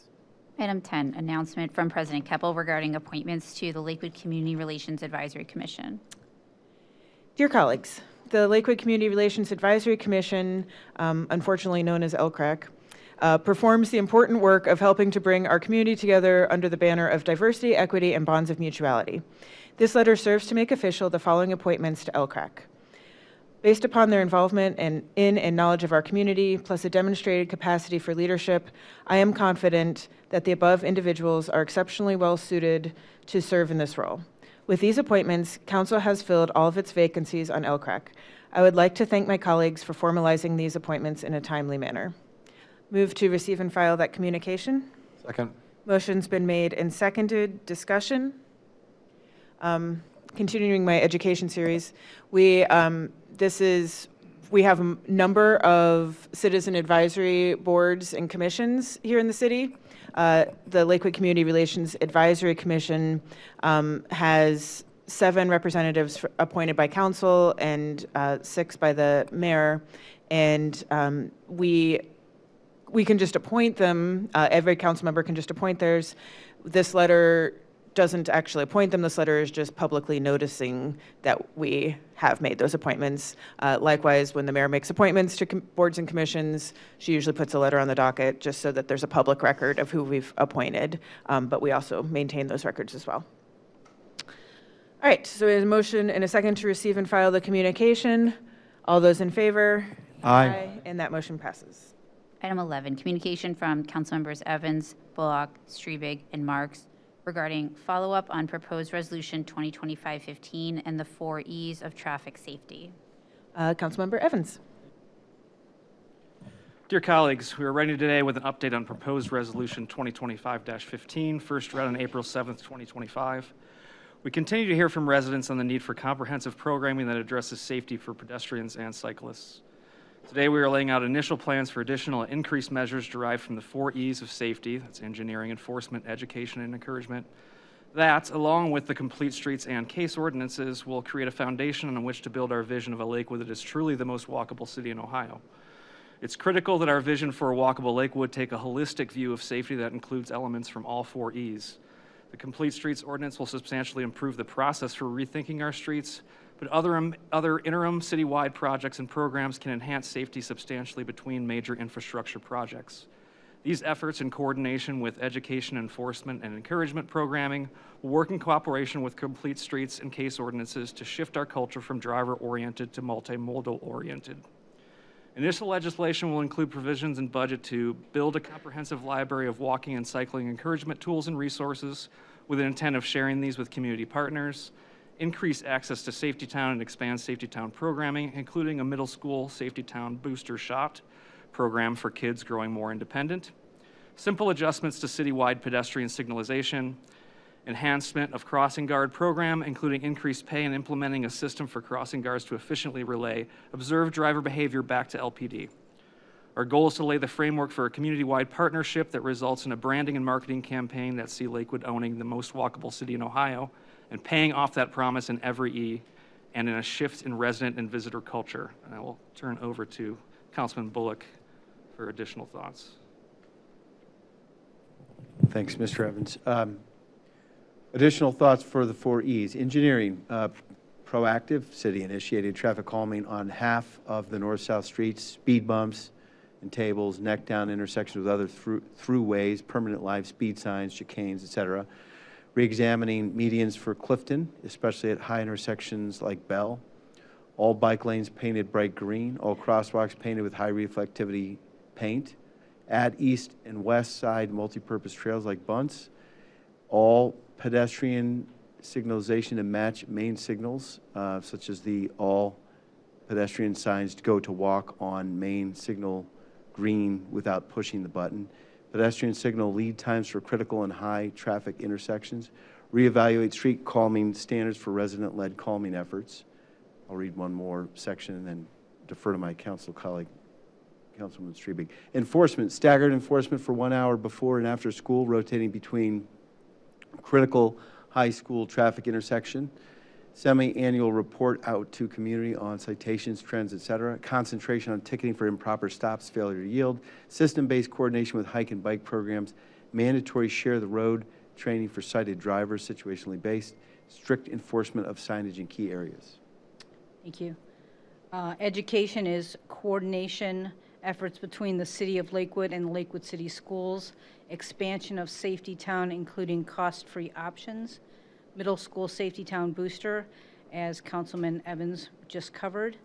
Item 10, announcement from President Keppel regarding appointments to the Lakewood Community Relations Advisory Commission. Dear colleagues, the Lakewood Community Relations Advisory Commission, unfortunately known as LCRAC, performs the important work of helping to bring our community together under the banner of diversity, equity, and bonds of mutuality. This letter serves to make official the following appointments to LCRAC. Based upon their involvement in and knowledge of our community, plus a demonstrated capacity for leadership, I am confident that the above individuals are exceptionally well suited to serve in this role. With these appointments, Council has filled all of its vacancies on LCRAC. I would like to thank my colleagues for formalizing these appointments in a timely manner. Move to receive and file that communication. Second. Motion's been made and seconded. Discussion. Continuing my education series, we have a number of citizen advisory boards and commissions here in the city. The Lakewood Community Relations Advisory Commission has 7 representatives appointed by council and 6 by the mayor, and we can just appoint them. Every council member can just appoint theirs. This letter doesn't actually appoint them. This letter is just publicly noticing that we have made those appointments. Likewise, when the mayor makes appointments to boards and commissions, she usually puts a letter on the docket just so that there's a public record of who we've appointed, but we also maintain those records as well. All right, so we have a motion and a second to receive and file the communication. All those in favor? Aye. And that motion passes. Item 11, communication from Councilmembers Evans, Bullock, Strubing, and Marks regarding follow-up on proposed resolution 2025-15 and the 4 E's of traffic safety. Councilmember Evans. Dear colleagues, we are ready today with an update on proposed resolution 2025-15, first read on April 7th, 2025. We continue to hear from residents on the need for comprehensive programming that addresses safety for pedestrians and cyclists. Today, we are laying out initial plans for additional and increased measures derived from the 4 E's of safety, that's engineering, enforcement, education, and encouragement. That, along with the complete streets and case ordinances, will create a foundation on which to build our vision of a Lakewood that is truly the most walkable city in Ohio. It's critical that our vision for a walkable Lakewood take a holistic view of safety that includes elements from all 4 E's. The complete streets ordinance will substantially improve the process for rethinking our streets, but other interim citywide projects and programs can enhance safety substantially between major infrastructure projects. These efforts, in coordination with education, enforcement, and encouragement programming, will work in cooperation with complete streets and case ordinances to shift our culture from driver-oriented to multimodal-oriented. Initial legislation will include provisions in budget to build a comprehensive library of walking and cycling encouragement tools and resources with an intent of sharing these with community partners, increase access to Safety Town and expand Safety Town programming, including a middle school Safety Town booster shot program for kids growing more independent, simple adjustments to citywide pedestrian signalization, enhancement of crossing guard program, including increased pay and implementing a system for crossing guards to efficiently relay observed driver behavior back to LPD. Our goal is to lay the framework for a community-wide partnership that results in a branding and marketing campaign that see Lakewood owning the most walkable city in Ohio and paying off that promise in every E and in a shift in resident and visitor culture. And I will turn over to Councilman Bullock for additional thoughts. Thanks, Mr. Evans. Additional thoughts for the 4 E's. Engineering, proactive, city-initiated traffic calming on half of the north-south streets, speed bumps and tables, neck-down intersections with other throughways, permanent live speed signs, chicanes, et cetera. Re-examining medians for Clifton, especially at high intersections like Bell. All bike lanes painted bright green, all crosswalks painted with high reflectivity paint. Add east and west side multi-purpose trails like Bunts. All pedestrian signalization to match main signals, such as the all pedestrian signs to go to walk on main signal green without pushing the button. Pedestrian signal lead times for critical and high traffic intersections. Reevaluate street calming standards for resident-led calming efforts. I'll read one more section and then defer to my council colleague, Councilman Strebe. Enforcement, staggered enforcement for 1 hour before and after school, rotating between critical high school traffic intersection. Semi-annual report out to community on citations, trends, et cetera. Concentration on ticketing for improper stops, failure to yield. System-based coordination with hike and bike programs. Mandatory share the road training for sighted drivers, situationally based. Strict enforcement of signage in key areas. Thank you. Education is coordination efforts between the City of Lakewood and the Lakewood City Schools, expansion of Safety Town, including cost-free options, middle school Safety Town booster, as Councilman Evans just covered,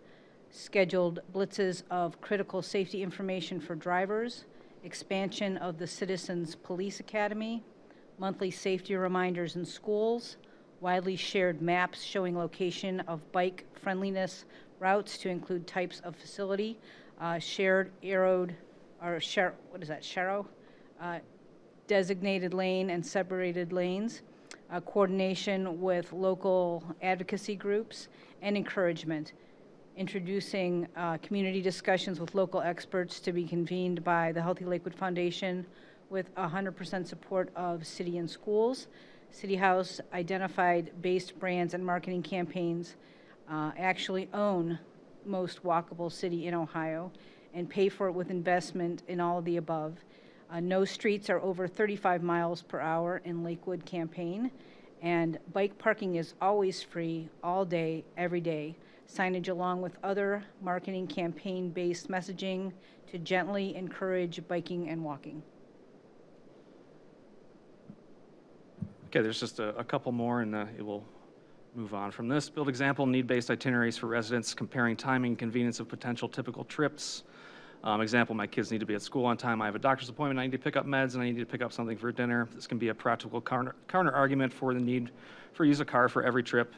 scheduled blitzes of critical safety information for drivers, expansion of the Citizens Police Academy, monthly safety reminders in schools, widely shared maps showing location of bike friendliness routes to include types of facility, shared arrowed, or what is that, sharrow? Designated lane and separated lanes, coordination with local advocacy groups, and encouragement. Introducing community discussions with local experts to be convened by the Healthy Lakewood Foundation with 100% support of city and schools. City House identified based brands and marketing campaigns actually own most walkable city in Ohio and pay for it with investment in all of the above. No streets are over 35 miles per hour in Lakewood campaign, and bike parking is always free all day, every day. Signage along with other marketing campaign-based messaging to gently encourage biking and walking. Okay, there's just a couple more, and it will move on from this. Build example need-based itineraries for residents, comparing timing and convenience of potential typical trips. Example, my kids need to be at school on time. I have a doctor's appointment. I need to pick up meds, and I need to pick up something for dinner. This can be a practical counter argument for the need for use a car for every trip.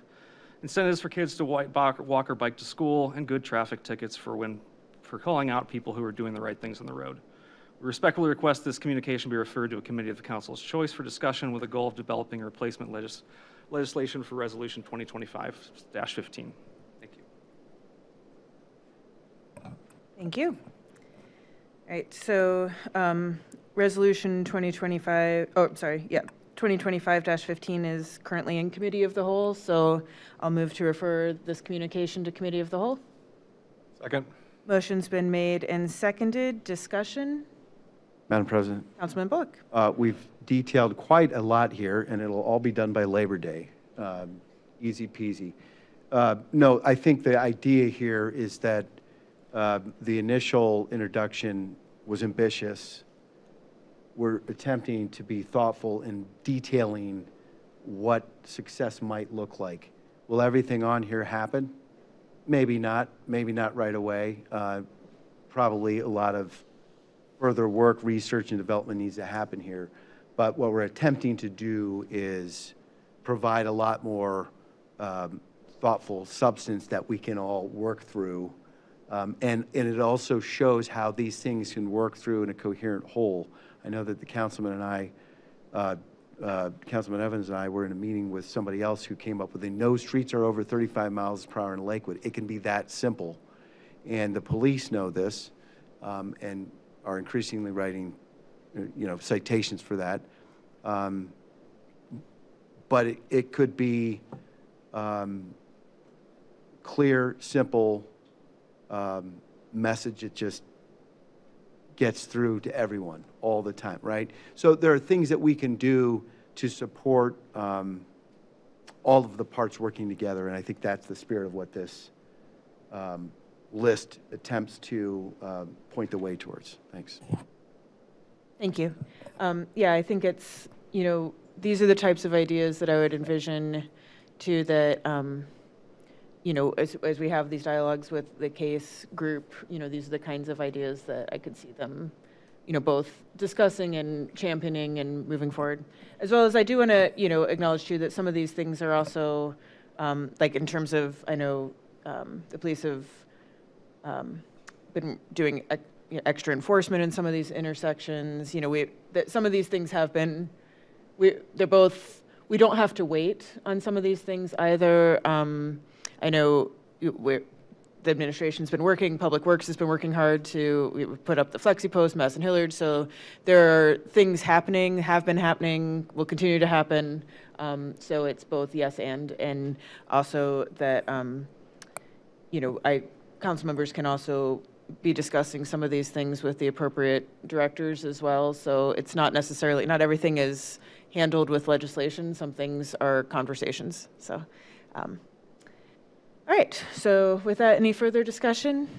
Incentives for kids to walk or bike to school, and good traffic tickets for calling out people who are doing the right things on the road. We respectfully request this communication be referred to a committee of the council's choice for discussion with a goal of developing a replacement legislation for Resolution 2025-15. Thank you. Thank you. All right, so Resolution 2025-15 is currently in Committee of the Whole, so I'll move to refer this communication to Committee of the Whole. Second. Motion's been made and seconded. Discussion? Madam President. Councilman Bullock. We've detailed quite a lot here, and it'll all be done by Labor Day. Easy peasy. No, I think the idea here is that the initial introduction was ambitious. We're attempting to be thoughtful in detailing what success might look like. Will everything on here happen? Maybe not right away. Probably a lot of further work, research, and development needs to happen here. But what we're attempting to do is provide a lot more thoughtful substance that we can all work through. And it also shows how these things can work through in a coherent whole. I know that the councilman and I, Councilman Evans and I were in a meeting with somebody else who came up with no streets are over 35 miles per hour in Lakewood. It can be that simple. And the police know this and are increasingly writing, citations for that. But it could be clear, simple message that just gets through to everyone all the time, right? So there are things that we can do to support all all of the parts working together, and I think that's the spirit of what this list attempts to point the way towards. Thanks. Thank you. Yeah, I think it's, these are the types of ideas that I would envision too, that, as we have these dialogues with the case group, these are the kinds of ideas that I could see them, both discussing and championing and moving forward. As well as I do want to, acknowledge too that some of these things are also, like in terms of, I know the police have been doing extra enforcement in some of these intersections. That some of these things have been, we don't have to wait on some of these things either. I know the administration's been working, Public Works has been working hard to put up the Flexi Post, Mass and Hilliard. So there are things happening, have been happening, will continue to happen. So it's both yes and also that, council members can also be discussing some of these things with the appropriate directors as well. So it's not necessarily, not everything is handled with legislation. Some things are conversations. So, all right. So with that, any further discussion?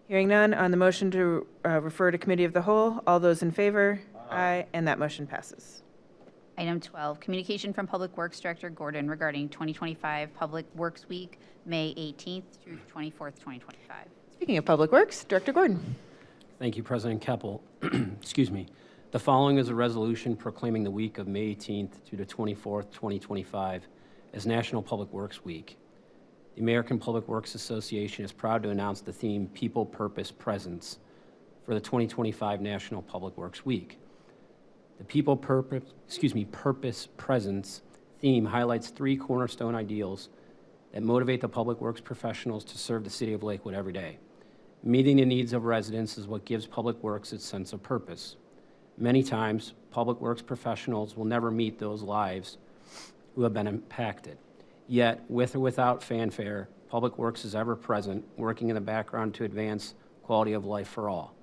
Hearing none, on the motion to refer to committee of the whole, all those in favor? Aye. And that motion passes. Item 12, communication from Public Works Director Gordon regarding 2025 Public Works Week, May 18th through 24th, 2025. Speaking of Public Works, Director Gordon. Thank you, President Keppel. Excuse me. The following is a resolution proclaiming the week of May 18th through the 24th, 2025 as National Public Works Week. The American Public Works Association is proud to announce the theme People, Purpose, Presence for the 2025 National Public Works Week. The People, Purpose, Presence theme highlights three cornerstone ideals that motivate the public works professionals to serve the city of Lakewood every day. Meeting the needs of residents is what gives public works its sense of purpose. Many times, public works professionals will never meet those lives who have been impacted. Yet, with or without fanfare, public works is ever present, working in the background to advance quality of life for all.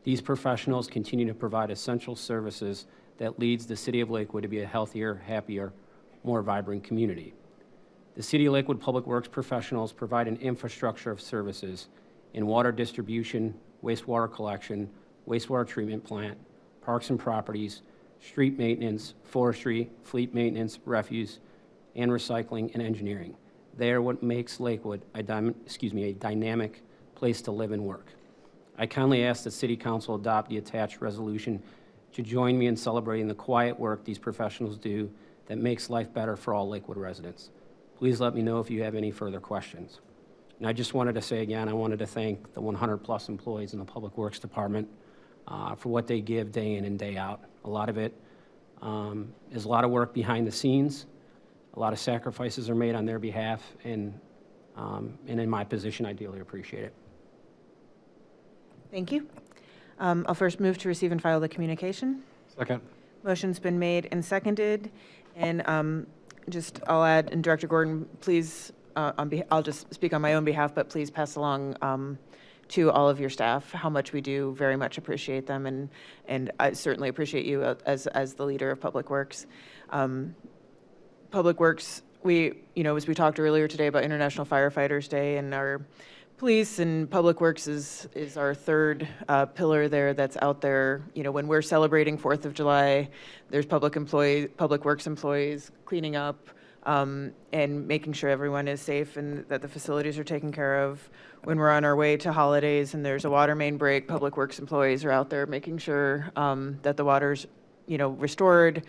These professionals continue to provide essential services that leads the city of Lakewood to be a healthier, happier, more vibrant community. The City of Lakewood Public Works professionals provide an infrastructure of services in water distribution, wastewater collection, wastewater treatment plant, parks and properties, street maintenance, forestry, fleet maintenance, refuse, and recycling and engineering. They are what makes Lakewood a dynamic place to live and work. I kindly ask that City Council adopt the attached resolution to join me in celebrating the quiet work these professionals do that makes life better for all Lakewood residents. Please let me know if you have any further questions. And I just wanted to say again, I wanted to thank the 100+ employees in the Public Works Department for what they give day in and day out. A lot of it is a lot of work behind the scenes. A lot of sacrifices are made on their behalf, and in my position, I dearly appreciate it. Thank you. I'll first move to receive and file the communication. Second. Motion's been made and seconded, and I'll add, and Director Gordon, please, I'll just speak on my own behalf, but please pass along to all of your staff how much we do very much appreciate them, and I certainly appreciate you as the leader of Public Works. Public Works, as we talked earlier today about International Firefighters Day, and our police and Public Works is our third pillar there that's out there. When we're celebrating 4th of July, there's Public Works employees cleaning up and making sure everyone is safe and that the facilities are taken care of. When we're on our way to holidays and there's a water main break, Public Works employees are out there making sure that the water's restored.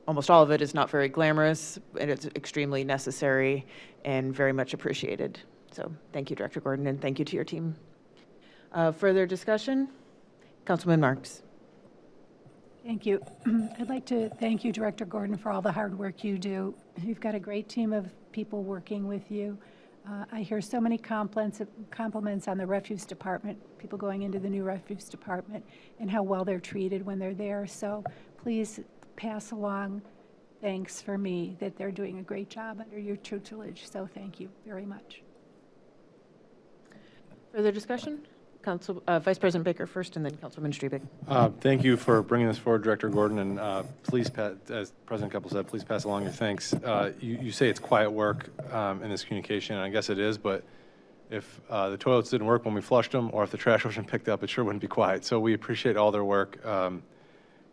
Almost all of it is not very glamorous, and it's extremely necessary and very much appreciated. So thank you, Director Gordon, and thank you to your team. Further discussion? Councilman Marks. Thank you. I'd like to thank you, Director Gordon, for all the hard work you do. You've got a great team of people working with you. I hear so many compliments on the refuse department, people going into the new refuse department, and how well they're treated when they're there. So please pass along thanks for me that they're doing a great job under your tutelage. So thank you very much. Further discussion? Vice President Baker first, and then Councilman Strebe. Thank you for bringing this forward, Director Gordon, and please, as President Keppel said, please pass along your thanks. You say it's quiet work in this communication, and I guess it is, but if the toilets didn't work when we flushed them, or if the trash wasn't picked up, it sure wouldn't be quiet. So we appreciate all their work.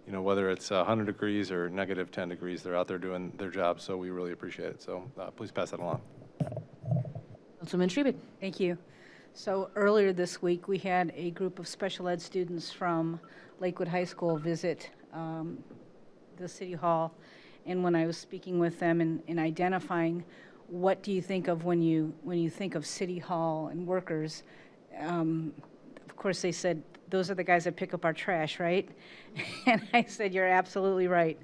You know, whether it's 100 degrees or negative 10 degrees, they're out there doing their job, so we really appreciate it. So please pass that along. Councilman Strebe. Thank you. So earlier this week, we had a group of special ed students from Lakewood High School visit the City Hall. And when I was speaking with them and identifying what do you think of when you think of City Hall and workers, of course they said, those are the guys that pick up our trash, right? And I said, you're absolutely right.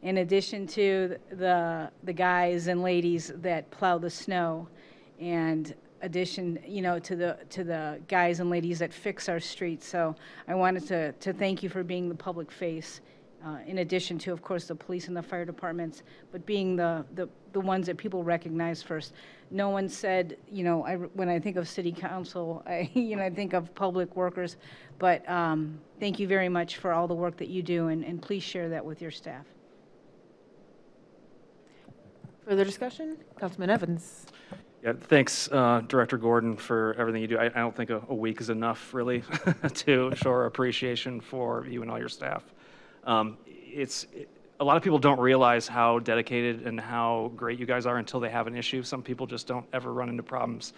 In addition to the guys and ladies that plow the snow, and addition, you know, to the guys and ladies that fix our streets. So I wanted to thank you for being the public face, in addition to, of course, the police and the fire departments, but being the ones that people recognize first. No one said, you know, when I think of city council, I think of public workers, but thank you very much for all the work that you do, and please share that with your staff. Further discussion? Councilman Evans. Yeah, thanks, Director Gordon, for everything you do. I don't think a week is enough, really, to show our appreciation for you and all your staff. A lot of people don't realize how dedicated and how great you guys are until they have an issue. Some people just don't ever run into problems.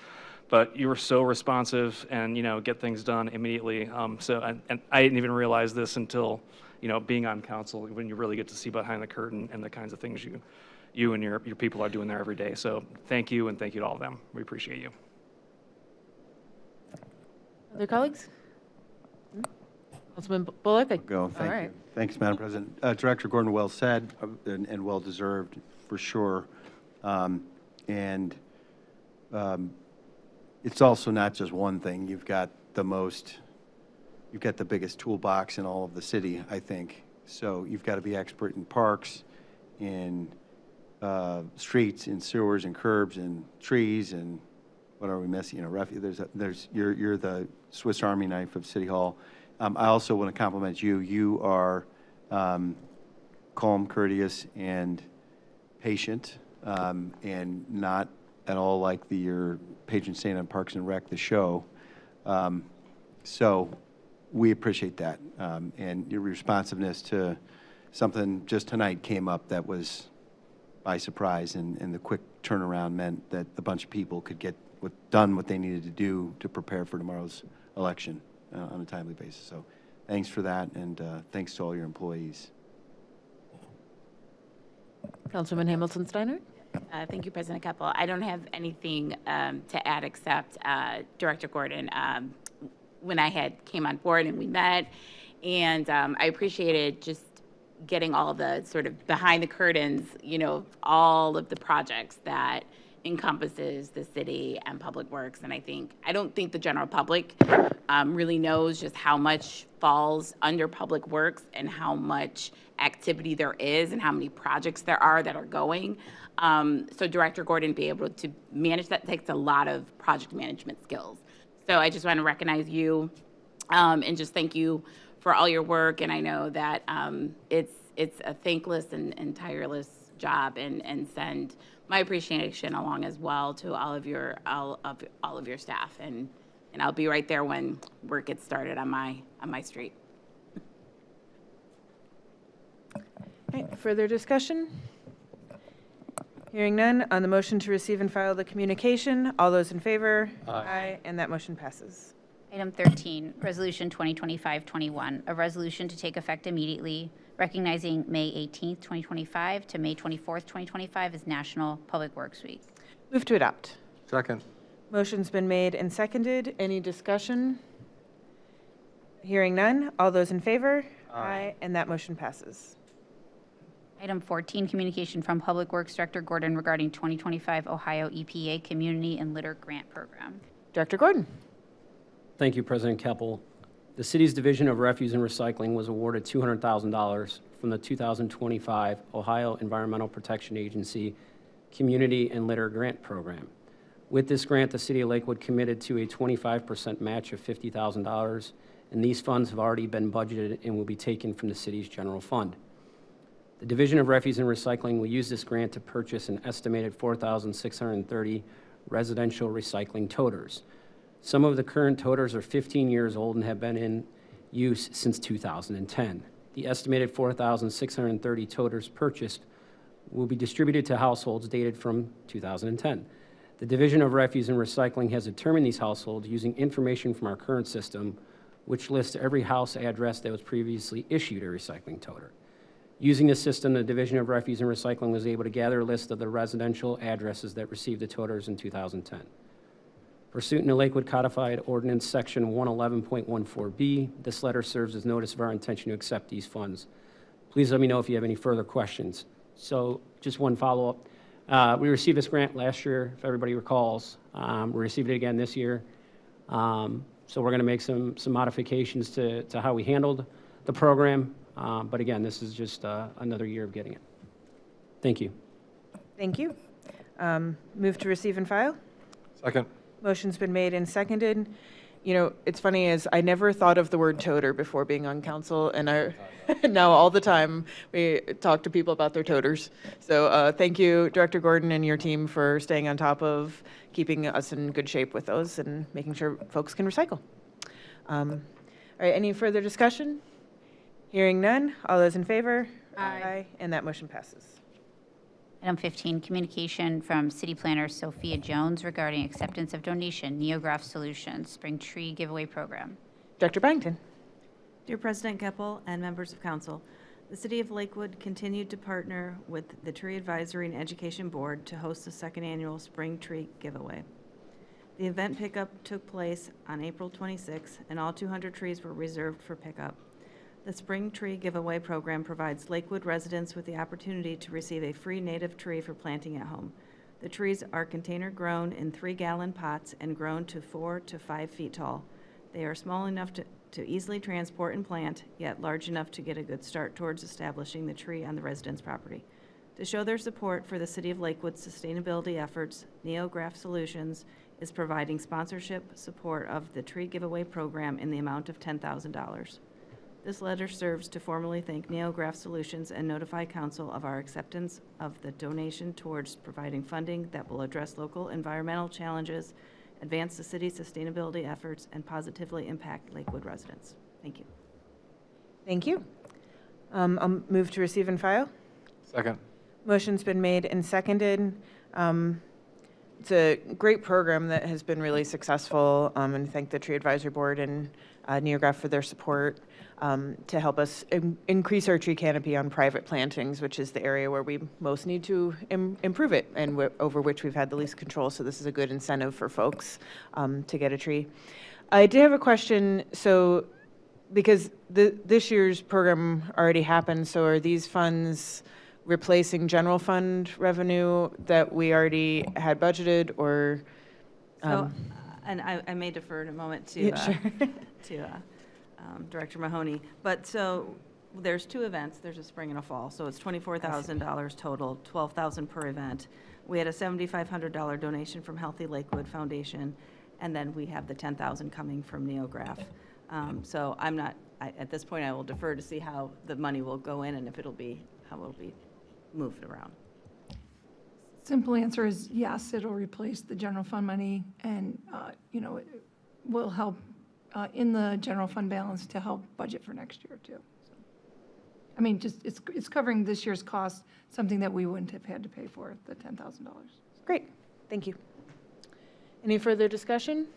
But you were so responsive and, you know, get things done immediately. And I didn't even realize this until, you know, being on council, when you really get to see behind the curtain and the kinds of things you and your people are doing there every day. So thank you, and thank you to all of them. We appreciate you. Other colleagues? Councilman Bullock? Thank you. Thanks, Madam President. Director Gordon, well said and well deserved for sure. It's also not just one thing. You've got the biggest toolbox in all of the city, I think. So you've got to be expert in parks, in streets, in sewers, and curbs, and trees, and what are we missing? You know, you're the Swiss Army knife of City Hall. I also want to compliment you. You are calm, courteous, and patient, and not at all like your patron saint on Parks and Rec, the show. So we appreciate that, and your responsiveness to something just tonight came up that was by surprise, and the quick turnaround meant that a bunch of people could get done what they needed to do to prepare for tomorrow's election on a timely basis. So thanks for that, and thanks to all your employees. Councilman Hamilton Steiner. Thank you, President Keppel. I don't have anything to add except Director Gordon. When I came on board and we met, and I appreciated just getting all the sort of behind the curtains, you know, all of the projects that encompasses the city and public works. And I don't think the general public really knows just how much falls under public works and how much activity there is and how many projects there are that are going. So Director Gordon be able to manage that takes a lot of project management skills. So I just want to recognize you and just thank you for all your work. And I know that it's a thankless and tireless job, and send my appreciation along as well to all of your staff. And I'll be right there when work gets started on my street. Okay, further discussion? Hearing none, on the motion to receive and file the communication, all those in favor? Aye. And that motion passes. Item 13, Resolution 2025-21, a resolution to take effect immediately, recognizing May 18th, 2025 to May 24th, 2025 as National Public Works Week. Move to adopt. Second. Motion's been made and seconded. Any discussion? Hearing none, all those in favor? Aye. And that motion passes. Item 14, communication from Public Works Director Gordon regarding 2025 Ohio EPA Community and Litter Grant Program. Director Gordon. Thank you, President Keppel. The city's Division of Refuse and Recycling was awarded $200,000 from the 2025 Ohio Environmental Protection Agency Community and Litter Grant Program. With this grant, the City of Lakewood committed to a 25% match of $50,000, and these funds have already been budgeted and will be taken from the city's general fund. The Division of Refuse and Recycling will use this grant to purchase an estimated 4,630 residential recycling toters. Some of the current toters are 15 years old and have been in use since 2010. The estimated 4,630 toters purchased will be distributed to households dated from 2010. The Division of Refuse and Recycling has determined these households using information from our current system, which lists every house address that was previously issued a recycling toter. Using this system, the Division of Refuse and Recycling was able to gather a list of the residential addresses that received the toters in 2010. Pursuant to Lakewood Codified Ordinance Section 111.14B, this letter serves as notice of our intention to accept these funds. Please let me know if you have any further questions. So just one follow-up. We received this grant last year, if everybody recalls. We received it again this year. So we're going to make some modifications to how we handled the program. But again, this is just another year of getting it. Thank you. Thank you. Move to receive and file. Second. Motion's been made and seconded. You know, it's funny is I never thought of the word toter before being on council, and I now all the time we talk to people about their toters. So thank you, Director Gordon and your team, for staying on top of keeping us in good shape with those and making sure folks can recycle. All right, any further discussion? Hearing none, all those in favor? Aye. And that motion passes. Item 15, communication from City Planner Sophia Jones regarding acceptance of donation, Neograph Solutions, Spring Tree Giveaway Program. Director Byington. Dear President Keppel and members of council, the City of Lakewood continued to partner with the Tree Advisory and Education Board to host the second annual Spring Tree Giveaway. The event pickup took place on April 26, and all 200 trees were reserved for pickup. The Spring Tree Giveaway Program provides Lakewood residents with the opportunity to receive a free native tree for planting at home. The trees are container grown in 3-gallon pots and grown to 4 to 5 feet tall. They are small enough to easily transport and plant, yet large enough to get a good start towards establishing the tree on the resident's property. To show their support for the City of Lakewood's sustainability efforts, Neograph Solutions is providing sponsorship support of the Tree Giveaway Program in the amount of $10,000. This letter serves to formally thank Neograph Solutions and notify Council of our acceptance of the donation towards providing funding that will address local environmental challenges, advance the city's sustainability efforts, and positively impact Lakewood residents. Thank you. Thank you. I'll move to receive and file. Second. Motion's been made and seconded. It's a great program that has been really successful, and thank the Tree Advisory Board and Neograph for their support to help us increase our tree canopy on private plantings, which is the area where we most need to improve it and over which we've had the least control. So this is a good incentive for folks to get a tree. I did have a question. So because this year's program already happened, so are these funds replacing general fund revenue that we already had budgeted, or? So, and I may defer in a moment to, Yeah, sure. to Director Mahoney. But so there's 2 events. There's a spring and a fall. So it's $24,000 total, $12,000 per event. We had a $7,500 donation from Healthy Lakewood Foundation, and then we have the $10,000 coming from Neograph. So I'm not, at this point, I will defer to see how the money will go in and if it'll be, how it'll be moved around. Simple answer is yes, it'll replace the general fund money, and, you know, it will help in the general fund balance to help budget for next year too. So, I mean, just it's covering this year's cost, something that we wouldn't have had to pay for, the $10,000. Great, thank you. Any further discussion?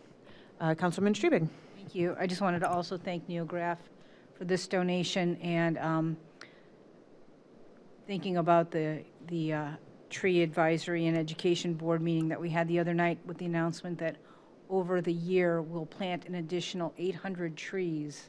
Councilman Strubing. Thank you. I just wanted to also thank Neograph for this donation, and thinking about the Tree Advisory and Education Board meeting that we had the other night with the announcement that over the year we'll plant an additional 800 trees,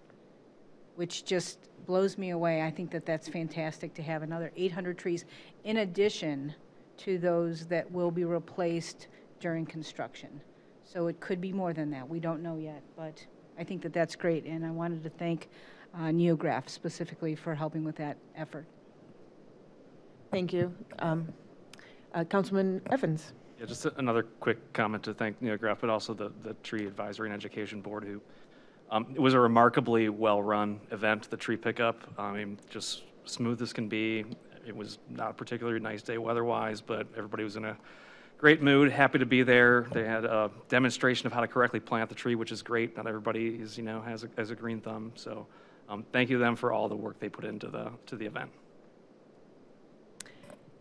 which just blows me away. I think that that's fantastic to have another 800 trees in addition to those that will be replaced during construction. So it could be more than that. We don't know yet, but I think that that's great, and I wanted to thank Neograph specifically for helping with that effort. Thank you. Councilman Evans. Yeah, just another quick comment to thank Graf, but also the Tree Advisory and Education Board, who it was a remarkably well-run event, the tree pickup. I mean, just smooth as can be. It was not a particularly nice day weather-wise, but everybody was in a great mood, happy to be there. They had a demonstration of how to correctly plant the tree, which is great. Not everybody is, has a green thumb. So thank you to them for all the work they put into the event.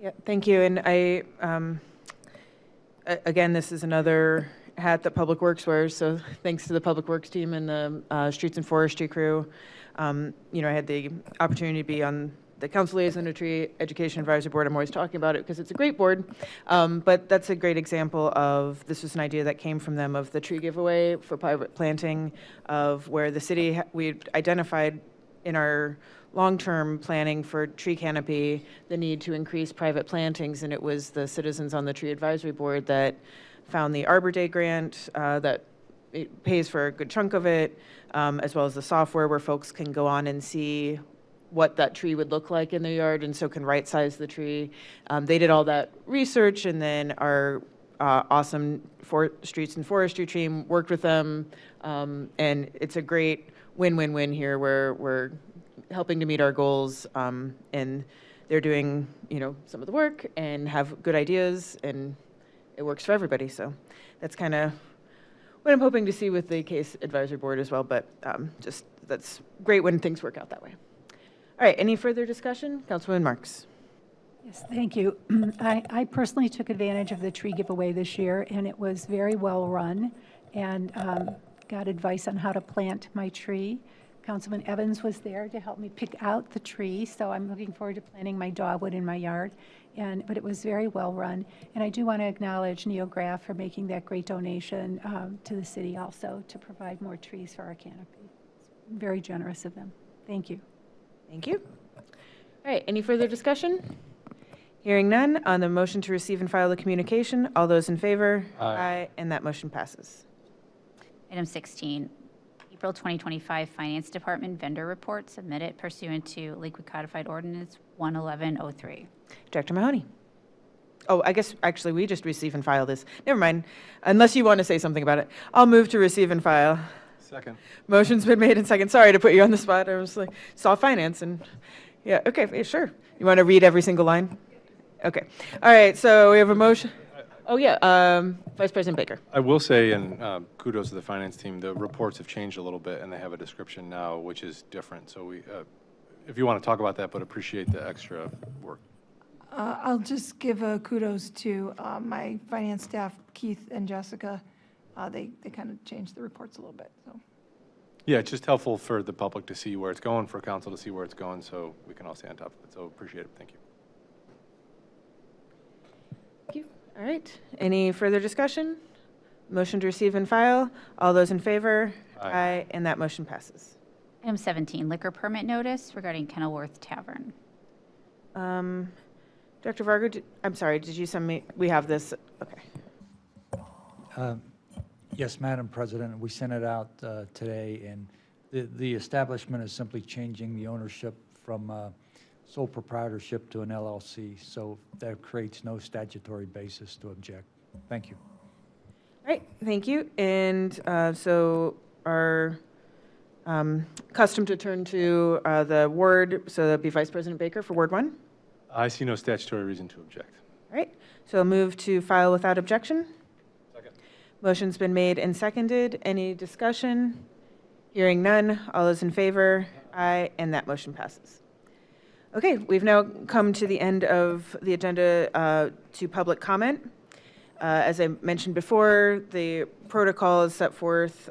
Yeah, thank you. And I, again, this is another hat that Public Works wears, so thanks to the Public Works team and the Streets and Forestry crew. I had the opportunity to be on the Council Liaison to Tree Education Advisory Board. I'm always talking about it because it's a great board, but that's a great example of, this was an idea that came from them, of the tree giveaway for private planting, of where the city, we identified in our long-term planning for tree canopy the need to increase private plantings, and it was the citizens on the Tree Advisory Board that found the Arbor Day grant that it pays for a good chunk of it, as well as the software where folks can go on and see what that tree would look like in their yard, and so can right-size the tree. They did all that research, and then our awesome Streets and Forestry team worked with them, and it's a great win-win-win here where we're helping to meet our goals, and they're doing, some of the work and have good ideas, and it works for everybody. So that's kind of what I'm hoping to see with the Case Advisory Board as well, but just that's great when things work out that way. All right, any further discussion? Councilwoman Marks. Yes, thank you. I personally took advantage of the tree giveaway this year, and it was very well run, and got advice on how to plant my tree. Councilman Evans was there to help me pick out the tree, so I'm looking forward to planting my dogwood in my yard. But it was very well run, and I do want to acknowledge Neil Graff for making that great donation to the city also to provide more trees for our canopy. It's very generous of them. Thank you. Thank you. All right, any further discussion? Hearing none, on the motion to receive and file the communication, all those in favor? Aye. And that motion passes. Item 16, April 2025 Finance Department vendor report submitted pursuant to Lakewood Codified Ordinance 11103. Director Mahoney. Oh, I guess actually we just receive and file this. Never mind, unless you want to say something about it. I'll move to receive and file. Second. Motion's been made and second. Sorry to put you on the spot. I was like, saw finance and, yeah, okay, yeah, sure. You want to read every single line? Okay. All right, so we have a motion. Oh, yeah, Vice President Baker. I will say, and kudos to the finance team, the reports have changed a little bit, and they have a description now, which is different. So we, if you want to talk about that, but appreciate the extra work. I'll just give a kudos to my finance staff, Keith and Jessica. They kind of changed the reports a little bit, so. Yeah, it's just helpful for the public to see where it's going, for council to see where it's going, so we can all stay on top of it. So appreciate it. Thank you. Thank you. All right. Any further discussion? Motion to receive and file. All those in favor? Aye. And that motion passes. Item 17, liquor permit notice regarding Kenilworth Tavern. Dr. Varga, I'm sorry, did you send me? We have this. Okay. Yes, Madam President, we sent it out today, and the establishment is simply changing the ownership from sole proprietorship to an LLC, so that creates no statutory basis to object. Thank you. All right, thank you. And so our custom to turn to the ward, so that'd be Vice President Baker for Ward 1. I see no statutory reason to object. All right, so I'll move to file without objection. Second. Motion's been made and seconded. Any discussion? Hearing none. All those in favor? Aye, and that motion passes. Okay, we've now come to the end of the agenda to public comment. As I mentioned before, the protocol is set forth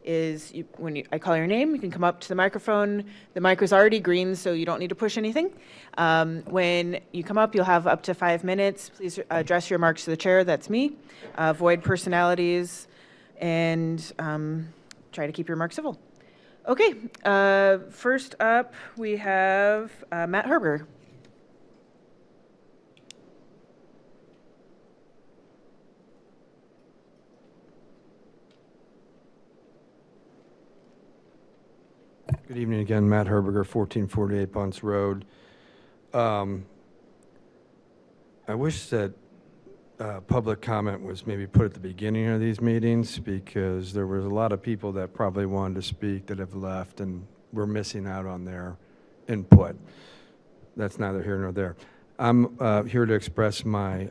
is when I call your name, you can come up to the microphone. The mic is already green, so you don't need to push anything. When you come up, you'll have up to 5 minutes. Please address your remarks to the chair, that's me. Avoid personalities, and try to keep your remarks civil. Okay, first up, we have Matt Herber. Good evening again, Matt Herberger, 1448 Bunce Road. I wish that public comment was maybe put at the beginning of these meetings, because there was a lot of people that probably wanted to speak that have left, and we're missing out on their input. That's neither here nor there. I'm here to express my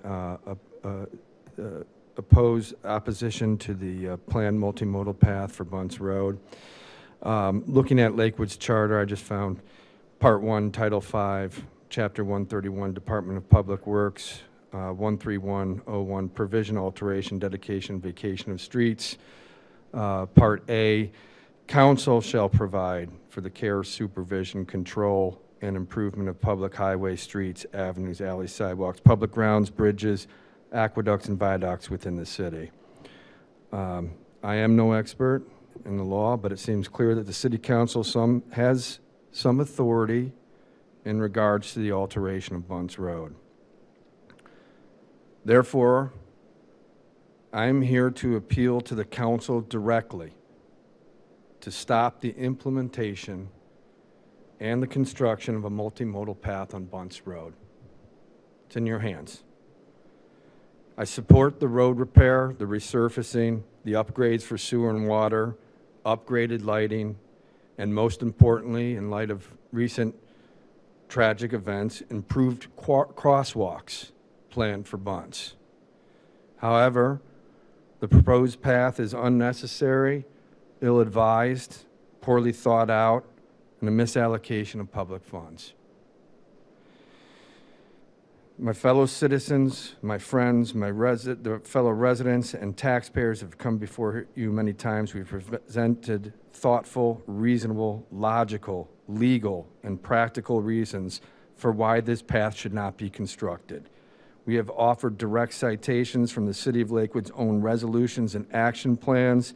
opposition to the planned multimodal path for Bunce Road. Looking at Lakewood's charter, I just found Part 1, Title 5, Chapter 131, Department of Public Works, 13101, Provision, Alteration, Dedication, Vacation of Streets. Part A, Council shall provide for the care, supervision, control, and improvement of public highways, streets, avenues, alleys, sidewalks, public grounds, bridges, aqueducts, and viaducts within the city. I am no expert in the law, but it seems clear that the city council has some authority in regards to the alteration of Bunce Road. Therefore, I'm here to appeal to the council directly to stop the implementation and the construction of a multimodal path on Bunce Road. It's in your hands. I support the road repair, the resurfacing, the upgrades for sewer and water, upgraded lighting, and most importantly, in light of recent tragic events, improved crosswalks planned for Bunce. However, the proposed path is unnecessary, ill-advised, poorly thought out, and a misallocation of public funds. My fellow citizens, my friends, the fellow residents and taxpayers have come before you many times. We've presented thoughtful, reasonable, logical, legal, and practical reasons for why this path should not be constructed. We have offered direct citations from the City of Lakewood's own resolutions and action plans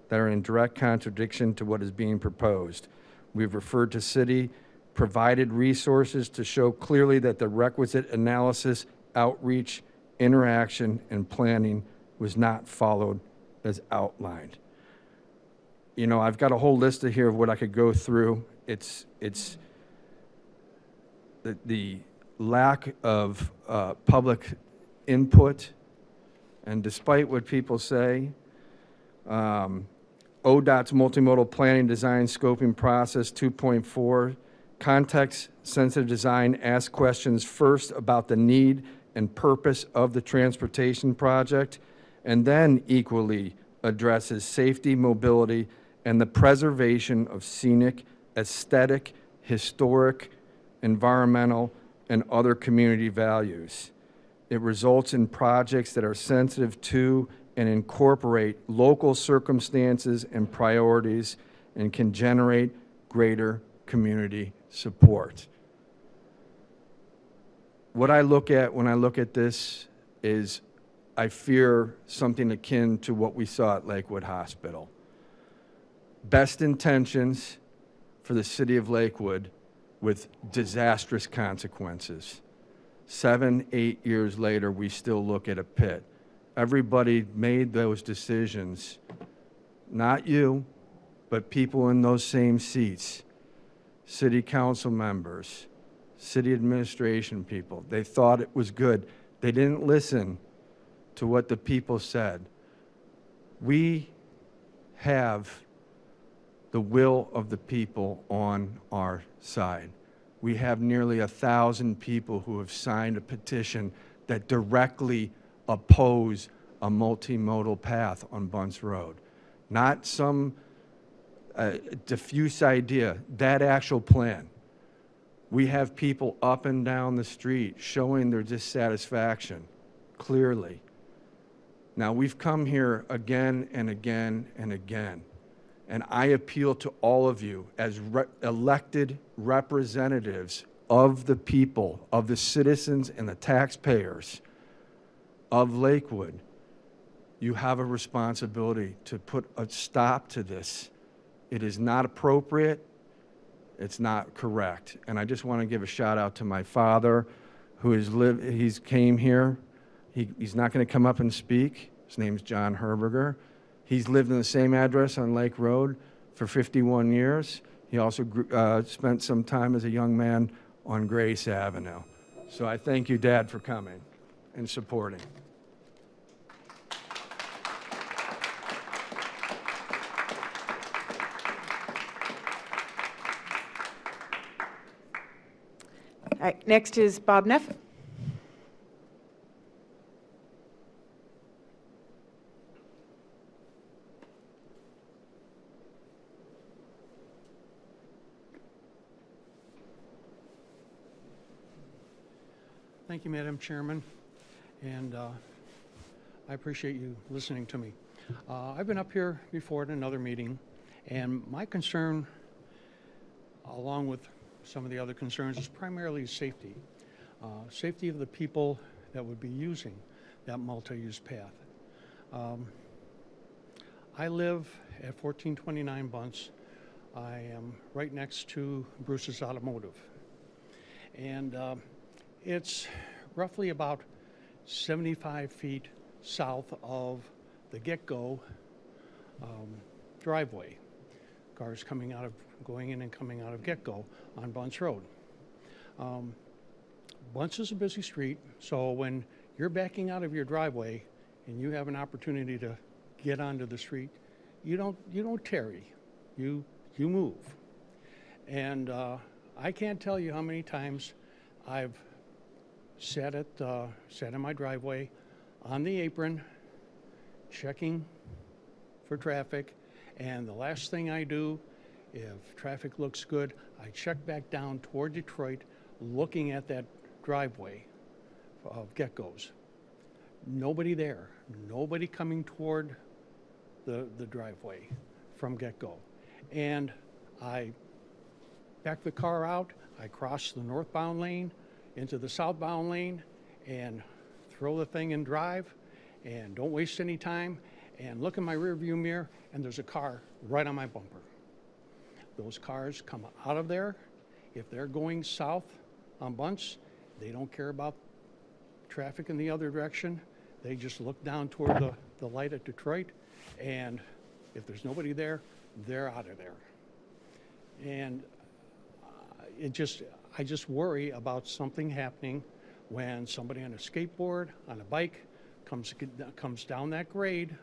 that are in direct contradiction to what is being proposed. We've referred to city provided resources to show clearly that the requisite analysis, outreach, interaction, and planning was not followed as outlined. You know, I've got a whole list here of what I could go through. It's the lack of public input, and despite what people say, ODOT's multimodal planning design scoping process 2.4, context-sensitive design asks questions first about the need and purpose of the transportation project, and then equally addresses safety, mobility, and the preservation of scenic, aesthetic, historic, environmental, and other community values. It results in projects that are sensitive to and incorporate local circumstances and priorities and can generate greater community support. What I look at when I look at this is I fear something akin to what we saw at Lakewood Hospital. Best intentions for the city of Lakewood with disastrous consequences. 7, 8 years later, we still look at a pit. Everybody made those decisions, not you, but people in those same seats, city council members, city administration people. They thought it was good. They didn't listen to what the people said. We have the will of the people on our side. We have nearly 1,000 people who have signed a petition that directly oppose a multimodal path on Bunce Road. Not some diffuse idea, that actual plan. We have people up and down the street showing their dissatisfaction, clearly. Now, we've come here again and again and again, and I appeal to all of you as elected representatives of the people, of the citizens and the taxpayers of Lakewood. You have a responsibility to put a stop to this. It is not appropriate. It's not correct. And I just want to give a shout out to my father who he's came here. He's not going to come up and speak. His name's John Herberger. He's lived in the same address on Lake Road for 51 years. He also spent some time as a young man on Grace Avenue. So I thank you, Dad, for coming and supporting. All right, next is Bob Neff. Thank you, Madam Chairman, and I appreciate you listening to me. I've been up here before at another meeting, and my concern, along with some of the other concerns, is primarily safety. Safety of the people that would be using that multi-use path. I live at 1429 Bunce. I am right next to Bruce's Automotive. And it's roughly about 75 feet south of the get-go driveway. Cars going in and coming out of get-go on Bunce Road. Bunce is a busy street, so when you're backing out of your driveway and you have an opportunity to get onto the street, you don't tarry, you move. And I can't tell you how many times I've sat in my driveway on the apron, checking for traffic, and the last thing I do, if traffic looks good, I check back down toward Detroit, looking at that driveway of get-goes. Nobody there, nobody coming toward the driveway from get-go. And I back the car out, I cross the northbound lane into the southbound lane and throw the thing in drive and don't waste any time and look in my rear view mirror and there's a car right on my bumper. Those cars come out of there. If they're going south on Bunce, they don't care about traffic in the other direction. They just look down toward the light at Detroit, and if there's nobody there, they're out of there. And I just worry about something happening when somebody on a skateboard, on a bike, comes down that grade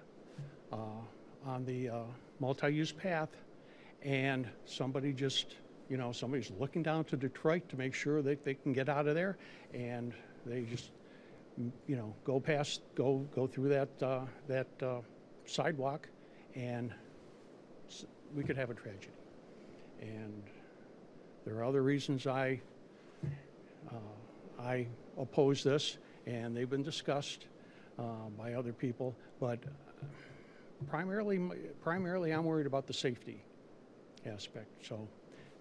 on the multi-use path, and somebody just, somebody's looking down to Detroit to make sure that they can get out of there, and they just, go through that sidewalk, and we could have a tragedy. And there are other reasons I oppose this, and they've been discussed by other people, but primarily I'm worried about the safety aspect. So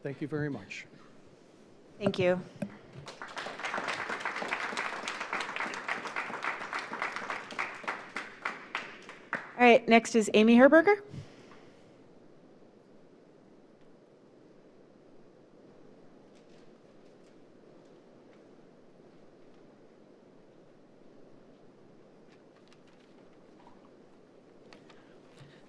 thank you very much. Thank you. All right, next is Amy Herberger.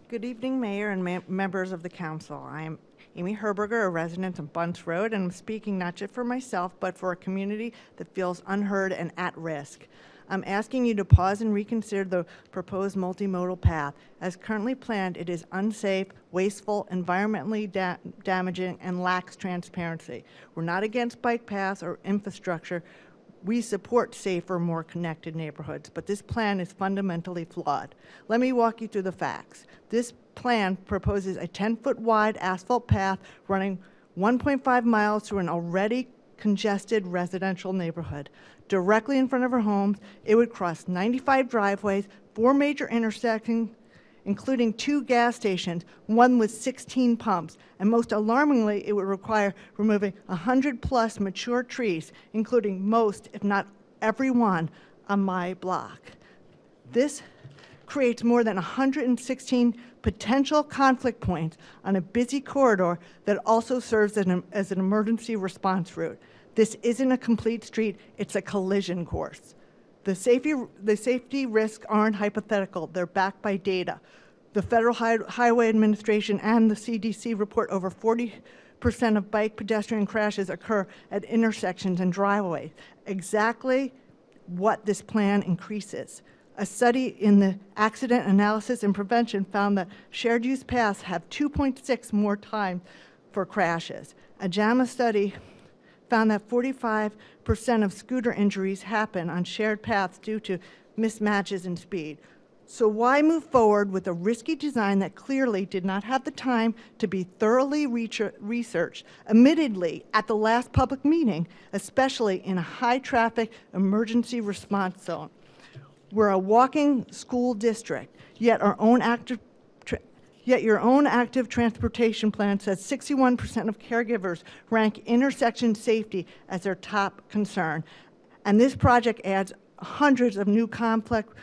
Good evening, Mayor and members of the council. I am Amy Herberger, a resident of Bunce Road, and I'm speaking not just for myself, but for a community that feels unheard and at risk. I'm asking you to pause and reconsider the proposed multimodal path. As currently planned, it is unsafe, wasteful, environmentally damaging, and lacks transparency. We're not against bike paths or infrastructure. We support safer, more connected neighborhoods, but this plan is fundamentally flawed. Let me walk you through the facts. This plan proposes a 10-foot wide asphalt path running 1.5 miles through an already congested residential neighborhood. Directly in front of our homes, it would cross 95 driveways, 4 major intersections, including 2 gas stations, one with 16 pumps, and most alarmingly, it would require removing 100+ mature trees, including most, if not every one, on my block. This creates more than 116 potential conflict points on a busy corridor that also serves as an emergency response route. This isn't a complete street, it's a collision course. The safety risks aren't hypothetical, they're backed by data. The Federal Highway Administration and the CDC report over 40% of bike pedestrian crashes occur at intersections and driveways, exactly what this plan increases. A study in the Accident Analysis and Prevention found that shared use paths have 2.6 more time for crashes. A JAMA study found that 45% of scooter injuries happen on shared paths due to mismatches in speed. So why move forward with a risky design that clearly did not have the time to be thoroughly researched, admittedly at the last public meeting, especially in a high-traffic emergency response zone? We're a walking school district, yet your own active transportation plan says 61% of caregivers rank intersection safety as their top concern. And this project adds hundreds of new conflict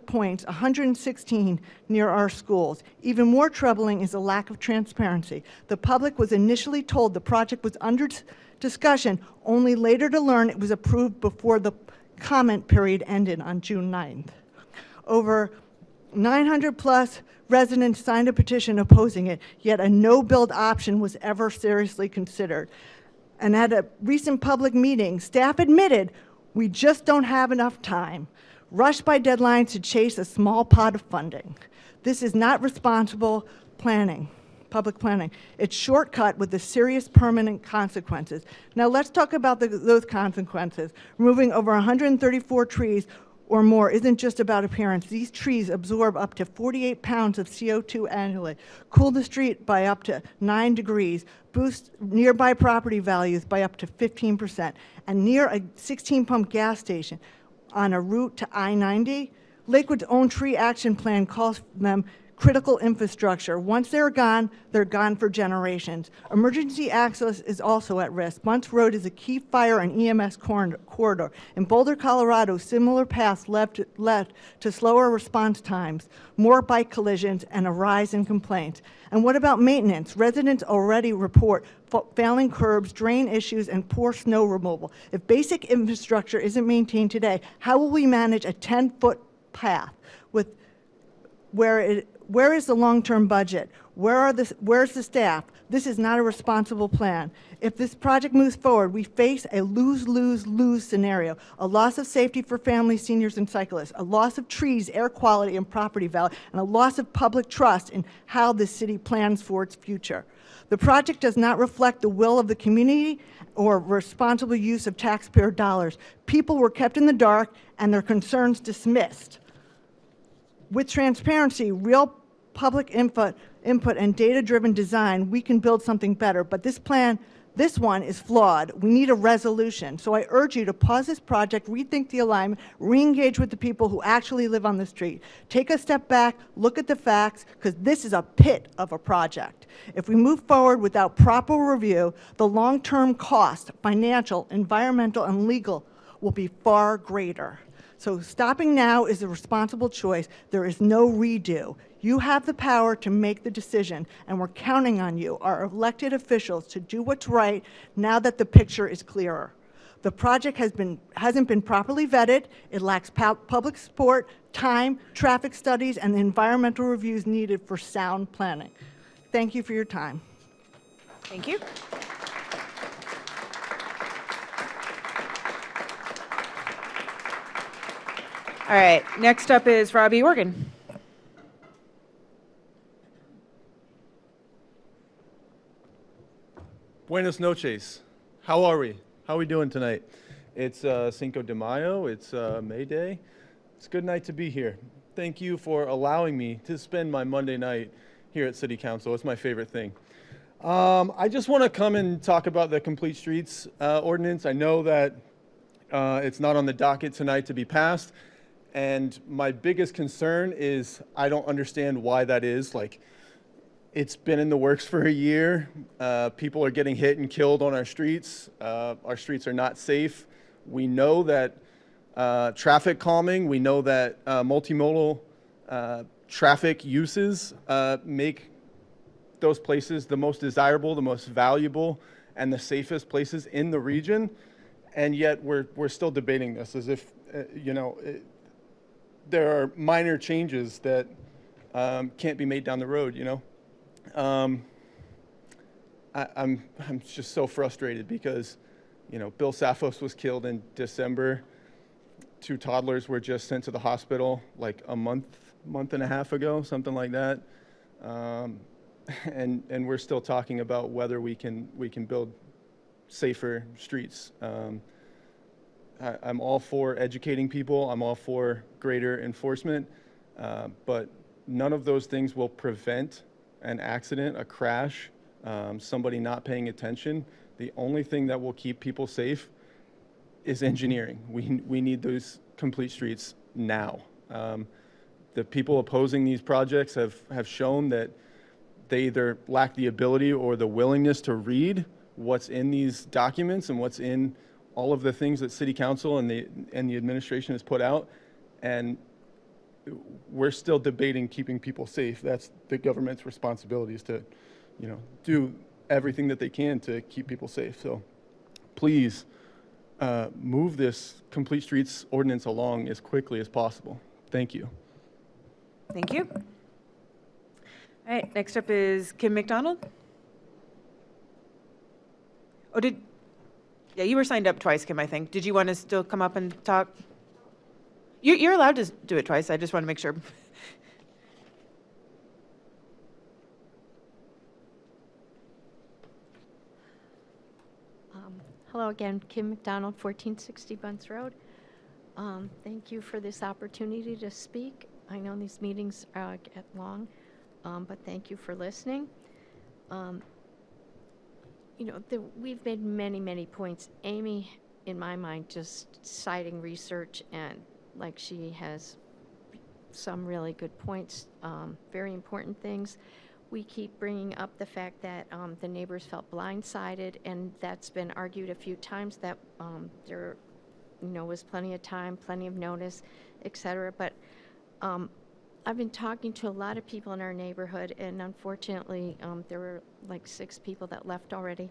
points, 116 near our schools. Even more troubling is the lack of transparency. The public was initially told the project was under discussion, only later to learn it was approved before the comment period ended on June 9th. Over 900 plus residents signed a petition opposing it, yet a no-build option was ever seriously considered. And at a recent public meeting, staff admitted, we just don't have enough time, rushed by deadlines to chase a small pot of funding. This is not responsible planning, public planning. It's shortcut with the serious permanent consequences. Now let's talk about those consequences. Removing over 134 trees or more isn't just about appearance. These trees absorb up to 48 pounds of CO2 annually, cool the street by up to 9 degrees, boost nearby property values by up to 15%, and near a 16-pump gas station on a route to I-90, Lakewood's own tree action plan calls them critical infrastructure. Once they're gone for generations. Emergency access is also at risk. Bunce Road is a key fire and EMS corridor. In Boulder, Colorado, similar paths led to slower response times, more bike collisions, and a rise in complaints. And what about maintenance? Residents already report failing curbs, drain issues, and poor snow removal. If basic infrastructure isn't maintained today, how will we manage a 10-foot path with where is the long-term budget? Where's the staff? This is not a responsible plan. If this project moves forward, we face a lose-lose-lose scenario, a loss of safety for families, seniors, and cyclists, a loss of trees, air quality, and property value, and a loss of public trust in how the city plans for its future. The project does not reflect the will of the community or responsible use of taxpayer dollars. People were kept in the dark and their concerns dismissed. With transparency, real public input, and data-driven design, we can build something better. But this one is flawed. We need a resolution. So I urge you to pause this project, rethink the alignment, re-engage with the people who actually live on the street. Take a step back, look at the facts, because this is a pit of a project. If we move forward without proper review, the long-term cost, financial, environmental, and legal, will be far greater. So stopping now is a responsible choice. There is no redo. You have the power to make the decision, and we're counting on you, our elected officials, to do what's right now that the picture is clearer. The project hasn't been properly vetted. It lacks public support, time, traffic studies, and the environmental reviews needed for sound planning. Thank you for your time. Thank you. All right, next up is Robbie Organ. Buenos noches. How are we? How are we doing tonight? It's Cinco de Mayo. It's May Day. It's a good night to be here. Thank you for allowing me to spend my Monday night here at City Council. It's my favorite thing. I just want to come and talk about the Complete Streets ordinance. I know that it's not on the docket tonight to be passed. And my biggest concern is I don't understand why that is. Like, it's been in the works for a year. People are getting hit and killed on our streets. Our streets are not safe. We know that traffic calming, we know that multimodal traffic uses make those places the most desirable, the most valuable, and the safest places in the region. And yet we're still debating this as if, there are minor changes that can't be made down the road, I'm just so frustrated because, Bill Safos was killed in December. 2 toddlers were just sent to the hospital like a month and a half ago, something like that. And we're still talking about whether we can build safer streets. I'm all for educating people. I'm all for greater enforcement, but none of those things will prevent an accident, a crash, somebody not paying attention. The only thing that will keep people safe is engineering. We need those complete streets now. The people opposing these projects have shown that they either lack the ability or the willingness to read what's in these documents and what's in all of the things that City Council and the administration has put out. And we're still debating keeping people safe. That's the government's responsibility, is to, do everything that they can to keep people safe. So please move this Complete Streets ordinance along as quickly as possible. Thank you. Thank you. All right, next up is Kim McDonald. Oh, yeah, you were signed up twice, Kim, I think. Did you want to still come up and talk? You're allowed to do it twice. I just want to make sure. Hello again, Kim McDonald, 1460 Bunce Road. Thank you for this opportunity to speak. I know these meetings get long, but thank you for listening. We've made many, many points. Amy, in my mind, just citing research, and like she has some really good points, very important things. We keep bringing up the fact that the neighbors felt blindsided, and that's been argued a few times, that there was plenty of time, plenty of notice, et cetera. But I've been talking to a lot of people in our neighborhood, and unfortunately, there were like 6 people that left already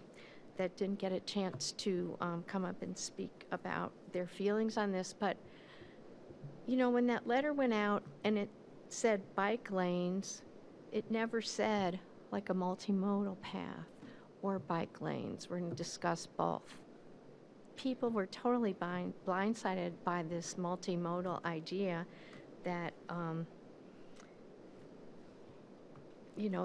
that didn't get a chance to come up and speak about their feelings on this. But, when that letter went out and it said bike lanes, it never said like a multimodal path or bike lanes. We're going to discuss both. People were totally blindsided by this multimodal idea that,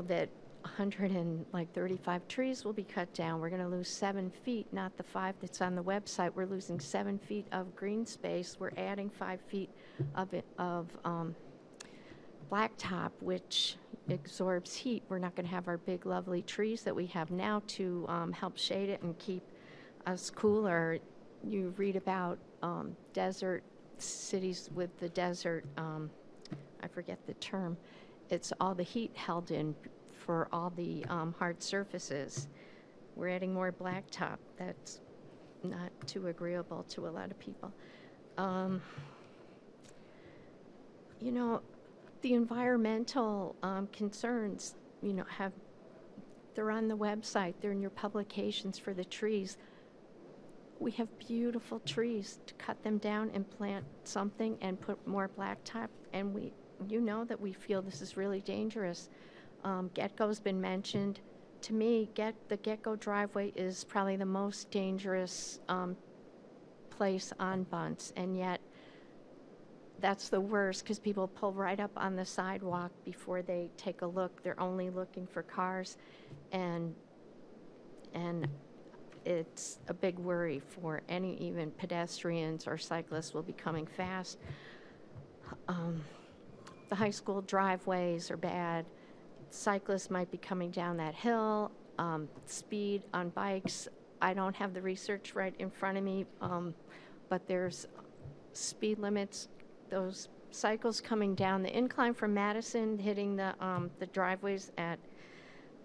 that 135 trees will be cut down. We're going to lose 7 feet, not the 5 that's on the website. We're losing 7 feet of green space. We're adding 5 feet of blacktop, which absorbs heat. We're not going to have our big, lovely trees that we have now to help shade it and keep us cooler. You read about desert cities with the desert, I forget the term. It's all the heat held in for all the hard surfaces. We're adding more blacktop. That's not too agreeable to a lot of people. The environmental concerns, they're on the website, they're in your publications for the trees. We have beautiful trees. To cut them down and plant something and put more blacktop, and that we feel this is really dangerous. Get-Go's been mentioned. To me, the Get-Go driveway is probably the most dangerous place on Bunce, and yet that's the worst, because people pull right up on the sidewalk before they take a look. They're only looking for cars, and it's a big worry for even pedestrians or cyclists will be coming fast. The high school driveways are bad. Cyclists might be coming down that hill. Speed on bikes, I don't have the research right in front of me, but there's speed limits. Those cycles coming down the incline from Madison, hitting the driveways at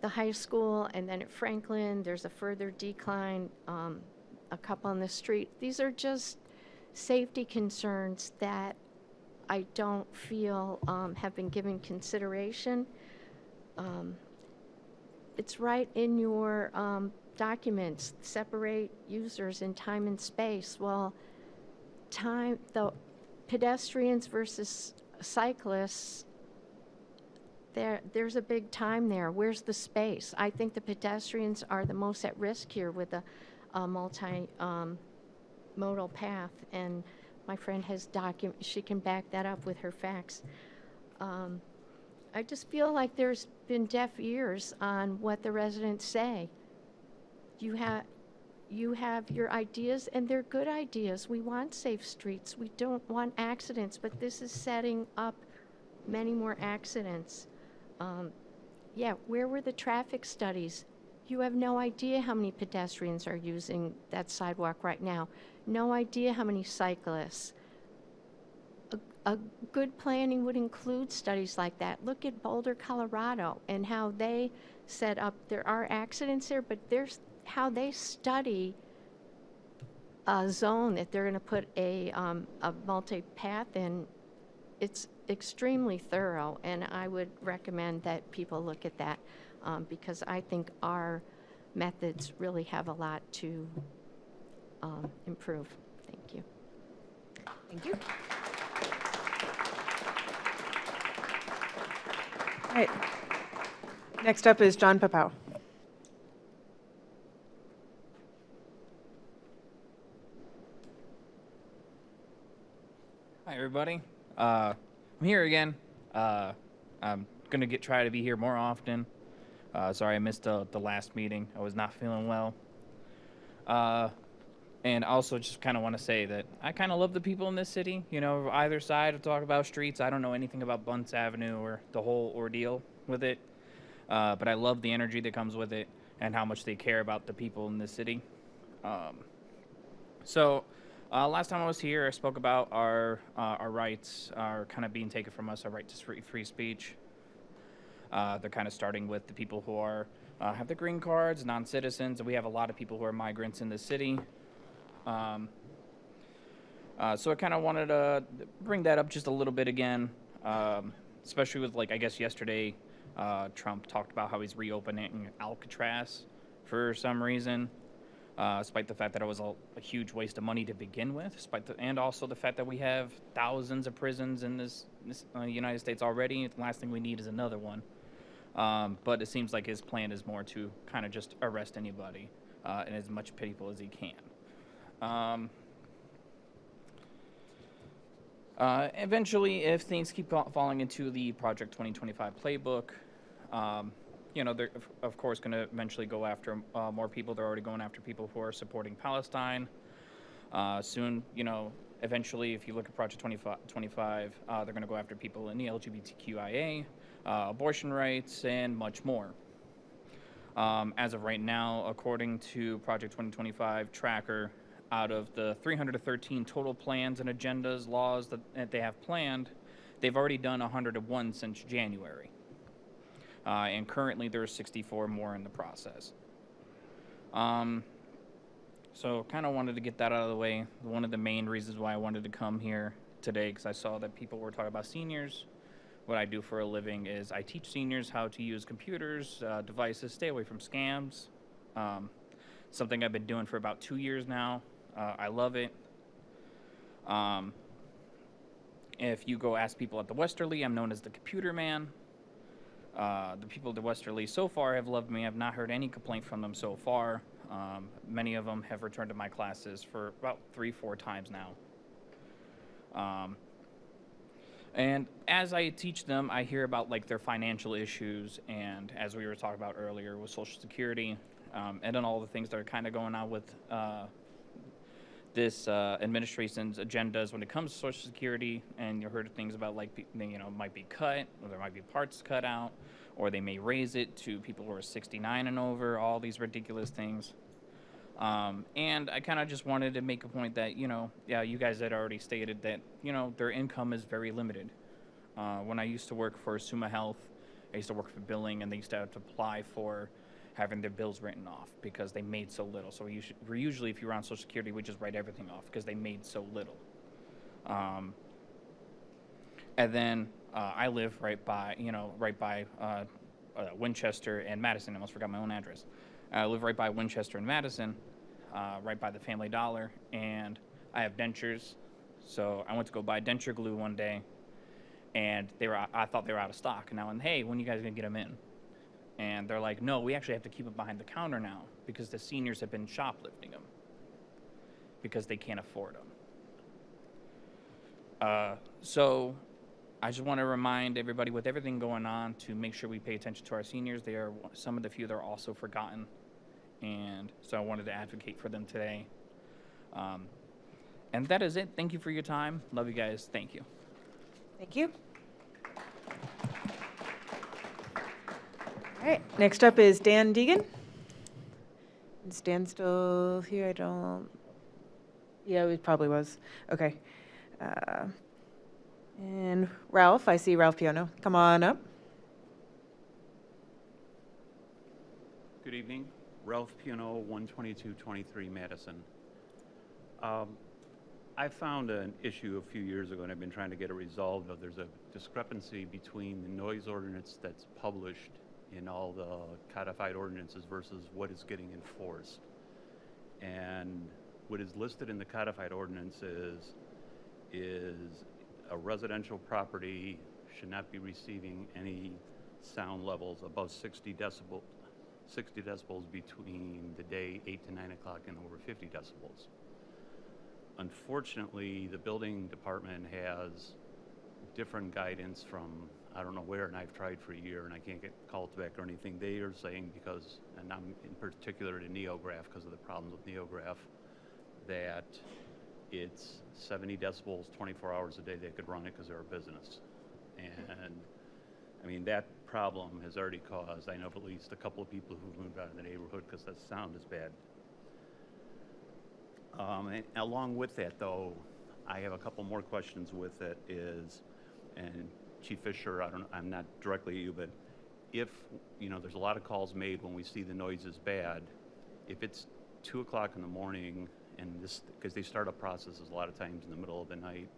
the high school, and then at Franklin, there's a further decline, a couple on the street. These are just safety concerns that I don't feel have been given consideration. It's right in your documents, separate users in time and space. Well, the pedestrians versus cyclists, there's a big time there. Where's the space? I think the pedestrians are the most at risk here with a multi-modal path, and my friend has she can back that up with her facts. I just feel like there's been deaf ears on what the residents say. You you have your ideas, and they're good ideas. We want safe streets. We don't want accidents, but this is setting up many more accidents. Yeah, where were the traffic studies? You have no idea how many pedestrians are using that sidewalk right now. No idea how many cyclists. A good planning would include studies like that. Look at Boulder, Colorado, and how they set up. There are accidents there, but there's how they study a zone that they're going to put a multi-path in. It's extremely thorough, and I would recommend that people look at that because I think our methods really have a lot to improve. Thank you. Thank you. All right. Next up is John Papau. Hi, everybody. I'm here again. I'm gonna try to be here more often. Sorry I missed the last meeting. I was not feeling well. And also just kind of want to say that I kind of love the people in this city. You know, either side of talk about streets. I don't know anything about Bunce Avenue or the whole ordeal with it. But I love the energy that comes with it and how much they care about the people in this city. Last time I was here, I spoke about our rights are kind of being taken from us, our right to free speech. They're kind of starting with the people who are have the green cards, non-citizens, and we have a lot of people who are migrants in the city. So I kind of wanted to bring that up just a little bit again, especially with, like, I guess yesterday, Trump talked about how he's reopening Alcatraz for some reason. Despite the fact that it was a huge waste of money to begin with, and also the fact that we have thousands of prisons in this United States already. The last thing we need is another one. But it seems like his plan is more to kind of just arrest anybody and as much people as he can. Eventually, if things keep falling into the Project 2025 playbook, you know, they're, of course, going to eventually go after more people. They're already going after people who are supporting Palestine. Soon, you know, eventually, if you look at Project 2025, they're going to go after people in the LGBTQIA, abortion rights, and much more. As of right now, according to Project 2025 Tracker, out of the 313 total plans and agendas, laws that they have planned, they've already done 101 since January. And currently there's 64 more in the process. So kind of wanted to get that out of the way. One of the main reasons why I wanted to come here today, because I saw that people were talking about seniors. What I do for a living is I teach seniors how to use computers, devices, stay away from scams. Something I've been doing for about 2 years now. I love it. If you go ask people at the Westerly, I'm known as the computer man. The people at the Westerly so far have loved me. I've not heard any complaint from them so far. Many of them have returned to my classes for about 3-4 times now. And as I teach them, I hear about, like, their financial issues, and as we were talking about earlier with Social Security, and then all the things that are kind of going on with this administration's agendas when it comes to Social Security. And you heard things about, like, you know, might be cut, or there might be parts cut out, or they may raise it to people who are 69 and over, all these ridiculous things. And I kind of just wanted to make a point that, you know, yeah, you guys had already stated that, you know, their income is very limited. When I used to work for Summa Health, I used to work for billing, and they used to have to apply for having their bills written off because they made so little. So usually, if you were on Social Security, we just write everything off because they made so little. And then I live right by Winchester and Madison. I almost forgot my own address. I live right by Winchester and Madison, right by the Family Dollar, and I have dentures. So I went to go buy denture glue one day, and I thought they were out of stock. And I went, hey, when are you guys gonna get them in? And they're like, no, we actually have to keep it behind the counter now because the seniors have been shoplifting them because they can't afford them. So I just want to remind everybody, with everything going on, to make sure we pay attention to our seniors. They are some of the few that are also forgotten. and so I wanted to advocate for them today. And that is it. Thank you for your time. Love you guys. Thank you. Thank you. All right, next up is Dan Deegan. Is Dan still here? I don't. Yeah, it probably was. Okay. And Ralph, I see Ralph Piono. Come on up. Good evening. Ralph Piono, 12223 Madison. I found an issue a few years ago, and I've been trying to get it resolved. There's a discrepancy between the noise ordinance that's published in all the codified ordinances versus what is getting enforced. And what is listed in the codified ordinances is a residential property should not be receiving any sound levels above 60 decibels between the day 8 to 9 o'clock and over 50 decibels. Unfortunately, the building department has different guidance from I don't know where, and I've tried for a year and I can't get called back or anything. They are saying because, and I'm in particular to Neograph because of the problems with Neograph, that it's 70 decibels, 24 hours a day they could run it because they're a business. And I mean, that problem has already caused, I know of at least a couple of people who've moved out of the neighborhood because the sound is bad. And along with that, though, I have a couple more questions with it and Chief Fisher, I'm not directly at you, but if, there's a lot of calls made when we see the noise is bad, if it's 2 o'clock in the morning, and because they start up processes a lot of times in the middle of the night,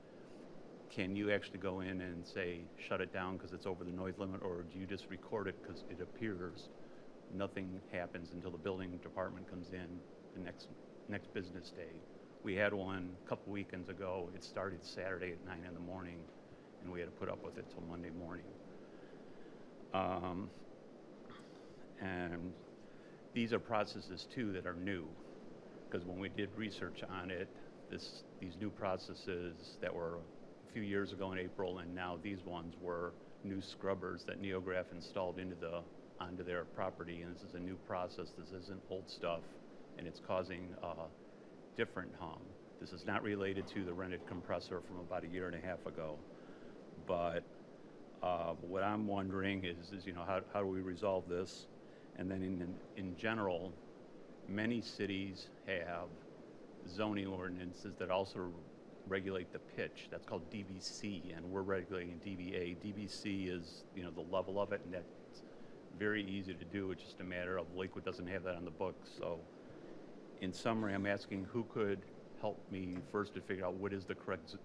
can you actually go in and say, shut it down because it's over the noise limit, or do you just record it because it appears nothing happens until the building department comes in the next business day? We had one a couple weekends ago. It started Saturday at 9 in the morning, and we had to put up with it till Monday morning. And these are processes too that are new, because when we did research on it, these new processes that were a few years ago in April, and now these ones were new scrubbers that Neograph installed onto their property, and this is a new process. This isn't old stuff, and it's causing different hum. This is not related to the rented compressor from about a year and a half ago. But what I'm wondering is how do we resolve this? And then in general, many cities have zoning ordinances that also regulate the pitch. That's called DBC, and we're regulating DBA. DBC is the level of it, and that's very easy to do. It's just a matter of Lakewood doesn't have that on the books. So in summary, I'm asking who could help me first to figure out what is the correct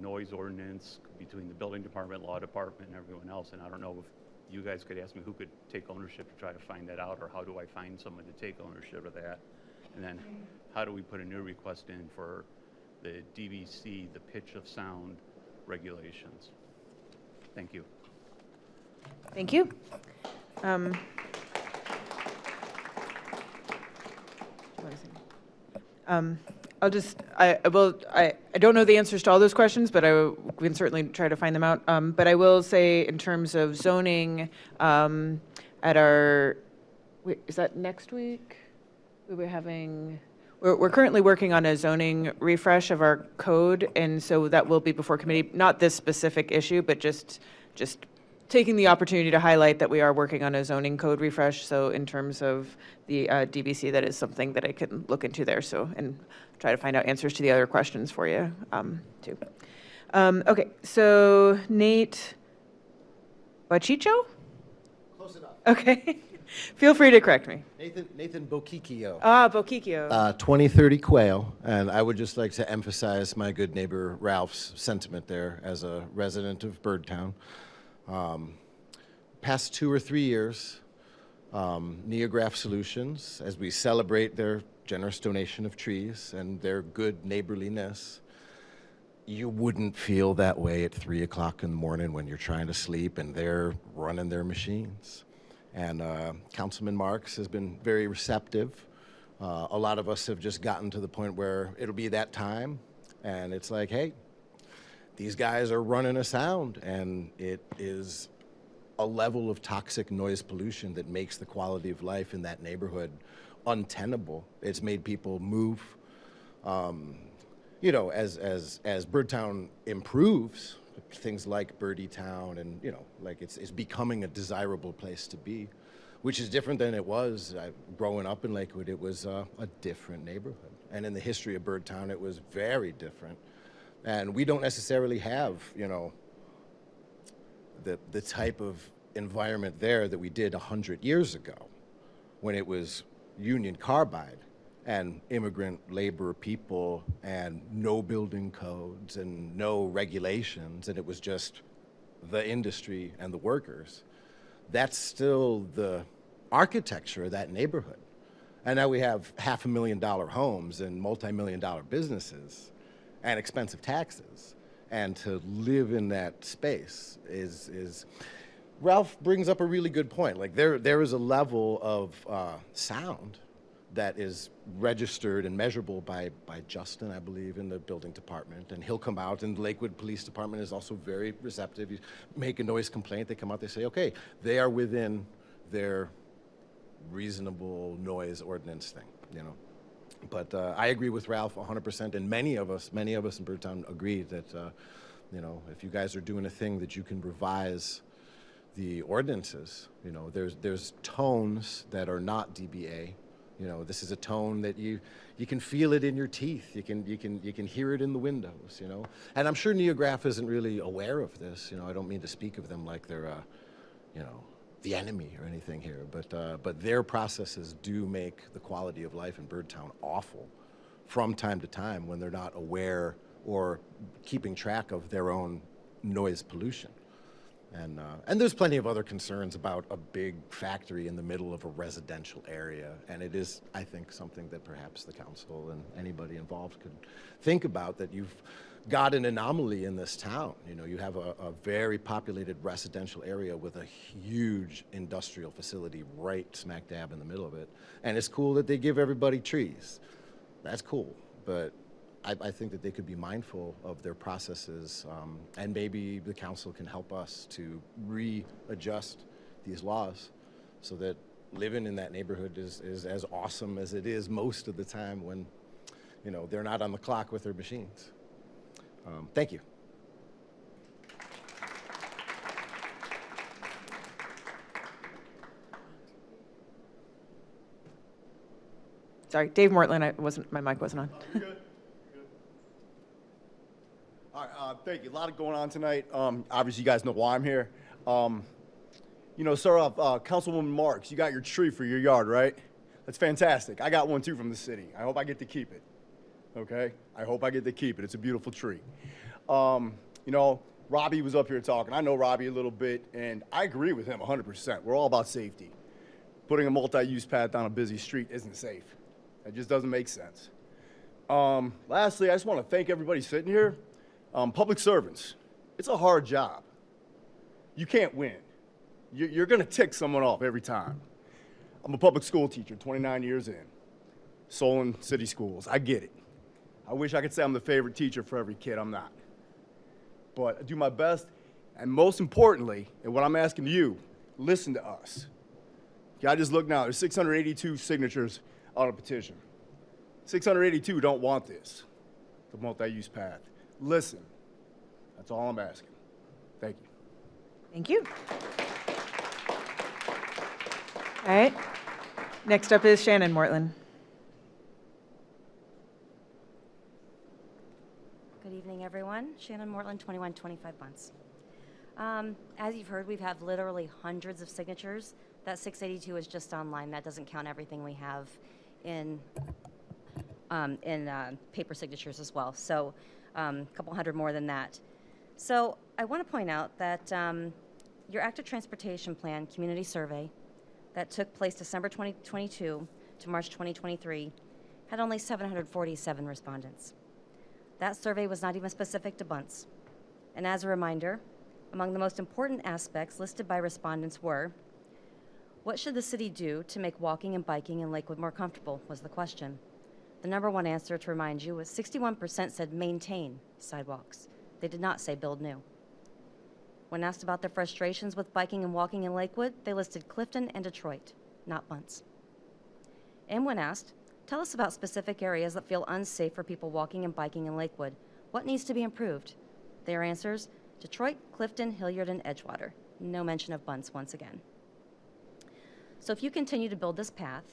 noise ordinance between the building department, law department, and everyone else. And I don't know if you guys could ask me who could take ownership to try to find that out, or how do I find someone to take ownership of that? And then how do we put a new request in for the DVC, the pitch of sound regulations? Thank you. Thank you. I don't know the answers to all those questions, but we can certainly try to find them out. But I will say, in terms of zoning, at our, is that next week? We're currently working on a zoning refresh of our code, and so that will be before committee. Not this specific issue, but just taking the opportunity to highlight that we are working on a zoning code refresh. So in terms of the DBC, that is something that I can look into there. So, and try to find out answers to the other questions for you, too. Okay, so Nate Bachicho? Close enough. Okay. Feel free to correct me. Nathan Bokikio. Bokikio. 2030 Quail, and I would just like to emphasize my good neighbor Ralph's sentiment there as a resident of Birdtown. Past 2 or 3 years, Neograph Solutions, as we celebrate their generous donation of trees and their good neighborliness, you wouldn't feel that way at 3 o'clock in the morning when you're trying to sleep and they're running their machines. And Councilman Marks has been very receptive. A lot of us have just gotten to the point where it'll be that time, and it's like, hey, these guys are running a sound, and it is a level of toxic noise pollution that makes the quality of life in that neighborhood untenable. It's made people move. You know, as Birdtown improves, things like Birdie Town, and you know, like it's becoming a desirable place to be, which is different than it was. Growing up in Lakewood, it was a different neighborhood, and in the history of Birdtown, it was very different. And we don't necessarily have, you know, the type of environment there that we did 100 years ago, when it was Union Carbide and immigrant labor people and no building codes and no regulations, and it was just the industry and the workers. That's still the architecture of that neighborhood. And now we have $500,000 homes and multi-million-dollar businesses and expensive taxes. And to live in that space is Ralph brings up a really good point. Like there is a level of sound that is registered and measurable by Justin, I believe, in the building department. And he'll come out, and the Lakewood Police Department is also very receptive. You make a noise complaint, they come out, they say, okay, they are within their reasonable noise ordinance thing, you know. But I agree with Ralph 100%, and many of us in Birdtown agree that, you know, if you guys are doing a thing that you can revise the ordinances, you know, there's tones that are not DBA. You know, this is a tone that you can feel it in your teeth. You can hear it in the windows, you know. And I'm sure Neograph isn't really aware of this. You know, I don't mean to speak of them like they're, you know, the enemy or anything here, but their processes do make the quality of life in Birdtown awful from time to time when they're not aware or keeping track of their own noise pollution. And there's plenty of other concerns about a big factory in the middle of a residential area, and it is, I think, something that perhaps the council and anybody involved could think about, that you've got an anomaly in this town. You know, you have a very populated residential area with a huge industrial facility right smack dab in the middle of it. And it's cool that they give everybody trees. That's cool. But I think that they could be mindful of their processes, and maybe the council can help us to readjust these laws so that living in that neighborhood is as awesome as it is most of the time when, you know, they're not on the clock with their machines. Thank you. Sorry, Dave Mortland, my mic wasn't on. Good. All right, thank you. A lot going on tonight. Obviously, you guys know why I'm here. You know, start off, Councilwoman Marks, you got your tree for your yard, right? That's fantastic. I got one too from the city. I hope I get to keep it. Okay? I hope I get to keep it. It's a beautiful tree. You know, Robbie was up here talking. I know Robbie a little bit, and I agree with him 100%. We're all about safety. Putting a multi-use path down a busy street isn't safe. It just doesn't make sense. Lastly, I just want to thank everybody sitting here. Public servants, it's a hard job. You can't win. You're going to tick someone off every time. I'm a public school teacher, 29 years in. Solon City Schools, I get it. I wish I could say I'm the favorite teacher for every kid. I'm not. But I do my best, and most importantly, and what I'm asking you, listen to us. Okay, I just look now, there's 682 signatures on a petition. 682 don't want this, the multi-use path. Listen, that's all I'm asking. Thank you. Thank you. All right. Next up is Shannon Mortland. Good evening, everyone. Shannon Mortland, 2125 Bunce. As you've heard, we've had literally hundreds of signatures. That 682 is just online. That doesn't count everything we have in paper signatures as well. So a couple hundred more than that. So I want to point out that your active transportation plan community survey that took place December 2022 to March 2023 had only 747 respondents. That survey was not even specific to Bunce. And as a reminder, among the most important aspects listed by respondents were, what should the city do to make walking and biking in Lakewood more comfortable, was the question. The number one answer, to remind you, was 61% said maintain sidewalks. They did not say build new. When asked about their frustrations with biking and walking in Lakewood, they listed Clifton and Detroit, not Bunce. And when asked, tell us about specific areas that feel unsafe for people walking and biking in Lakewood. What needs to be improved? Their answers, Detroit, Clifton, Hilliard, and Edgewater. No mention of Bunce once again. So if you continue to build this path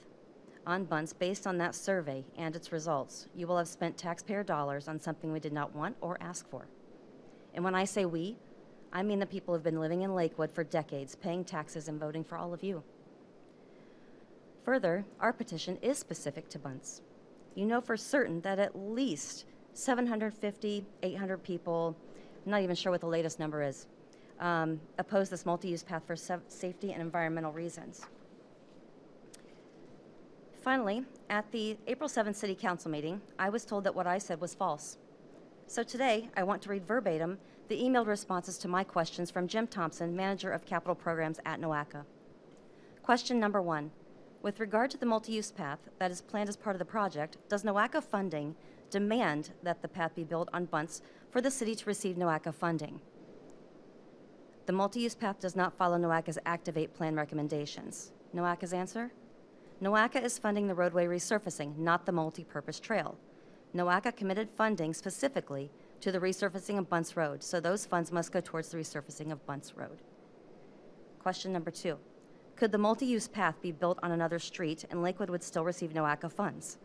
on Bunce based on that survey and its results, you will have spent taxpayer dollars on something we did not want or ask for. And when I say we, I mean the people who have been living in Lakewood for decades, paying taxes and voting for all of you. Further, our petition is specific to Bunce. You know for certain that at least 750, 800 people, I'm not even sure what the latest number is, oppose this multi-use path for safety and environmental reasons. Finally, at the April 7th City Council meeting, I was told that what I said was false. So today, I want to read verbatim the emailed responses to my questions from Jim Thompson, Manager of Capital Programs at NOACA. Question number 1. With regard to the multi-use path that is planned as part of the project, does NOACA funding demand that the path be built on Bunce for the city to receive NOACA funding? The multi-use path does not follow NOACA's Activate Plan recommendations. NOACA's answer? NOACA is funding the roadway resurfacing, not the multi-purpose trail. NOACA committed funding specifically to the resurfacing of Bunce Road, so those funds must go towards the resurfacing of Bunce Road. Question number 2. Could the multi-use path be built on another street and Lakewood would still receive NOACA funds?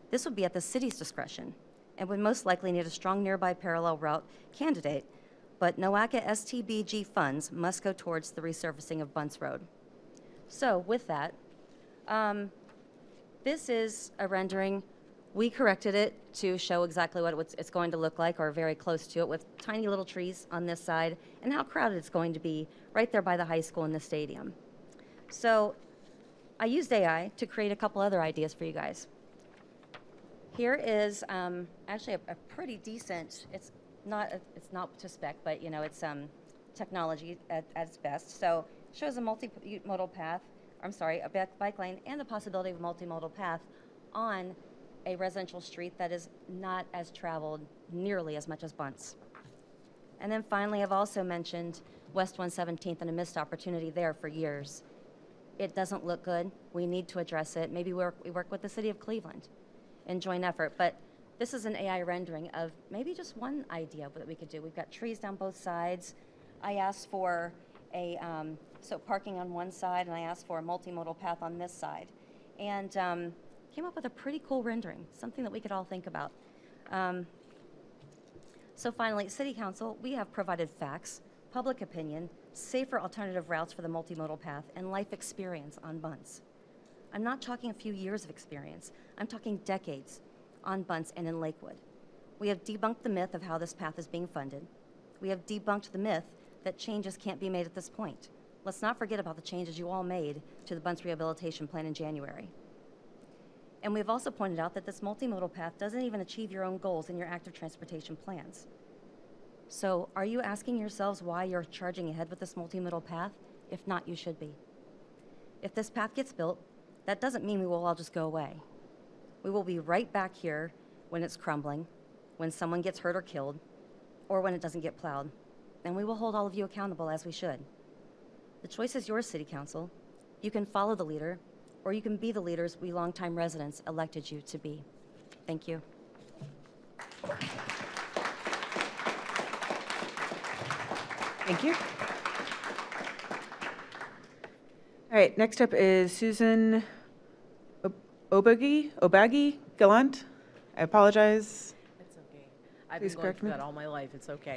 This would be at the city's discretion and would most likely need a strong nearby parallel route candidate, but NOACA STBG funds must go towards the resurfacing of Bunce Road. So with that, this is a rendering. We corrected it to show exactly what it's going to look like, or very close to it, with tiny little trees on this side and how crowded it's going to be right there by the high school and the stadium. So I used AI to create a couple other ideas for you guys. Here is actually a pretty decent, it's not to spec, but you know, it's technology at its best. So it shows a multimodal path, a bike lane, and the possibility of a multimodal path on a residential street that is not as traveled nearly as much as Bunce. And then finally, I've also mentioned West 117th and a missed opportunity there for years. It doesn't look good. We need to address it. Maybe we work with the city of Cleveland in joint effort, but this is an AI rendering of maybe just one idea that we could do. We've got trees down both sides. I asked for a, so parking on one side, and I asked for a multimodal path on this side. And came up with a pretty cool rendering, something that we could all think about. So finally, City Council, we have provided facts, public opinion, safer alternative routes for the multimodal path, and life experience on Bunce. I'm not talking a few years of experience. I'm talking decades on Bunce and in Lakewood. We have debunked the myth of how this path is being funded. We have debunked the myth that changes can't be made at this point. Let's not forget about the changes you all made to the Bunce Rehabilitation Plan in January. And we've also pointed out that this multimodal path doesn't even achieve your own goals in your active transportation plans. So are you asking yourselves why you're charging ahead with this multimodal path? If not, you should be. If this path gets built, that doesn't mean we will all just go away. We will be right back here when it's crumbling, when someone gets hurt or killed, or when it doesn't get plowed. And we will hold all of you accountable as we should. The choice is yours, City Council. You can follow the leader, or you can be the leaders we longtime residents elected you to be. Thank you. Thank you. All right, next up is Susan Obagi Gallant. I apologize. It's okay. I've Please been going correct through me. that all my life. It's okay.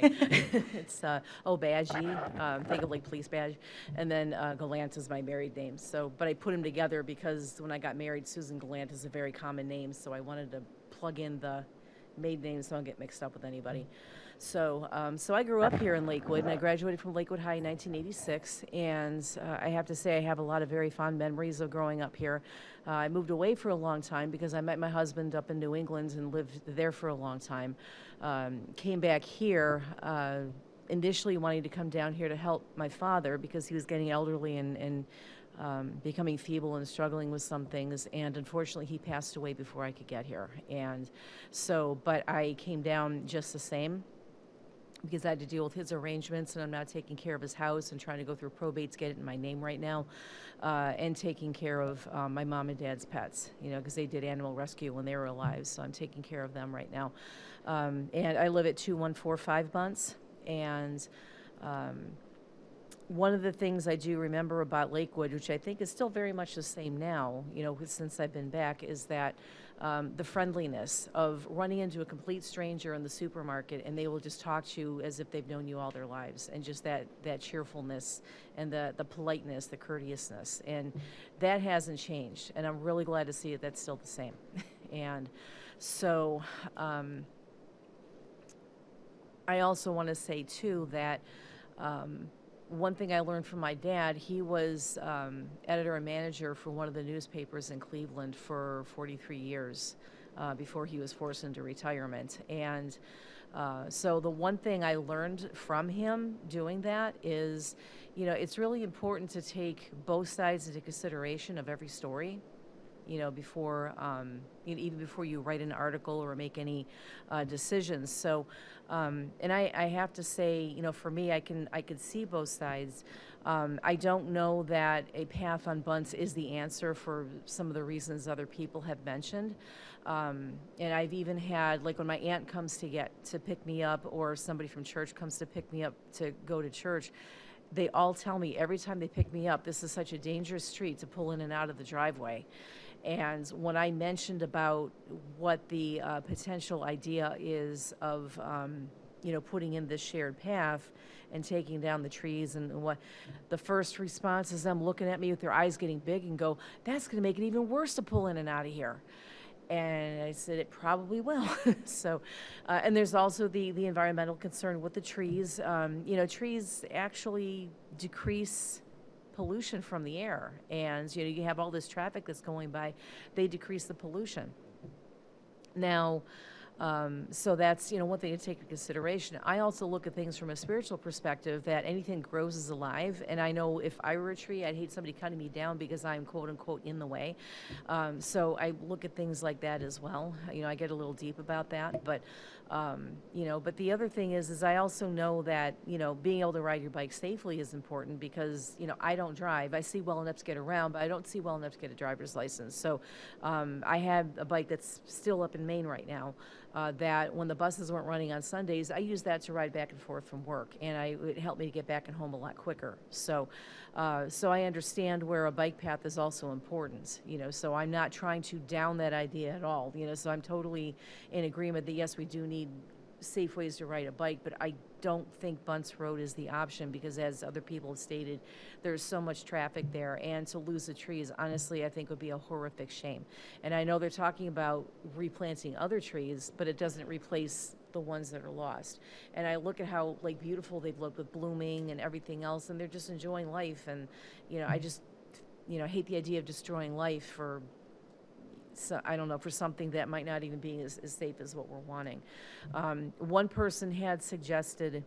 It's Obagi, think of like police badge, and then Gallant is my married name. So, but I put them together because when I got married, Susan Gallant is a very common name, so I wanted to plug in the maiden name so I don't get mixed up with anybody. So, so I grew up here in Lakewood, and I graduated from Lakewood High in 1986, and I have to say I have a lot of very fond memories of growing up here. I moved away for a long time because I met my husband up in New England and lived there for a long time. Came back here, initially wanting to come down here to help my father because he was getting elderly and becoming feeble and struggling with some things, and unfortunately he passed away before I could get here. And so, but I came down just the same. because I had to deal with his arrangements, and I'm now taking care of his house and trying to go through probate to get it in my name right now, and taking care of my mom and dad's pets, you know, because they did animal rescue when they were alive, so I'm taking care of them right now. And I live at 2145 Bunce, and one of the things I do remember about Lakewood, which I think is still very much the same now, you know, since I've been back, is that the friendliness of running into a complete stranger in the supermarket and they will just talk to you as if they've known you all their lives, and just that cheerfulness and the politeness, the courteousness, and that hasn't changed, and I'm really glad to see it. That's still the same. And so I also want to say too that one thing I learned from my dad, he was editor and manager for one of the newspapers in Cleveland for 43 years before he was forced into retirement. And so the one thing I learned from him doing that is, you know, it's really important to take both sides into consideration of every story, you know, before, even before you write an article or make any decisions. So, and I have to say, you know, for me, I could see both sides. I don't know that a path on Bunce is the answer for some of the reasons other people have mentioned. And I've even had, like when my aunt comes to pick me up, or somebody from church comes to pick me up to go to church, they all tell me every time they pick me up, this is such a dangerous street to pull in and out of the driveway. And when I mentioned about what the potential idea is of, you know, putting in this shared path and taking down the trees, and what the first response is them looking at me with their eyes getting big and go, that's going to make it even worse to pull in and out of here. And I said, it probably will. So, and there's also the environmental concern with the trees. You know, trees actually decrease pollution from the air, and you know, you have all this traffic that's going by, they decrease the pollution. Now, so that's, you know, one thing to take into consideration. I also look at things from a spiritual perspective, that anything grows is alive, and I know if I were a tree, I'd hate somebody cutting me down because I'm quote unquote in the way. So I look at things like that as well. You know, I get a little deep about that, but you know, but the other thing is I also know that, you know, being able to ride your bike safely is important, because, you know, I don't drive. I see well enough to get around, but I don't see well enough to get a driver's license. So I have a bike that's still up in Maine right now, that when the buses weren't running on Sundays, I used that to ride back and forth from work, and it helped me to get back and home a lot quicker. So, so I understand where a bike path is also important, you know, so I'm not trying to down that idea at all, you know, so I'm totally in agreement that yes, we do need safe ways to ride a bike, but I don't think Bunce Road is the option, because as other people have stated, there's so much traffic there, and to lose the trees, honestly, I think would be a horrific shame. And I know they're talking about replanting other trees, but it doesn't replace the ones that are lost. And I look at how like beautiful they've looked with blooming and everything else, and they're just enjoying life. And, you know, I just, you know, hate the idea of destroying life for, so, I don't know, for something that might not even be as safe as what we're wanting. One person had suggested,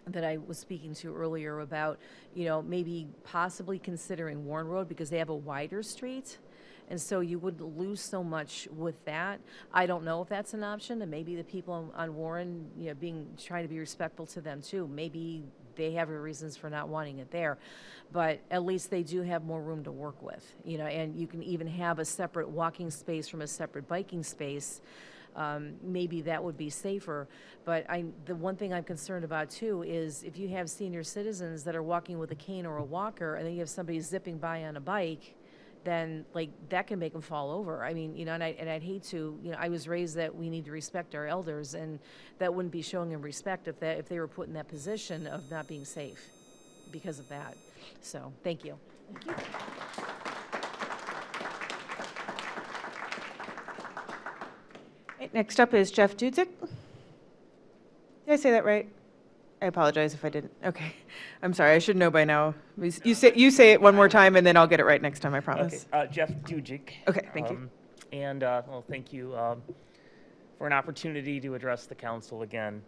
that I was speaking to earlier, about, you know, maybe possibly considering Warren Road, because they have a wider street, and so you wouldn't lose so much with that. I don't know if that's an option, and maybe the people on Warren, you know, trying to be respectful to them too, maybe they have their reasons for not wanting it there, but at least they do have more room to work with, you know, and you can even have a separate walking space from a separate biking space. Maybe that would be safer, but the one thing I'm concerned about too is if you have senior citizens that are walking with a cane or a walker, and then you have somebody zipping by on a bike, then like that can make them fall over. I mean, you know, and I'd hate to, you know, I was raised that we need to respect our elders, and that wouldn't be showing them respect if they were put in that position of not being safe because of that. So, thank you. Thank you. Next up is Jeff Dudzik. Did I say that right? I apologize if I didn't. Okay. I'm sorry. I should know by now. You say it one more time, and then I'll get it right next time, I promise. Okay. Jeff Dudzik. Okay, thank you. And, well, thank you for an opportunity to address the council again.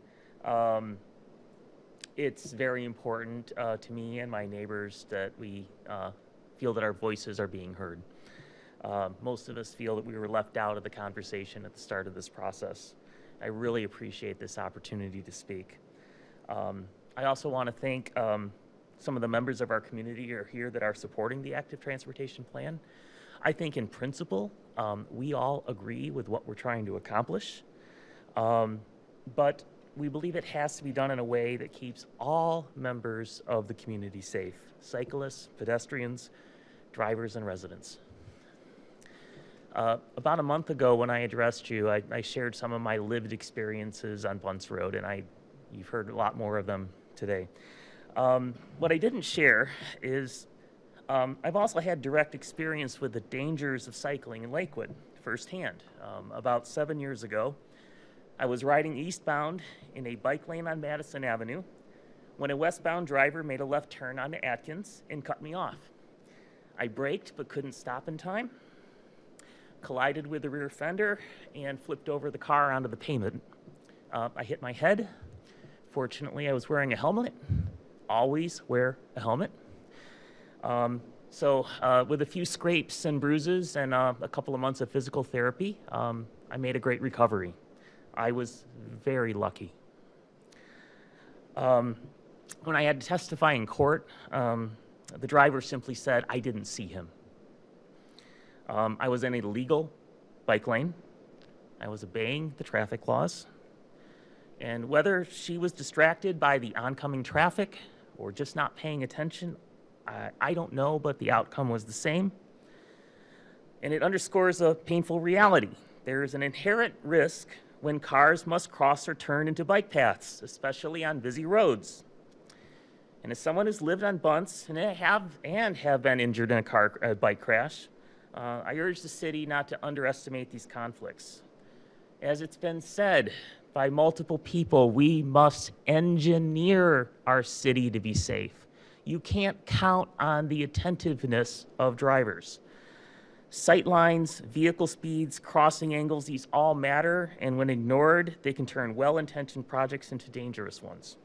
It's very important to me and my neighbors that we feel that our voices are being heard. Most of us feel that we were left out of the conversation at the start of this process. I really appreciate this opportunity to speak. I also want to thank some of the members of our community who are here that are supporting the active transportation plan. I think in principle, we all agree with what we're trying to accomplish, but we believe it has to be done in a way that keeps all members of the community safe: cyclists, pedestrians, drivers, and residents. About a month ago when I addressed you, I shared some of my lived experiences on Bunce Road, and you've heard a lot more of them today. What I didn't share is I've also had direct experience with the dangers of cycling in Lakewood firsthand. About 7 years ago, I was riding eastbound in a bike lane on Madison Avenue when a westbound driver made a left turn onto Atkins and cut me off. I braked but couldn't stop in time, collided with the rear fender, and flipped over the car onto the pavement. I hit my head. Fortunately, I was wearing a helmet. Always wear a helmet. With a few scrapes and bruises and a couple of months of physical therapy, I made a great recovery. I was very lucky. When I had to testify in court, the driver simply said, "I didn't see him." I was in a legal bike lane. I was obeying the traffic laws. And whether she was distracted by the oncoming traffic or just not paying attention, I don't know, but the outcome was the same. And it underscores a painful reality. There is an inherent risk when cars must cross or turn into bike paths, especially on busy roads. And as someone who's lived on Bunce and have been injured in a bike crash, I urge the city not to underestimate these conflicts. As it's been said by multiple people, we must engineer our city to be safe. You can't count on the attentiveness of drivers. Sight lines, vehicle speeds, crossing angles, these all matter, and when ignored, they can turn well-intentioned projects into dangerous ones.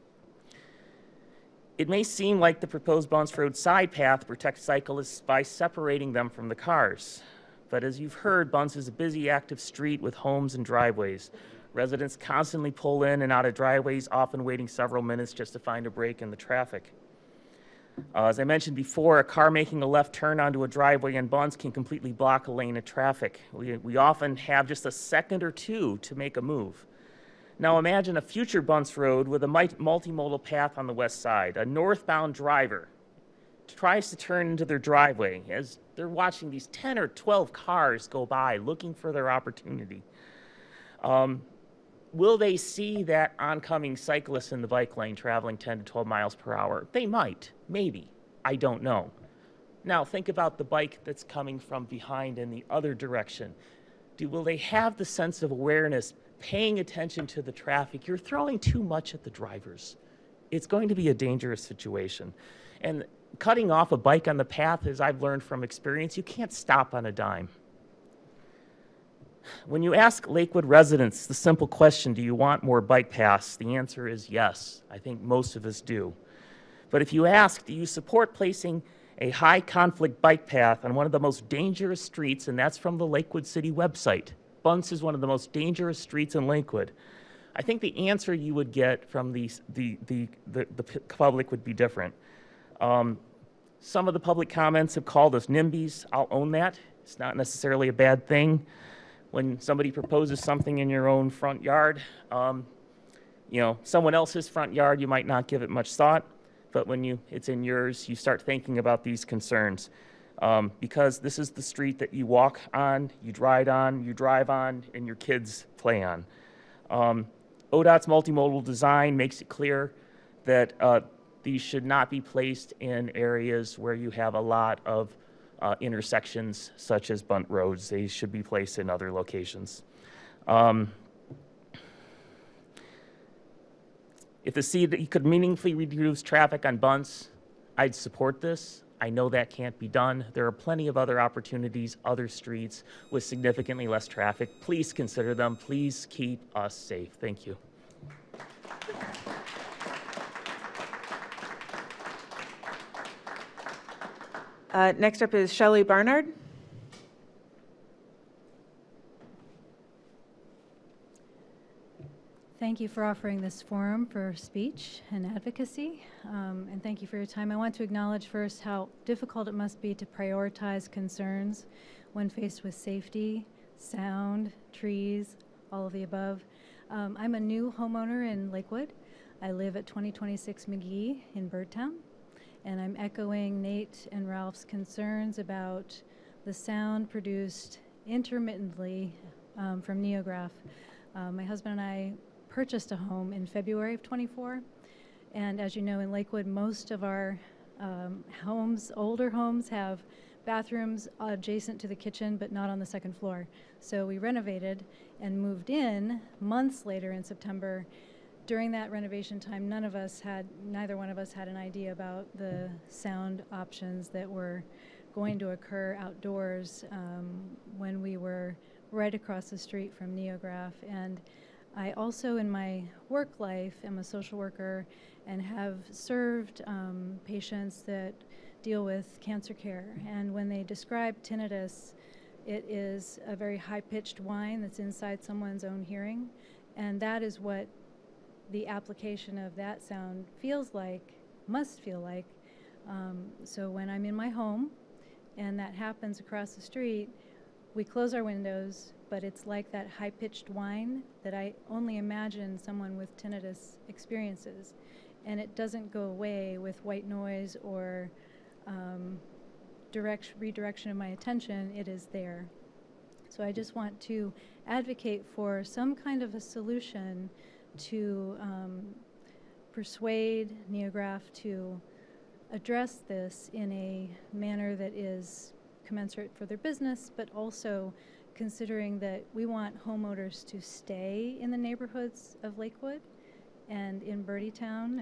It may seem like the proposed Bunce Road side path protects cyclists by separating them from the cars. But as you've heard, Bunce is a busy, active street with homes and driveways. Residents constantly pull in and out of driveways, often waiting several minutes just to find a break in the traffic. As I mentioned before, a car making a left turn onto a driveway in Bunce can completely block a lane of traffic. We often have just a second or two to make a move. Now imagine a future Bunce Road with a multimodal path on the west side. A northbound driver tries to turn into their driveway as they're watching these 10 or 12 cars go by looking for their opportunity. Will they see that oncoming cyclist in the bike lane traveling 10 to 12 miles per hour? They might, maybe, I don't know. Now think about the bike that's coming from behind in the other direction. Will they have the sense of awareness, paying attention to the traffic? You're throwing too much at the drivers. It's going to be a dangerous situation. And cutting off a bike on the path, as I've learned from experience, you can't stop on a dime. When you ask Lakewood residents the simple question, do you want more bike paths? The answer is yes. I think most of us do. But if you ask, do you support placing a high conflict bike path on one of the most dangerous streets, and that's from the Lakewood City website. Bunce is one of the most dangerous streets in Lakewood. I think the answer you would get from the public would be different. Some of the public comments have called us NIMBYs. I'll own that. It's not necessarily a bad thing. When somebody proposes something in your own front yard, someone else's front yard, you might not give it much thought. But when it's in yours, you start thinking about these concerns. Because this is the street that you walk on, you drive on, and your kids play on. ODOT's multimodal design makes it clear that these should not be placed in areas where you have a lot of intersections such as bunt roads. They should be placed in other locations. If the city could meaningfully reduce traffic on bunts, I'd support this. I know that can't be done. There are plenty of other opportunities, other streets with significantly less traffic. Please consider them. Please keep us safe. Thank you. Next up is Shelley Barnard. Thank you for offering this forum for speech and advocacy, and thank you for your time. I want to acknowledge first how difficult it must be to prioritize concerns when faced with safety, sound, trees, all of the above. I'm a new homeowner in Lakewood. I live at 2026 McGee in Birdtown, and I'm echoing Nate and Ralph's concerns about the sound produced intermittently from Neograph. My husband and I purchased a home in February of 24, and as you know, in Lakewood, most of our homes, older homes, have bathrooms adjacent to the kitchen but not on the second floor. So we renovated and moved in months later in September. During that renovation time, neither one of us had an idea about the sound options that were going to occur outdoors when we were right across the street from Neograph. And I also, in my work life, am a social worker and have served patients that deal with cancer care. And when they describe tinnitus, it is a very high-pitched whine that's inside someone's own hearing. And that is what the application of that sound feels like, must feel like. So when I'm in my home and that happens across the street, we close our windows, but it's like that high-pitched whine that I only imagine someone with tinnitus experiences. And it doesn't go away with white noise or redirection of my attention. It is there. So I just want to advocate for some kind of a solution to persuade Neograph to address this in a manner that is commensurate for their business, but also considering that we want homeowners to stay in the neighborhoods of Lakewood and in Birdtown,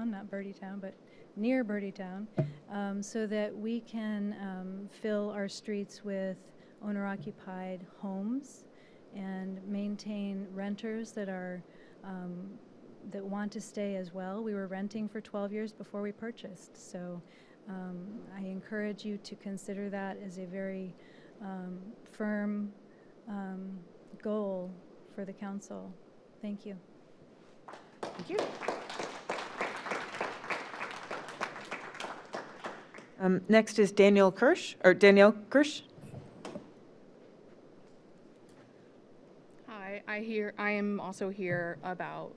not Birdtown, but near Birdtown, so that we can fill our streets with owner-occupied homes and maintain renters that are that want to stay as well. We were renting for 12 years before we purchased, so I encourage you to consider that as a very firm goal for the council. Thank you. Thank you. Next is Danielle Kirsch. Hi, I am also here about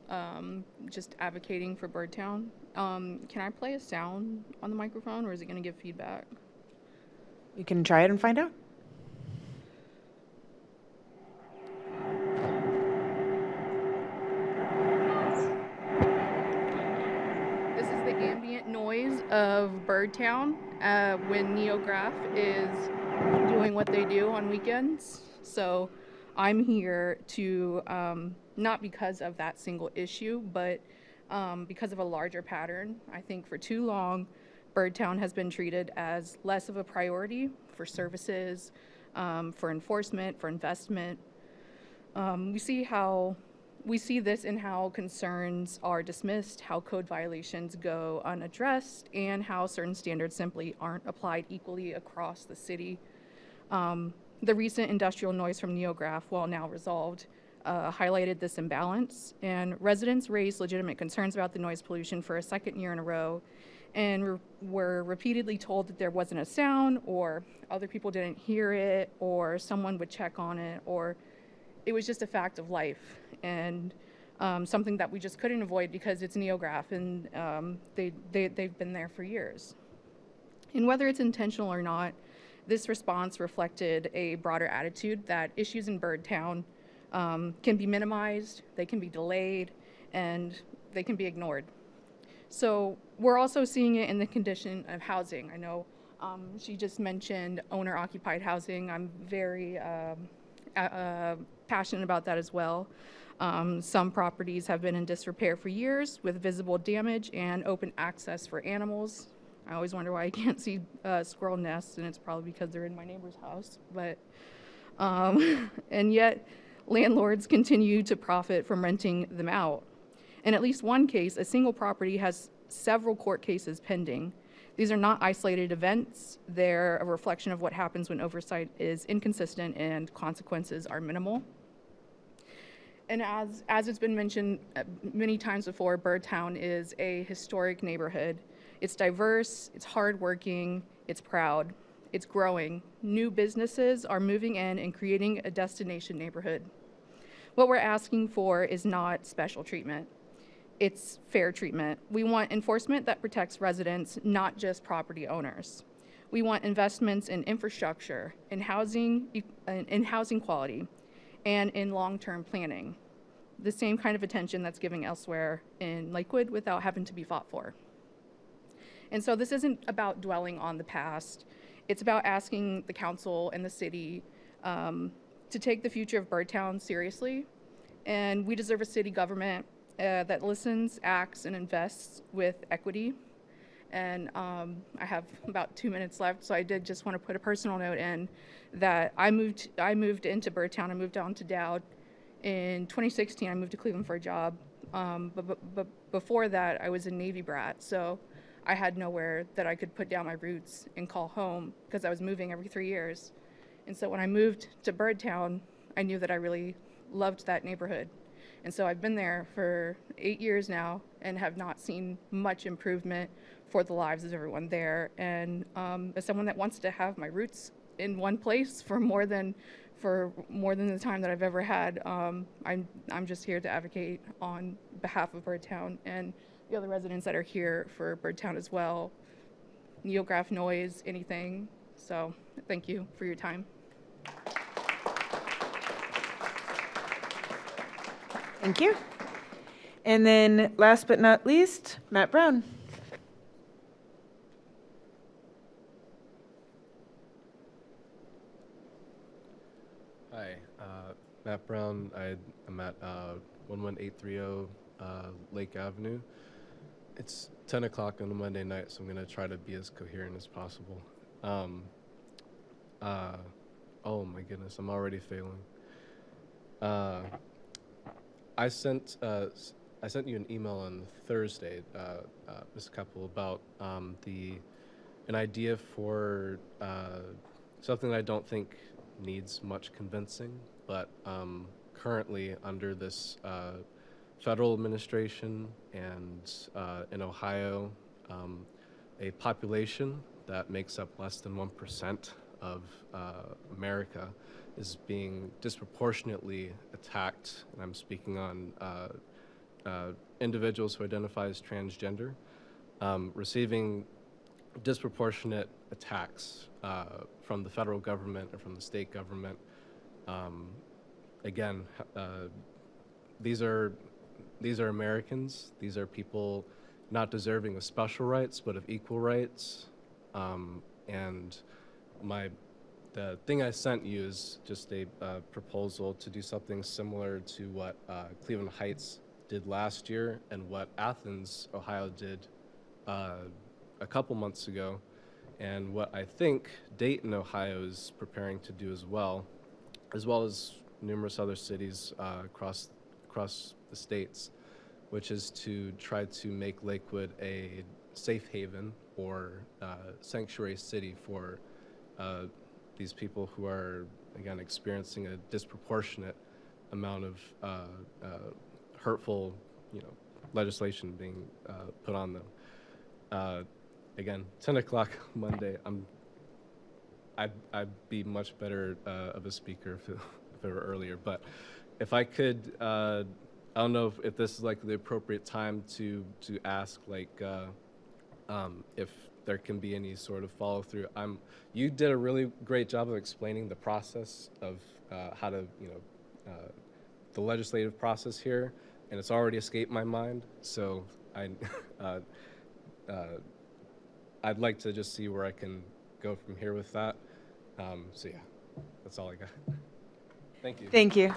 just advocating for Birdtown. Can I play a sound on the microphone, or is it going to give feedback? You can try it and find out. This is the ambient noise of Birdtown when Neograph is doing what they do on weekends. So I'm here to, not because of that single issue, but because of a larger pattern. I think for too long, Birdtown has been treated as less of a priority for services, for enforcement, for investment. We see this in how concerns are dismissed, how code violations go unaddressed, and how certain standards simply aren't applied equally across the city. The recent industrial noise from Neograph, while now resolved, highlighted this imbalance, and residents raised legitimate concerns about the noise pollution for a second year in a row, and were repeatedly told that there wasn't a sound, or other people didn't hear it, or someone would check on it, or it was just a fact of life, and something that we just couldn't avoid because it's Neograph, and they've been there for years. And whether it's intentional or not, this response reflected a broader attitude that issues in Birdtown can be minimized, they can be delayed, and they can be ignored. So we're also seeing it in the condition of housing. I know she just mentioned owner-occupied housing. I'm very passionate about that as well. Some properties have been in disrepair for years with visible damage and open access for animals. I always wonder why I can't see squirrel nests, and it's probably because they're in my neighbor's house. But and yet landlords continue to profit from renting them out. In at least one case, a single property has several court cases pending. These are not isolated events. They're a reflection of what happens when oversight is inconsistent and consequences are minimal. And as it's been mentioned many times before, Birdtown is a historic neighborhood. It's diverse, it's hardworking, it's proud, it's growing. New businesses are moving in and creating a destination neighborhood. What we're asking for is not special treatment. It's fair treatment. We want enforcement that protects residents, not just property owners. We want investments in infrastructure, in housing quality, and in long-term planning. The same kind of attention that's given elsewhere in Lakewood without having to be fought for. And so this isn't about dwelling on the past. It's about asking the council and the city to take the future of Birdtown seriously. And we deserve a city government that listens, acts, and invests with equity. And I have about 2 minutes left, so I did just want to put a personal note in that I moved into Birdtown. I moved down to Dowd in 2016. I moved to Cleveland for a job, but before that, I was a Navy brat, so I had nowhere that I could put down my roots and call home because I was moving every 3 years. And so when I moved to Birdtown, I knew that I really loved that neighborhood. And so I've been there for 8 years now and have not seen much improvement for the lives of everyone there. And as someone that wants to have my roots in one place for more than the time that I've ever had, I'm just here to advocate on behalf of Birdtown and the other residents that are here for Birdtown as well. Neograph, noise, anything. So thank you for your time. Thank you. And then last but not least, Matt Brown. Hi, Matt Brown. I'm at 11830 Lake Avenue. It's 10 o'clock on a Monday night, so I'm going to try to be as coherent as possible. Oh my goodness, I'm already failing. I sent you an email on Thursday, Ms. Keppel, about an idea for something I don't think needs much convincing, but currently under this federal administration and in Ohio, a population that makes up less than 1% of America is being disproportionately attacked, and I'm speaking on individuals who identify as transgender, receiving disproportionate attacks from the federal government or from the state government. Again, these are Americans. These are people not deserving of special rights, but of equal rights. And the thing I sent you is just a proposal to do something similar to what Cleveland Heights did last year and what Athens, Ohio did a couple months ago, and what I think Dayton, Ohio is preparing to do as well as numerous other cities across the states, which is to try to make Lakewood a safe haven or sanctuary city for these people who are, again, experiencing a disproportionate amount of hurtful, legislation being put on them. Again, 10 o'clock Monday. I'd be much better of a speaker if it were earlier. But if I could, I don't know if this is like the appropriate time to ask if there can be any sort of follow through. You did a really great job of explaining the process of how to, the legislative process here, and it's already escaped my mind. So I'd like to just see where I can go from here with that. So yeah, that's all I got. Thank you. Thank you.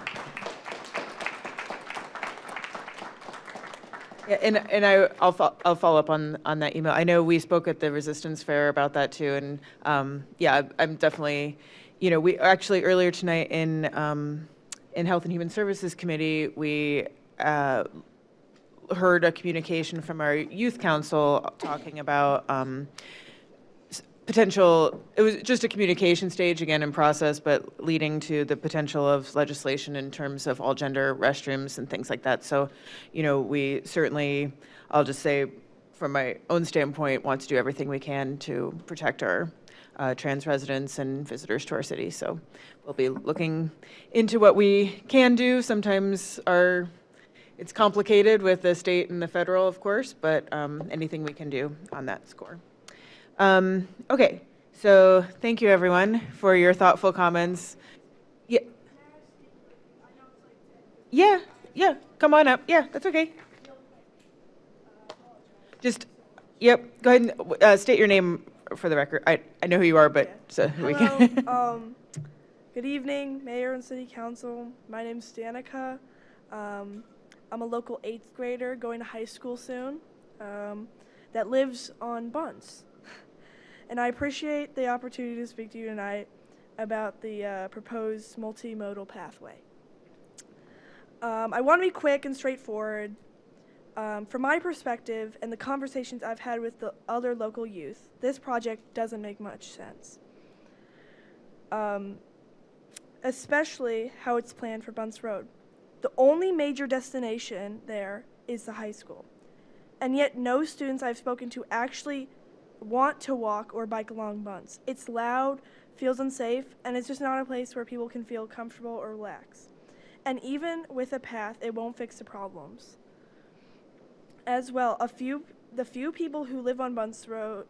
Yeah, and I'll follow up on that email. I know we spoke at the Resistance Fair about that too, and yeah, I'm definitely, we actually earlier tonight in Health and Human Services Committee, we heard a communication from our youth council talking about potential, it was just a communication stage again in process, but leading to the potential of legislation in terms of all gender restrooms and things like that. So, we certainly, I'll just say from my own standpoint, want to do everything we can to protect our trans residents and visitors to our city. So we'll be looking into what we can do. Sometimes it's complicated with the state and the federal, of course, but anything we can do on that score. Okay, so thank you everyone for your thoughtful comments. Yeah, come on up. Yeah, that's okay. Just, go ahead and state your name for the record. I know who you are, but so we can. Hello. Good evening, Mayor and City Council. My name's Danica. I'm a local 8th grader going to high school soon that lives on Bunce. And I appreciate the opportunity to speak to you tonight about the proposed multimodal pathway. I want to be quick and straightforward. From my perspective and the conversations I've had with the other local youth, this project doesn't make much sense. Especially how it's planned for Bunce Road. The only major destination there is the high school. And yet no students I've spoken to actually want to walk or bike along Bunce. It's loud, feels unsafe, and it's just not a place where people can feel comfortable or relax. And even with a path, it won't fix the problems. As well, the few people who live on Bunce Road,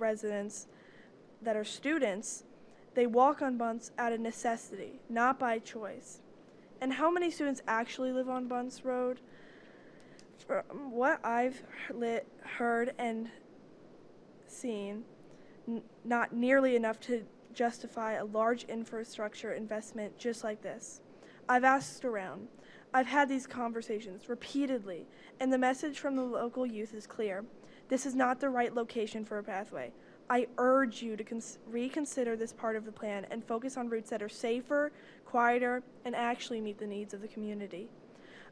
residents that are students, they walk on Bunce out of necessity, not by choice. And how many students actually live on Bunce Road? From what I've heard and seen, not nearly enough to justify a large infrastructure investment just like this. I've asked around. I've had these conversations repeatedly, and the message from the local youth is clear. This is not the right location for a pathway. I urge you to reconsider this part of the plan and focus on routes that are safer, quieter, and actually meet the needs of the community.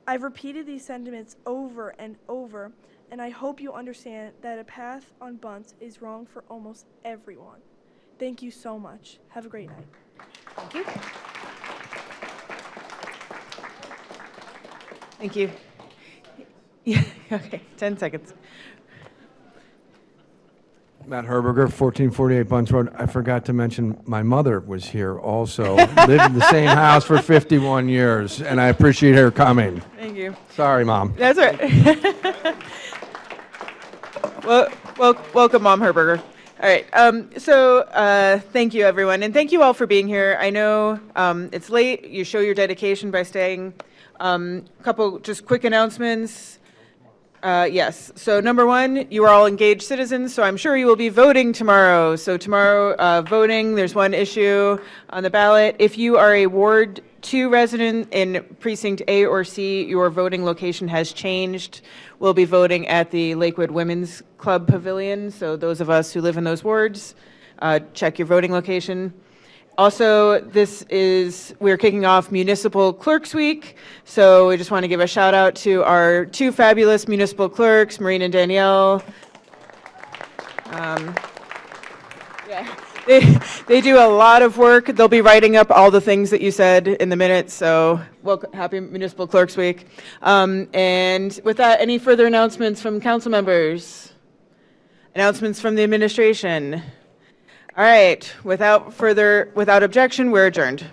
I've repeated these sentiments over and over, and I hope you understand that a path on Bunce is wrong for almost everyone. Thank you so much. Have a great night. Thank you. Thank you. Yeah, okay, 10 seconds. Matt Herberger, 1448 Bunce Road. I forgot to mention my mother was here also. Lived in the same house for 51 years, and I appreciate her coming. Thank you. Sorry, Mom. That's all right. Well, welcome, Mom Herberger. All right, thank you, everyone, and thank you all for being here. I know it's late. You show your dedication by staying. Couple just quick announcements. Yes, so number one, you are all engaged citizens, so I'm sure you will be voting tomorrow. So tomorrow, voting, there's one issue on the ballot. If you are a Ward 2 resident in Precinct A or C, your voting location has changed. We'll be voting at the Lakewood Women's Club Pavilion, so those of us who live in those wards, check your voting location. Also, we're kicking off Municipal Clerks Week, so we just want to give a shout out to our two fabulous municipal clerks, Maureen and Danielle. They do a lot of work. They'll be writing up all the things that you said in the minutes, so happy Municipal Clerks Week. And with that, any further announcements from council members? Announcements from the administration? All right, without objection, we're adjourned.